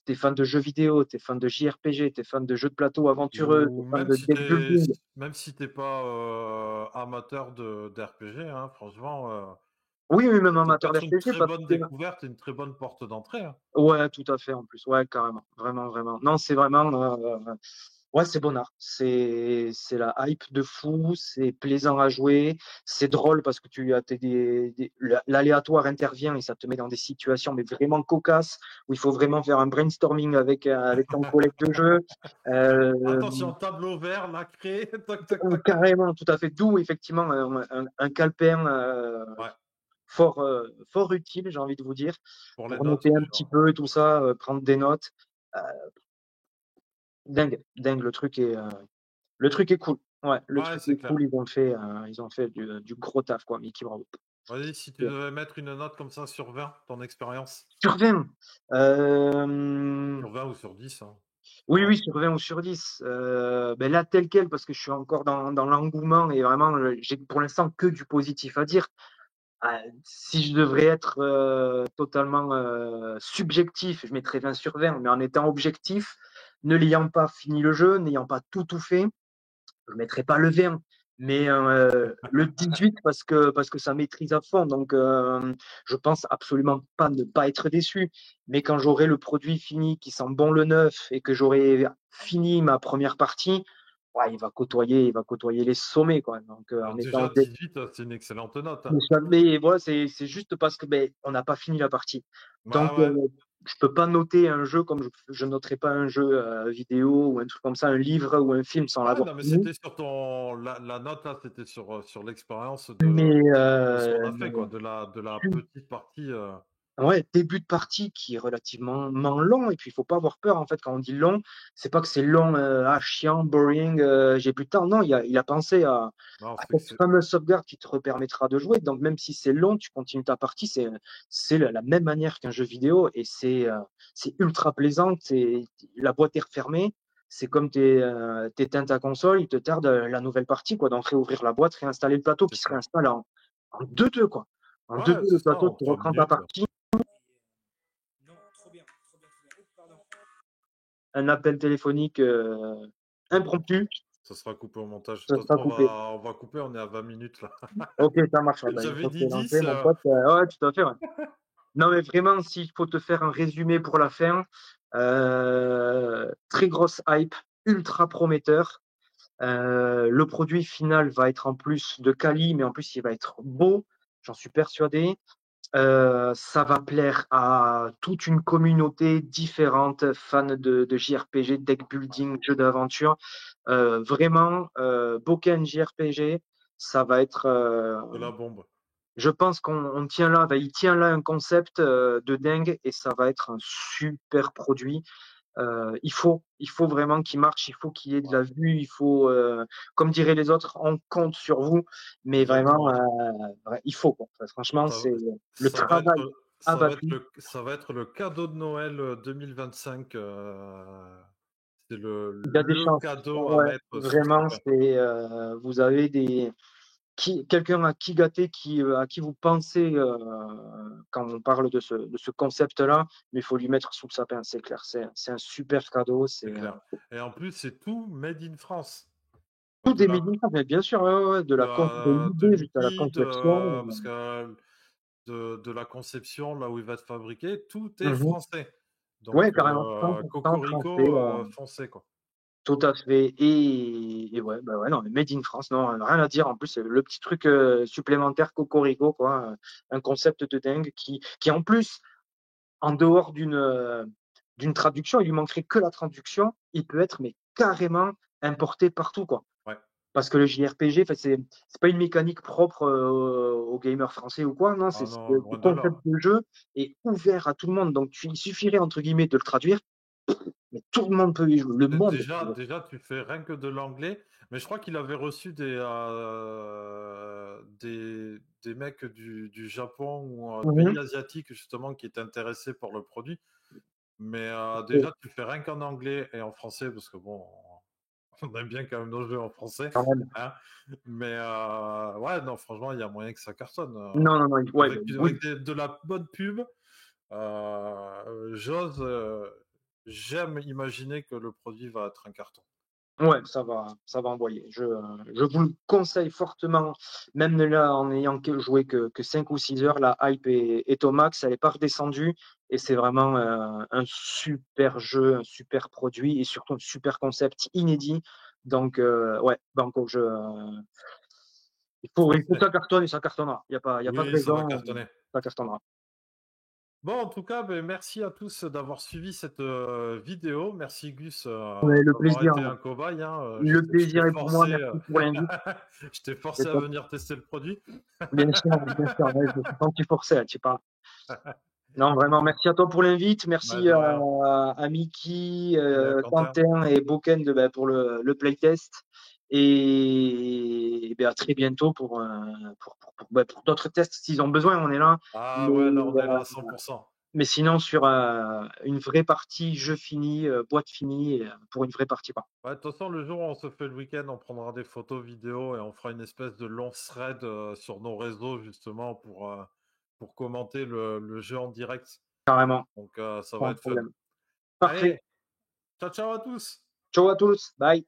T'es fan de jeux vidéo, t'es fan de JRPG, t'es fan de jeux de plateau aventureux, t'es Ou fan même de si deck t'es building. même si t'es pas amateur d'RPG, hein, franchement, Oui, oui, même ça peut amateur être une d'RPG, très parce bonne que découverte et une très bonne porte d'entrée, hein. ouais, tout à fait en plus. Ouais, carrément. Vraiment, vraiment. Non, c'est vraiment. Ouais, c'est bonnard. C'est la hype de fou. C'est plaisant à jouer. C'est drôle parce que l'aléatoire intervient et ça te met dans des situations mais vraiment cocasses où il faut vraiment faire un brainstorming avec ton collègue de jeu. Euh, Attention, tableau vert, lacré, toc toc toc. Carrément, tout à fait. D'où effectivement un calepin Ouais, fort utile, j'ai envie de vous dire, pour les pour notes, noter un petit sûr. peu et tout ça, prendre des notes. Euh, Dingue, dingue, le truc est cool. Ouais, le Ouais, truc c'est est clair. cool. Ils ont fait du gros taf, quoi. Mickey, bravo. Vas-y, si tu devais mettre une note comme ça sur 20, ton expérience, Sur 20. sur 20 ou sur 10, hein. Oui, Ouais. oui, sur 20 ou sur 10. Ben là, tel quel, parce que je suis encore dans l'engouement et vraiment, j'ai pour l'instant que du positif à dire. Si je devrais être totalement subjectif, je mettrais 20 sur 20, mais en étant objectif, ne l'ayant pas fini le jeu, n'ayant pas tout fait, je ne mettrais pas le 20, mais le 18 parce que ça maîtrise à fond. Donc, je pense absolument pas ne pas être déçu. Mais quand j'aurai le produit fini qui sent bon le neuf et que j'aurai fini ma première partie, ouais, il va côtoyer les sommets, quoi. Donc, Alors en déjà étant 18, c'est une excellente note, hein. mais voilà, c'est juste parce que on n'a pas fini la partie. Ouais, Donc, ouais. je peux pas noter un jeu comme je noterai pas un jeu vidéo ou un truc comme ça, un livre ou un film sans Ouais, l'avoir non, mais fini. c'était sur la note là, c'était sur l'expérience Mais, de ce qu'on a fait, quoi, de la petite partie. ouais, début de partie qui est relativement long, et puis il faut pas avoir peur en fait quand on dit long, c'est pas que c'est long, chiant, boring, j'ai plus de temps. Non, il a pensé Non, à c'est que cette fameuse sauvegarde qui te permettra de jouer. Donc même si c'est long, tu continues ta partie, c'est la même manière qu'un jeu vidéo et c'est ultra plaisant. La boîte est refermée, c'est comme t'éteins ta console, il te tarde la nouvelle partie quoi, donc réouvrir la boîte, réinstaller le plateau qui c'est se clair. réinstalle en 2-2 quoi. En Ouais, 2-2 le c'est ça, plateau, en tu 3 reprends ta minutes. partie. Un appel téléphonique impromptu, Ça sera coupé au montage. De ça toute sera façon, coupé. on va couper, on est à 20 minutes là. Ok, ça marche. Une J'avais fois que dit t'es lancé, 10. mon pote, ouais, tout à fait. Ouais. Non, mais vraiment, s'il faut te faire un résumé pour la fin, très grosse hype, ultra prometteur. Le produit final va être en plus de quali, mais en plus, il va être beau, j'en suis persuadé. Ça va plaire à toute une communauté différente, fans de JRPG, deck building, jeux d'aventure. Vraiment, Boken JRPG, ça va être. De la bombe. Je pense qu'on tient là, il tient là un concept de dingue et ça va être un super produit. Il faut vraiment qu'il marche, il faut qu'il y ait de la Ouais, vue, il faut, comme diraient les autres, on compte sur vous, mais vraiment, exactement. il faut, quoi. Enfin, franchement, Ça, c'est le ça va travail être, abattu. ça va être le cadeau de Noël 2025. C'est Il y a des le chances. cadeau à Ouais, mettre sous le vraiment, sapin. vous avez quelqu'un à qui gâter, à qui vous pensez quand on parle de ce concept-là, mais il faut lui mettre sous le sapin, c'est clair. C'est un super cadeau, C'est clair. Et en plus, c'est tout made in France. tout De des la, médicaments, mais bien sûr, ouais, ouais, ouais, de de l'idée jusqu'à la liquide, conception. parce que de la conception, là où il va être fabriqué, tout est Mhm. français. Donc, Ouais, carrément, 100% français, Cocorico, foncé, quoi. tout à fait. Et ouais, bah ouais, non, mais Made in France, non, rien à dire. En plus, c'est le petit truc supplémentaire Cocorico, quoi. Un concept de dingue qui en plus, en dehors d'une traduction, il lui manquerait que la traduction, il peut être mais carrément importé partout, quoi. Ouais. Parce que le JRPG, c'est pas une mécanique propre aux gamers français ou quoi, non, Ah c'est non, le loin de concept là. de jeu est ouvert à tout le monde. Donc il suffirait entre guillemets de le traduire, mais tout le monde peut y jouer. Le monde peut y jouer. Déjà, tu fais rien que de l'anglais, mais je crois qu'il avait reçu des mecs du Japon ou un pays asiatique justement qui étaient intéressés par le produit. Mais déjà, tu fais rien qu'en anglais et en français, parce que bon, on aime bien quand même nos jeux en français. Quand même. Hein. Mais ouais, non, franchement, il y a moyen que ça cartonne. Non, non, non. Ouais, Avec, oui. de la bonne pub, j'aime imaginer que le produit va être un carton. Ouais, ça va envoyer. Je vous le conseille fortement, même là, en ayant joué que 5 ou 6 heures, la hype est au max, elle n'est pas redescendue, et c'est vraiment un super jeu, un super produit, et surtout un super concept inédit. Donc, ouais, Banco, il faut que ça cartonne, et ça cartonnera. Il n'y a pas de Oui, ça va raison, cartonner. ça cartonnera. Bon, en tout cas, ben, merci à tous d'avoir suivi cette vidéo. Merci Gus Ouais, le d'avoir plaisir, été un cobaye. Hein. le Je t'ai plaisir est pour moi. forcé, Merci pour l'invite. je t'ai forcé C'est à top. venir tester le produit. Bien sûr, ouais, je me suis senti forcé, tu parles. Non, vraiment, merci à toi pour l'invite. Bah, Merci de rien. à Mickey, Quentin. Quentin et Boken pour le playtest. Et à très bientôt pour d'autres tests s'ils ont besoin. On est là. Ah Mais, ouais, là, on est là euh, à 100%. mais sinon, sur une vraie partie, jeu fini, boîte finie, pour une vraie partie, quoi. Ouais, de toute façon, le jour où on se fait le week-end, on prendra des photos, vidéos et on fera une espèce de long thread sur nos réseaux justement pour commenter le jeu en direct. Carrément, Donc ça va sans être fun. problème. Allez, Parfait. ciao ciao à tous! Ciao à tous. Bye.